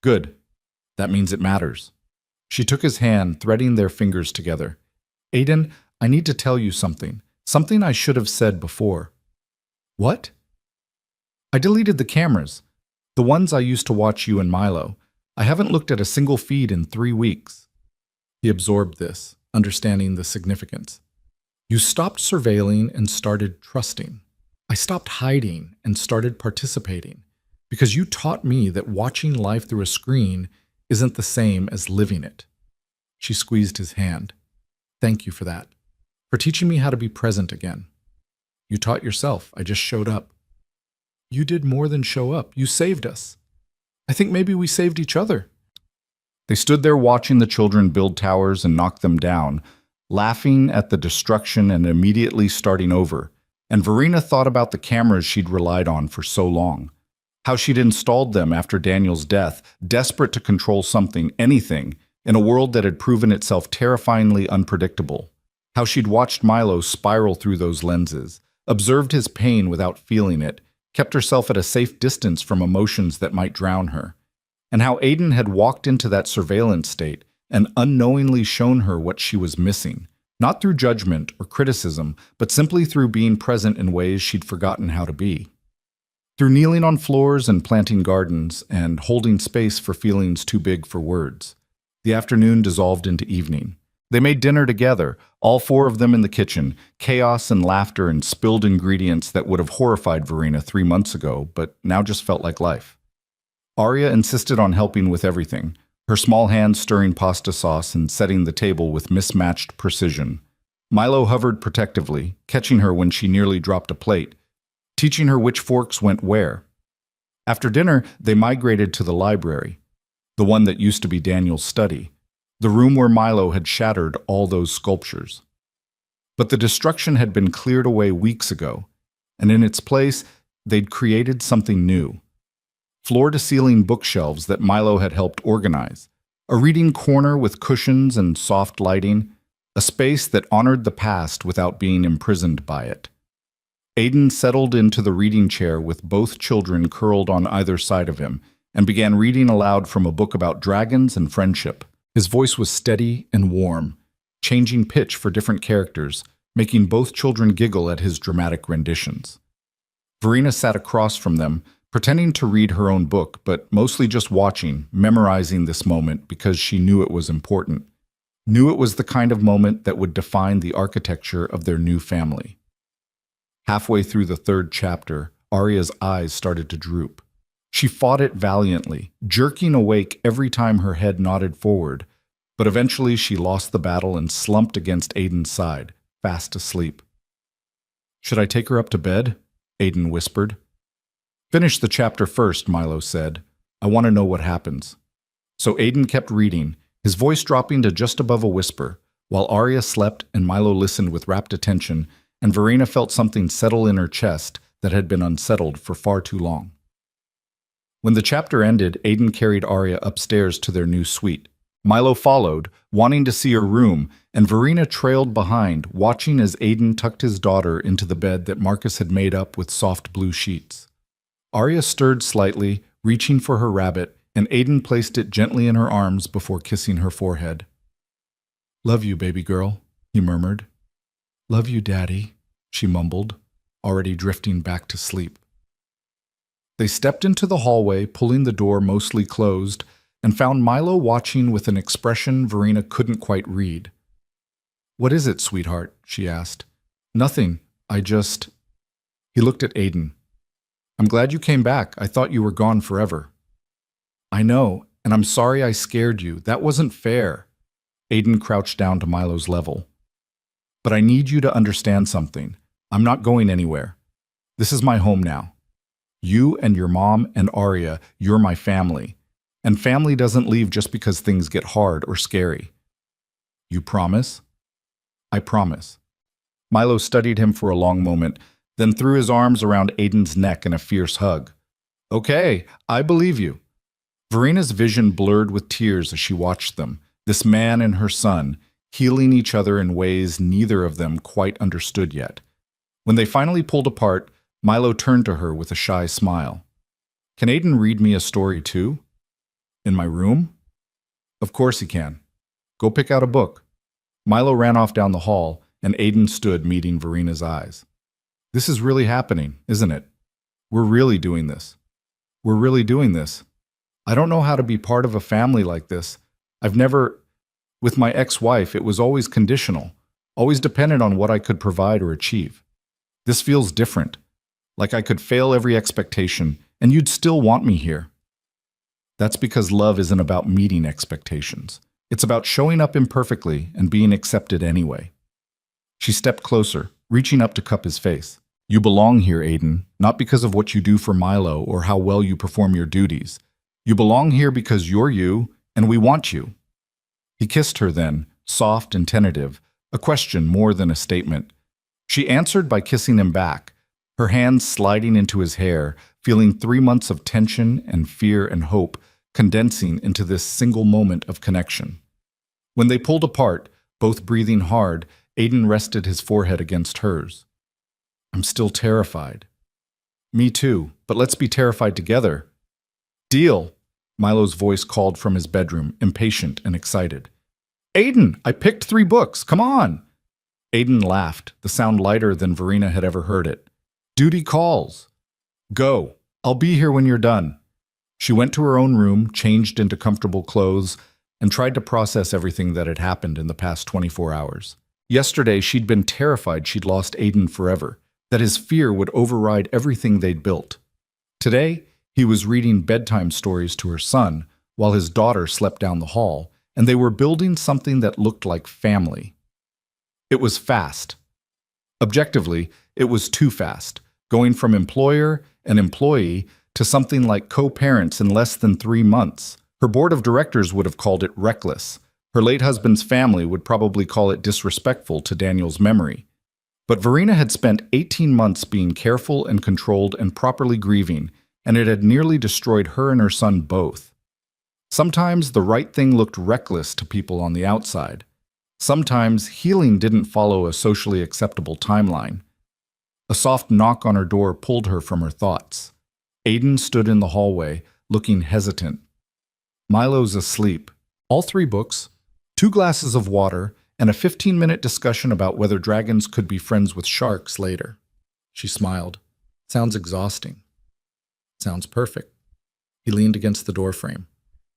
"Good. That means it matters." She took his hand, threading their fingers together. "Aiden, I need to tell you something. Something I should have said before." "What?" "I deleted the cameras. The ones I used to watch you and Milo. I haven't looked at a single feed in 3 weeks." He absorbed this, understanding the significance. "You stopped surveilling and started trusting. I stopped hiding and started participating, because you taught me that watching life through a screen isn't the same as living it." She squeezed his hand. "Thank you for that, for teaching me how to be present again. You taught yourself. I just showed up." "You did more than show up. You saved us. I think maybe we saved each other." They stood there watching the children build towers and knock them down, laughing at the destruction and immediately starting over. And Verena thought about the cameras she'd relied on for so long. How she'd installed them after Daniel's death, desperate to control something, anything, in a world that had proven itself terrifyingly unpredictable. How she'd watched Milo spiral through those lenses, observed his pain without feeling it, kept herself at a safe distance from emotions that might drown her. And how Aiden had walked into that surveillance state and unknowingly shown her what she was missing, not through judgment or criticism, but simply through being present in ways she'd forgotten how to be. Through kneeling on floors and planting gardens and holding space for feelings too big for words. The afternoon dissolved into evening. They made dinner together, all 4 of them in the kitchen, chaos and laughter and spilled ingredients that would have horrified Verena 3 months ago, but now just felt like life. Arya insisted on helping with everything, her small hands stirring pasta sauce and setting the table with mismatched precision. Milo hovered protectively, catching her when she nearly dropped a plate, teaching her which forks went where. After dinner, they migrated to the library, the one that used to be Daniel's study, the room where Milo had shattered all those sculptures. But the destruction had been cleared away weeks ago, and in its place, they'd created something new. Floor-to-ceiling bookshelves that Milo had helped organize, a reading corner with cushions and soft lighting, a space that honored the past without being imprisoned by it. Aiden settled into the reading chair with both children curled on either side of him and began reading aloud from a book about dragons and friendship. His voice was steady and warm, changing pitch for different characters, making both children giggle at his dramatic renditions. Verena sat across from them, pretending to read her own book, but mostly just watching, memorizing this moment because she knew it was important. Knew it was the kind of moment that would define the architecture of their new family. Halfway through the 3rd chapter, Arya's eyes started to droop. She fought it valiantly, jerking awake every time her head nodded forward, but eventually she lost the battle and slumped against Aiden's side, fast asleep. "Should I take her up to bed?" Aiden whispered. "Finish the chapter first," Milo said. "I want to know what happens." So Aiden kept reading, his voice dropping to just above a whisper, while Arya slept and Milo listened with rapt attention, and Verena felt something settle in her chest that had been unsettled for far too long. When the chapter ended, Aiden carried Arya upstairs to their new suite. Milo followed, wanting to see her room, and Verena trailed behind, watching as Aiden tucked his daughter into the bed that Marcus had made up with soft blue sheets. Arya stirred slightly, reaching for her rabbit, and Aiden placed it gently in her arms before kissing her forehead. "Love you, baby girl," he murmured. "Love you, Daddy," she mumbled, already drifting back to sleep. They stepped into the hallway, pulling the door mostly closed, and found Milo watching with an expression Verena couldn't quite read. "What is it, sweetheart?" she asked. "Nothing. He looked at Aiden. "I'm glad you came back. I thought you were gone forever." "I know, and I'm sorry I scared you. That wasn't fair." Aiden crouched down to Milo's level. "But I need you to understand something. I'm not going anywhere. This is my home now. You and your mom and Arya, you're my family. And family doesn't leave just because things get hard or scary." "You promise?" "I promise." Milo studied him for a long moment, then threw his arms around Aiden's neck in a fierce hug. "Okay, I believe you." Verena's vision blurred with tears as she watched them, this man and her son, healing each other in ways neither of them quite understood yet. When they finally pulled apart, Milo turned to her with a shy smile. "Can Aiden read me a story too? In my room?" "Of course he can. Go pick out a book." Milo ran off down the hall, and Aiden stood meeting Verena's eyes. "This is really happening, isn't it? We're really doing this. We're really doing this. I don't know how to be part of a family like this. With my ex-wife, it was always conditional, always dependent on what I could provide or achieve. This feels different, like I could fail every expectation, and you'd still want me here." "That's because love isn't about meeting expectations. It's about showing up imperfectly and being accepted anyway." She stepped closer, reaching up to cup his face. "You belong here, Aiden, not because of what you do for Milo or how well you perform your duties. You belong here because you're you, and we want you." He kissed her then, soft and tentative, a question more than a statement. She answered by kissing him back, her hands sliding into his hair, feeling 3 months of tension and fear and hope condensing into this single moment of connection. When they pulled apart, both breathing hard, Aiden rested his forehead against hers. "I'm still terrified." "Me too, but let's be terrified together." "Deal," Milo's voice called from his bedroom, impatient and excited. "Aiden, I picked 3 books, come on!" Aiden laughed, the sound lighter than Verena had ever heard it. "Duty calls." "Go, I'll be here when you're done." She went to her own room, changed into comfortable clothes, and tried to process everything that had happened in the past 24 hours. Yesterday, she'd been terrified she'd lost Aiden forever, that his fear would override everything they'd built. Today, he was reading bedtime stories to her son, while his daughter slept down the hall, and they were building something that looked like family. It was fast. Objectively, it was too fast, going from employer and employee to something like co-parents in less than 3 months. Her board of directors would have called it reckless. Her late husband's family would probably call it disrespectful to Daniel's memory. But Verena had spent 18 months being careful and controlled and properly grieving, and it had nearly destroyed her and her son both. Sometimes the right thing looked reckless to people on the outside. Sometimes healing didn't follow a socially acceptable timeline. A soft knock on her door pulled her from her thoughts. Aiden stood in the hallway, looking hesitant. Milo's asleep. All 3 books, 2 glasses of water, and a 15-minute discussion about whether dragons could be friends with sharks later. She smiled. "Sounds exhausting." "Sounds perfect." He leaned against the doorframe.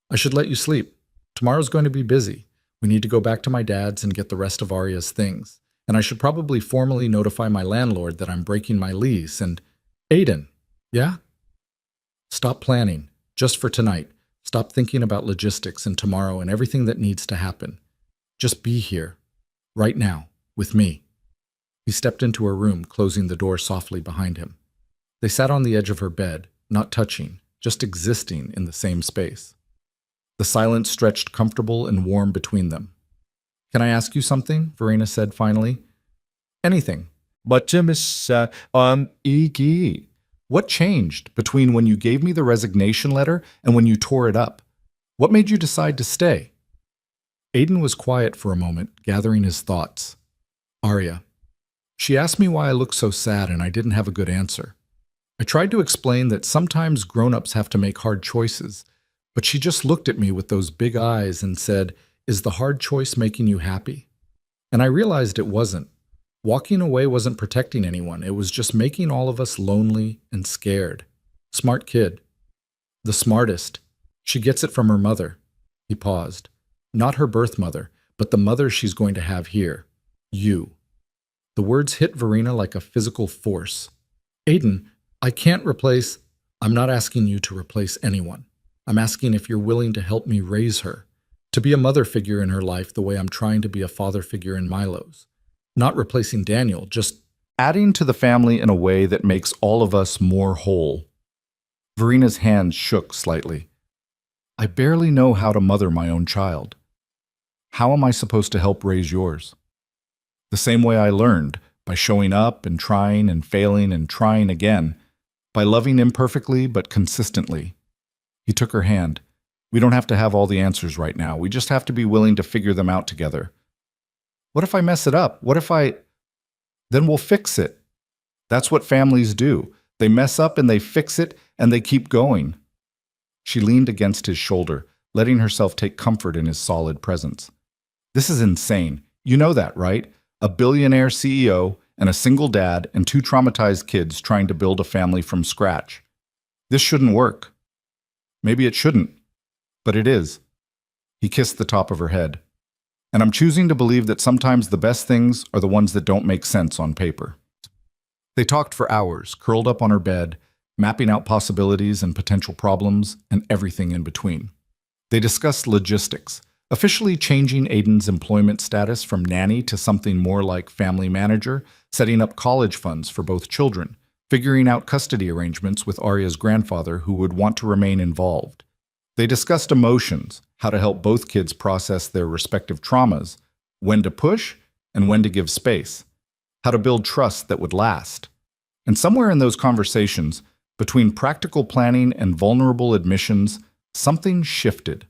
"I should let you sleep. Tomorrow's going to be busy. We need to go back to my dad's and get the rest of Arya's things. And I should probably formally notify my landlord that I'm breaking my lease and—" "Aiden." "Yeah?" "Stop planning. Just for tonight. Stop thinking about logistics and tomorrow and everything that needs to happen. Just be here. Right now. With me." He stepped into her room, closing the door softly behind him. They sat on the edge of her bed, not touching, just existing in the same space. The silence stretched comfortable and warm between them. "Can I ask you something?" Verena said finally. "Anything." Iggy. What changed between when you gave me the resignation letter and when you tore it up? What made you decide to stay? Aiden was quiet for a moment, gathering his thoughts. Arya. She asked me why I looked so sad and I didn't have a good answer. I tried to explain that sometimes grown-ups have to make hard choices, but she just looked at me with those big eyes and said, "Is the hard choice making you happy?" And I realized it wasn't. Walking away wasn't protecting anyone. It was just making all of us lonely and scared. Smart kid. The smartest. She gets it from her mother. He paused. Not her birth mother, but the mother she's going to have here. You. The words hit Verena like a physical force. Aiden, I can't replace... I'm not asking you to replace anyone. I'm asking if you're willing to help me raise her. To be a mother figure in her life the way I'm trying to be a father figure in Milo's. Not replacing Daniel, just adding to the family in a way that makes all of us more whole. Verena's hands shook slightly. I barely know how to mother my own child. How am I supposed to help raise yours? The same way I learned, by showing up and trying and failing and trying again, by loving imperfectly but consistently. He took her hand. We don't have to have all the answers right now. We just have to be willing to figure them out together. What if I mess it up? Then we'll fix it. That's what families do. They mess up and they fix it and they keep going. She leaned against his shoulder, letting herself take comfort in his solid presence. This is insane. You know that, right? A billionaire CEO and a single dad and 2 traumatized kids trying to build a family from scratch. This shouldn't work. Maybe it shouldn't, but it is. He kissed the top of her head. And I'm choosing to believe that sometimes the best things are the ones that don't make sense on paper. They talked for hours, curled up on her bed, mapping out possibilities and potential problems, and everything in between. They discussed logistics, officially changing Aiden's employment status from nanny to something more like family manager, setting up college funds for both children, figuring out custody arrangements with Arya's grandfather who would want to remain involved. They discussed emotions, how to help both kids process their respective traumas, when to push and when to give space, how to build trust that would last. And somewhere in those conversations, between practical planning and vulnerable admissions, something shifted.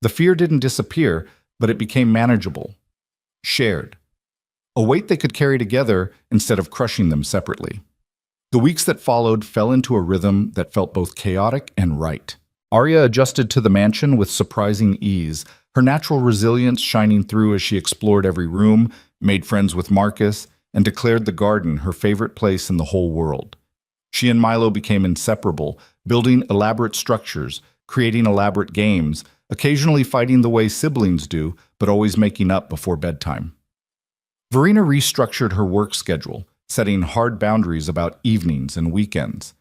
The fear didn't disappear, but it became manageable, shared. A weight they could carry together instead of crushing them separately. The weeks that followed fell into a rhythm that felt both chaotic and right. Arya adjusted to the mansion with surprising ease, her natural resilience shining through as she explored every room, made friends with Marcus, and declared the garden her favorite place in the whole world. She and Milo became inseparable, building elaborate structures, creating elaborate games, occasionally fighting the way siblings do, but always making up before bedtime. Verena restructured her work schedule, setting hard boundaries about evenings and weekends.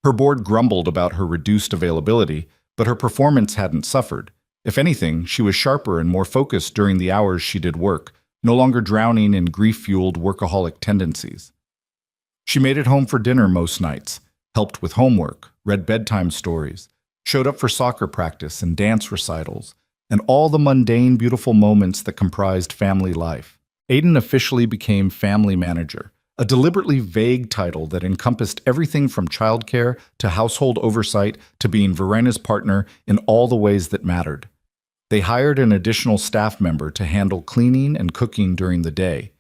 Her board grumbled about her reduced availability, but her performance hadn't suffered. If anything, she was sharper and more focused during the hours she did work, no longer drowning in grief-fueled workaholic tendencies. She made it home for dinner most nights, helped with homework, read bedtime stories, showed up for soccer practice and dance recitals, and all the mundane, beautiful moments that comprised family life. Aiden officially became family manager, a deliberately vague title that encompassed everything from childcare to household oversight to being Verena's partner in all the ways that mattered. They hired an additional staff member to handle cleaning and cooking during the day,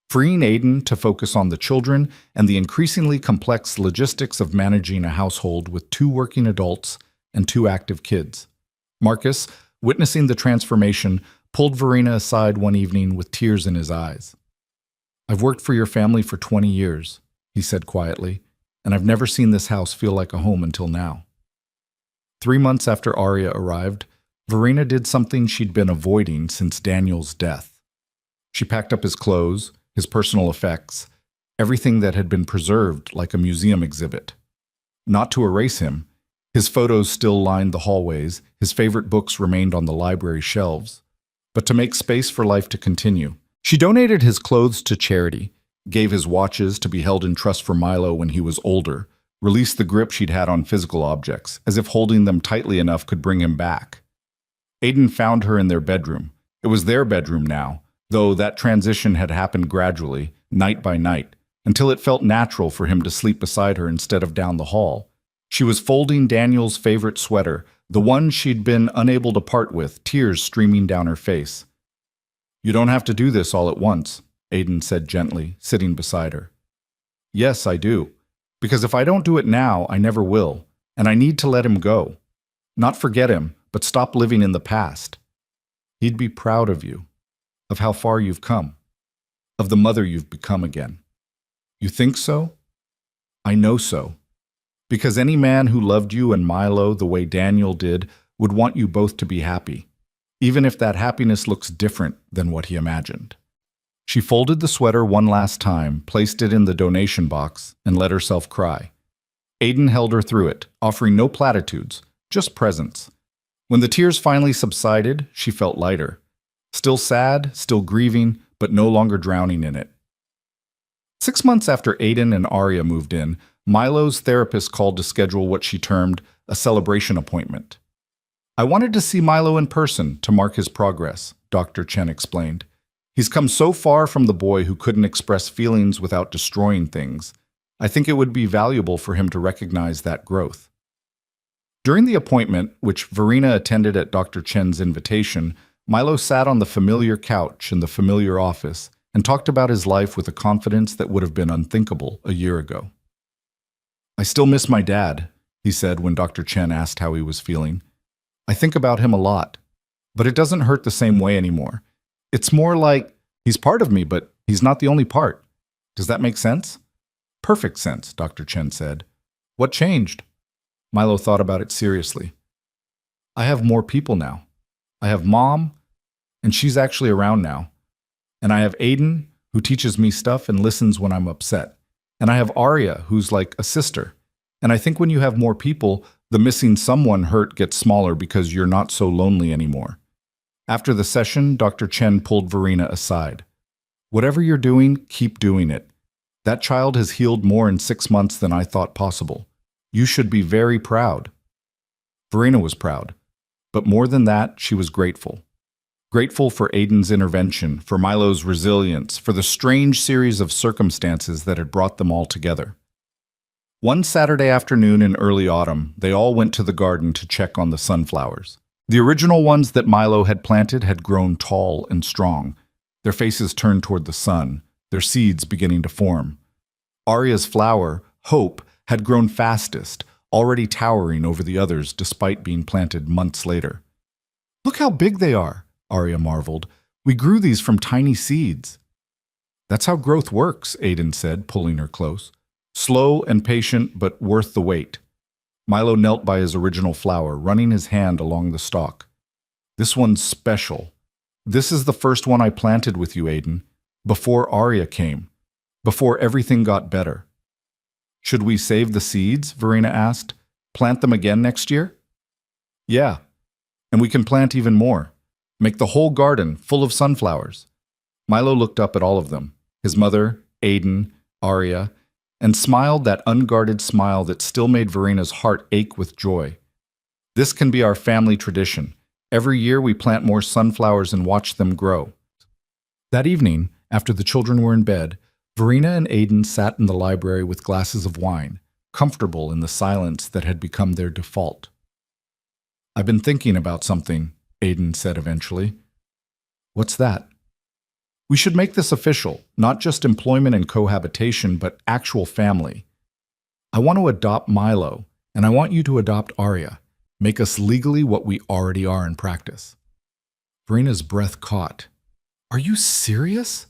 freeing Aiden to focus on the children and the increasingly complex logistics of managing a household with 2 working adults and 2 active kids. Marcus, witnessing the transformation, pulled Verena aside one evening with tears in his eyes. I've worked for your family for 20 years, he said quietly, and I've never seen this house feel like a home until now. 3 months after Arya arrived, Verena did something she'd been avoiding since Daniel's death. She packed up his clothes, his personal effects, everything that had been preserved like a museum exhibit. Not to erase him, his photos still lined the hallways, his favorite books remained on the library shelves, but to make space for life to continue. She donated his clothes to charity, gave his watches to be held in trust for Milo when he was older, released the grip she'd had on physical objects, as if holding them tightly enough could bring him back. Aiden found her in their bedroom. It was their bedroom now, though that transition had happened gradually, night by night, until it felt natural for him to sleep beside her instead of down the hall. She was folding Daniel's favorite sweater, the one she'd been unable to part with, tears streaming down her face. "You don't have to do this all at once," Aiden said gently, sitting beside her. "Yes, I do. Because if I don't do it now, I never will, and I need to let him go. Not forget him, but stop living in the past. He'd be proud of you, of how far you've come, of the mother you've become again." "You think so?" "I know so. Because any man who loved you and Milo the way Daniel did would want you both to be happy, even if that happiness looks different than what he imagined." She folded the sweater one last time, placed it in the donation box, and let herself cry. Aiden held her through it, offering no platitudes, just presence. When the tears finally subsided, she felt lighter. Still sad, still grieving, but no longer drowning in it. 6 months after Aiden and Arya moved in, Milo's therapist called to schedule what she termed a celebration appointment. "I wanted to see Milo in person to mark his progress," Dr. Chen explained. "He's come so far from the boy who couldn't express feelings without destroying things. I think it would be valuable for him to recognize that growth." During the appointment, which Verena attended at Dr. Chen's invitation, Milo sat on the familiar couch in the familiar office and talked about his life with a confidence that would have been unthinkable a year ago. "I still miss my dad," he said when Dr. Chen asked how he was feeling. "I think about him a lot, but it doesn't hurt the same way anymore. It's more like he's part of me, but he's not the only part. Does that make sense?" "Perfect sense," Dr. Chen said. "What changed?" Milo thought about it seriously. "I have more people now. I have Mom, and she's actually around now. And I have Aiden, who teaches me stuff and listens when I'm upset. And I have Arya, who's like a sister. And I think when you have more people, the missing someone hurt gets smaller because you're not so lonely anymore." After the session, Dr. Chen pulled Verena aside. "Whatever you're doing, keep doing it. That child has healed more in 6 months than I thought possible. You should be very proud." Verena was proud. But more than that, she was grateful. Grateful for Aiden's intervention, for Milo's resilience, for the strange series of circumstances that had brought them all together. One Saturday afternoon in early autumn, they all went to the garden to check on the sunflowers. The original ones that Milo had planted had grown tall and strong, their faces turned toward the sun, their seeds beginning to form. Arya's flower, Hope, had grown fastest, already towering over the others despite being planted months later. "Look how big they are," Arya marveled. "We grew these from tiny seeds." "That's how growth works," Aiden said, pulling her close. "Slow and patient, but worth the wait." Milo knelt by his original flower, running his hand along the stalk. "This one's special. This is the first one I planted with you, Aiden, before Arya came, before everything got better." "Should we save the seeds?" Verena asked. "Plant them again next year?" "Yeah, and we can plant even more. Make the whole garden full of sunflowers." Milo looked up at all of them, his mother, Aiden, Arya, and smiled that unguarded smile that still made Verena's heart ache with joy. "This can be our family tradition. Every year we plant more sunflowers and watch them grow." That evening, after the children were in bed, Verena and Aiden sat in the library with glasses of wine, comfortable in the silence that had become their default. "I've been thinking about something," Aiden said eventually. "What's that?" "We should make this official, not just employment and cohabitation, but actual family. I want to adopt Milo, and I want you to adopt Arya. Make us legally what we already are in practice." Verena's breath caught. "Are you serious?"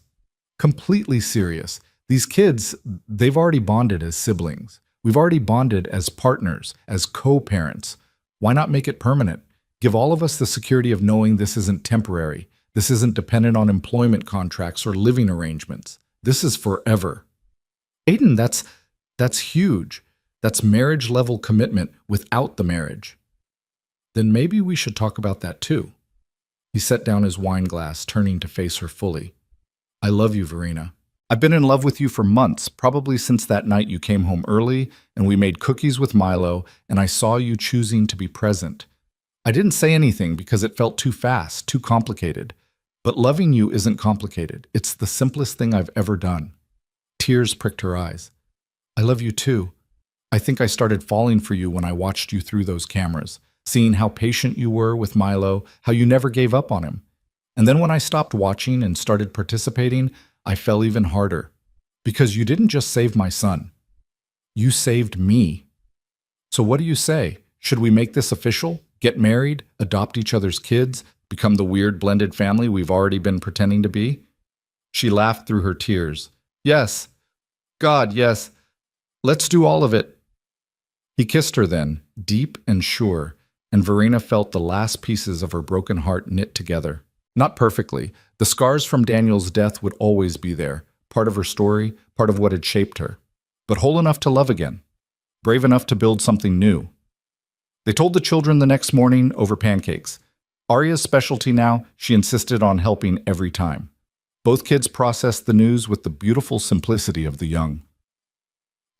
"Completely serious. These kids, they've already bonded as siblings. We've already bonded as partners, as co-parents. Why not make it permanent? Give all of us the security of knowing this isn't temporary. This isn't dependent on employment contracts or living arrangements. This is forever." "Aiden, that's huge. That's marriage-level commitment without the marriage." "Then maybe we should talk about that too." He set down his wine glass, turning to face her fully. "I love you, Verena. I've been in love with you for months, probably since that night you came home early and we made cookies with Milo and I saw you choosing to be present. I didn't say anything because it felt too fast, too complicated. But loving you isn't complicated. It's the simplest thing I've ever done. Tears pricked her eyes. I love you too. I think I started falling for you when I watched you through those cameras, seeing how patient you were with Milo, how you never gave up on him. And then when I stopped watching and started participating, I fell even harder. Because you didn't just save my son. You saved me. So what do you say? Should we make this official? Get married? Adopt each other's kids? Become the weird blended family we've already been pretending to be? She laughed through her tears. Yes. God, yes. Let's do all of it. He kissed her then, deep and sure, and Verena felt the last pieces of her broken heart knit together. Not perfectly. The scars from Daniel's death would always be there, part of her story, part of what had shaped her. But whole enough to love again, brave enough to build something new. They told the children the next morning over pancakes. Arya's specialty now, she insisted on helping every time. Both kids processed the news with the beautiful simplicity of the young.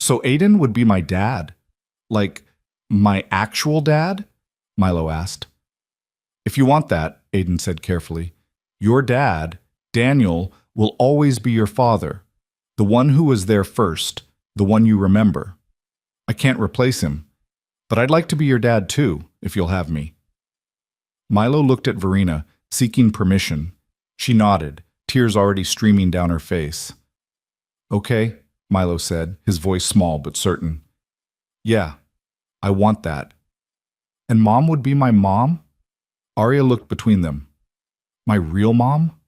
So Aiden would be my dad? Like, my actual dad? Milo asked. If you want that, Aiden said carefully, your dad, Daniel, will always be your father. The one who was there first, the one you remember. I can't replace him, but I'd like to be your dad too, if you'll have me. Milo looked at Verena, seeking permission. She nodded, tears already streaming down her face. Okay, Milo said, his voice small but certain. Yeah, I want that. And Mom would be my mom? Arya looked between them. My real mom?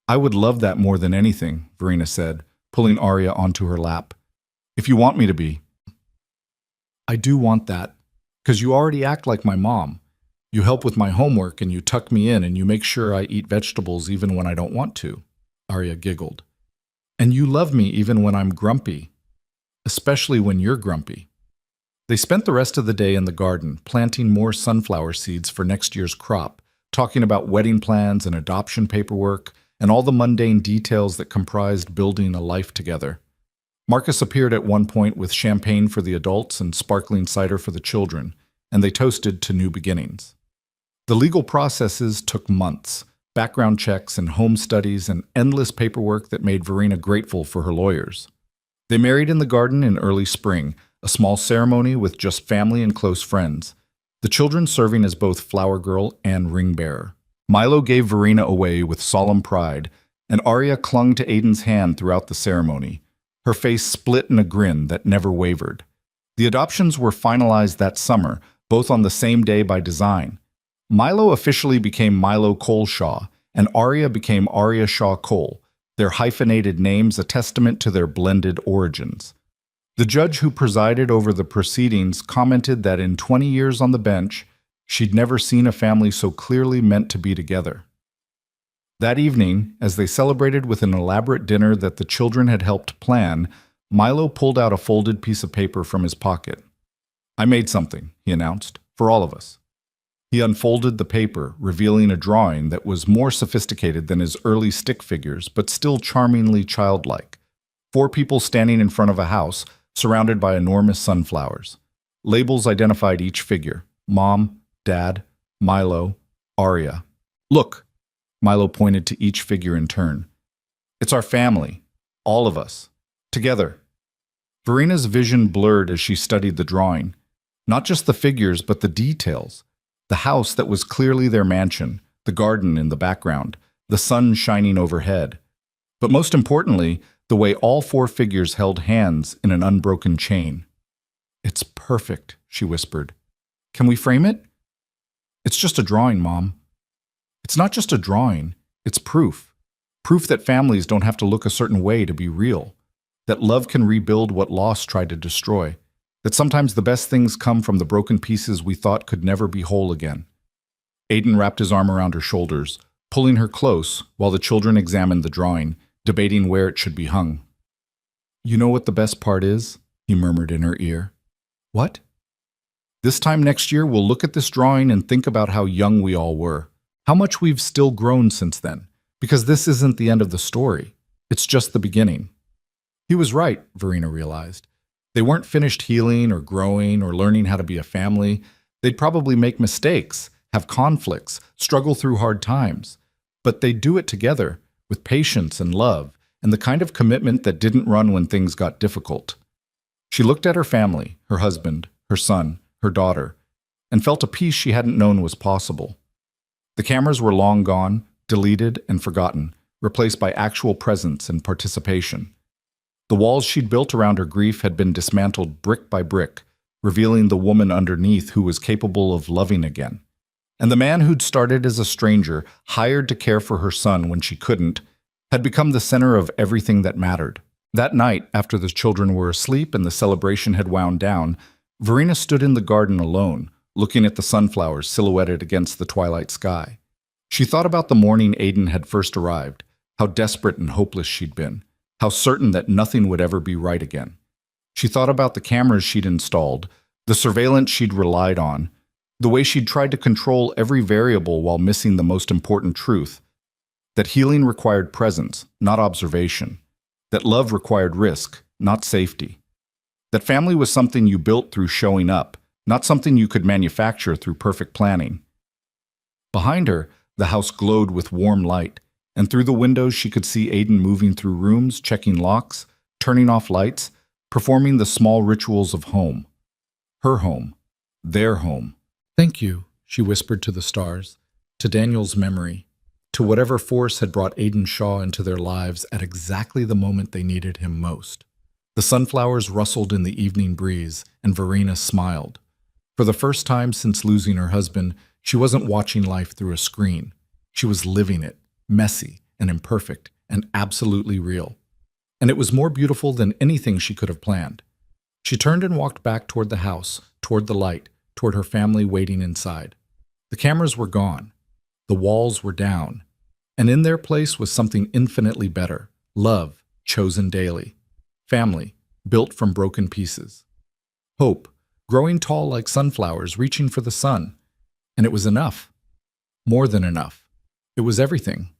I would love that more than anything, Verena said, pulling Arya onto her lap. If you want me to be. I do want that, because you already act like my mom. You help with my homework and you tuck me in and you make sure I eat vegetables even when I don't want to, Arya giggled. And you love me even when I'm grumpy, especially when you're grumpy. They spent the rest of the day in the garden, planting more sunflower seeds for next year's crop, talking about wedding plans and adoption paperwork, and all the mundane details that comprised building a life together. Marcus appeared at one point with champagne for the adults and sparkling cider for the children, and they toasted to new beginnings. The legal processes took months, background checks and home studies and endless paperwork that made Verena grateful for her lawyers. They married in the garden in early spring, a small ceremony with just family and close friends, the children serving as both flower girl and ring bearer. Milo gave Verena away with solemn pride, and Arya clung to Aiden's hand throughout the ceremony, her face split in a grin that never wavered. The adoptions were finalized that summer, both on the same day by design. Milo officially became Milo Coleshaw, and Arya became Arya Shaw Cole, their hyphenated names a testament to their blended origins. The judge who presided over the proceedings commented that in 20 years on the bench, she'd never seen a family so clearly meant to be together. That evening, as they celebrated with an elaborate dinner that the children had helped plan, Milo pulled out a folded piece of paper from his pocket. I made something, he announced, for all of us. He unfolded the paper, revealing a drawing that was more sophisticated than his early stick figures, but still charmingly childlike. 4 people standing in front of a house, surrounded by enormous sunflowers. Labels identified each figure: Mom, Dad, Milo, Arya. Look, Milo pointed to each figure in turn. It's our family, all of us, together. Verena's vision blurred as she studied the drawing. Not just the figures, but the details. The house that was clearly their mansion, the garden in the background, the sun shining overhead. But most importantly, the way all 4 figures held hands in an unbroken chain. It's perfect, she whispered. Can we frame it? It's just a drawing, Mom. It's not just a drawing, it's proof. Proof that families don't have to look a certain way to be real. That love can rebuild what loss tried to destroy. That sometimes the best things come from the broken pieces we thought could never be whole again. Aiden wrapped his arm around her shoulders, pulling her close while the children examined the drawing, debating where it should be hung. You know what the best part is? He murmured in her ear. What? This time next year, we'll look at this drawing and think about how young we all were, how much we've still grown since then, because this isn't the end of the story. It's just the beginning. He was right, Verena realized. They weren't finished healing or growing or learning how to be a family. They'd probably make mistakes, have conflicts, struggle through hard times. But they'd do it together, with patience and love, and the kind of commitment that didn't run when things got difficult. She looked at her family, her husband, her son, her daughter, and felt a peace she hadn't known was possible. The cameras were long gone, deleted and forgotten, replaced by actual presence and participation. The walls she'd built around her grief had been dismantled brick by brick, revealing the woman underneath who was capable of loving again. And the man who'd started as a stranger, hired to care for her son when she couldn't, had become the center of everything that mattered. That night, after the children were asleep and the celebration had wound down, Verena stood in the garden alone, looking at the sunflowers silhouetted against the twilight sky. She thought about the morning Aiden had first arrived, how desperate and hopeless she'd been, how certain that nothing would ever be right again. She thought about the cameras she'd installed, the surveillance she'd relied on, the way she'd tried to control every variable while missing the most important truth, that healing required presence, not observation, that love required risk, not safety, that family was something you built through showing up, not something you could manufacture through perfect planning. Behind her, the house glowed with warm light, and through the windows she could see Aiden moving through rooms, checking locks, turning off lights, performing the small rituals of home. Her home. Their home. "Thank you," she whispered to the stars, to Daniel's memory, to whatever force had brought Aiden Shaw into their lives at exactly the moment they needed him most. The sunflowers rustled in the evening breeze, and Verena smiled. For the first time since losing her husband, she wasn't watching life through a screen. She was living it, messy and imperfect and absolutely real. And it was more beautiful than anything she could have planned. She turned and walked back toward the house, toward the light, toward her family waiting inside. The cameras were gone. The walls were down. And in their place was something infinitely better: love, chosen daily. Family, built from broken pieces. Hope, growing tall like sunflowers, reaching for the sun. And it was enough. More than enough. It was everything.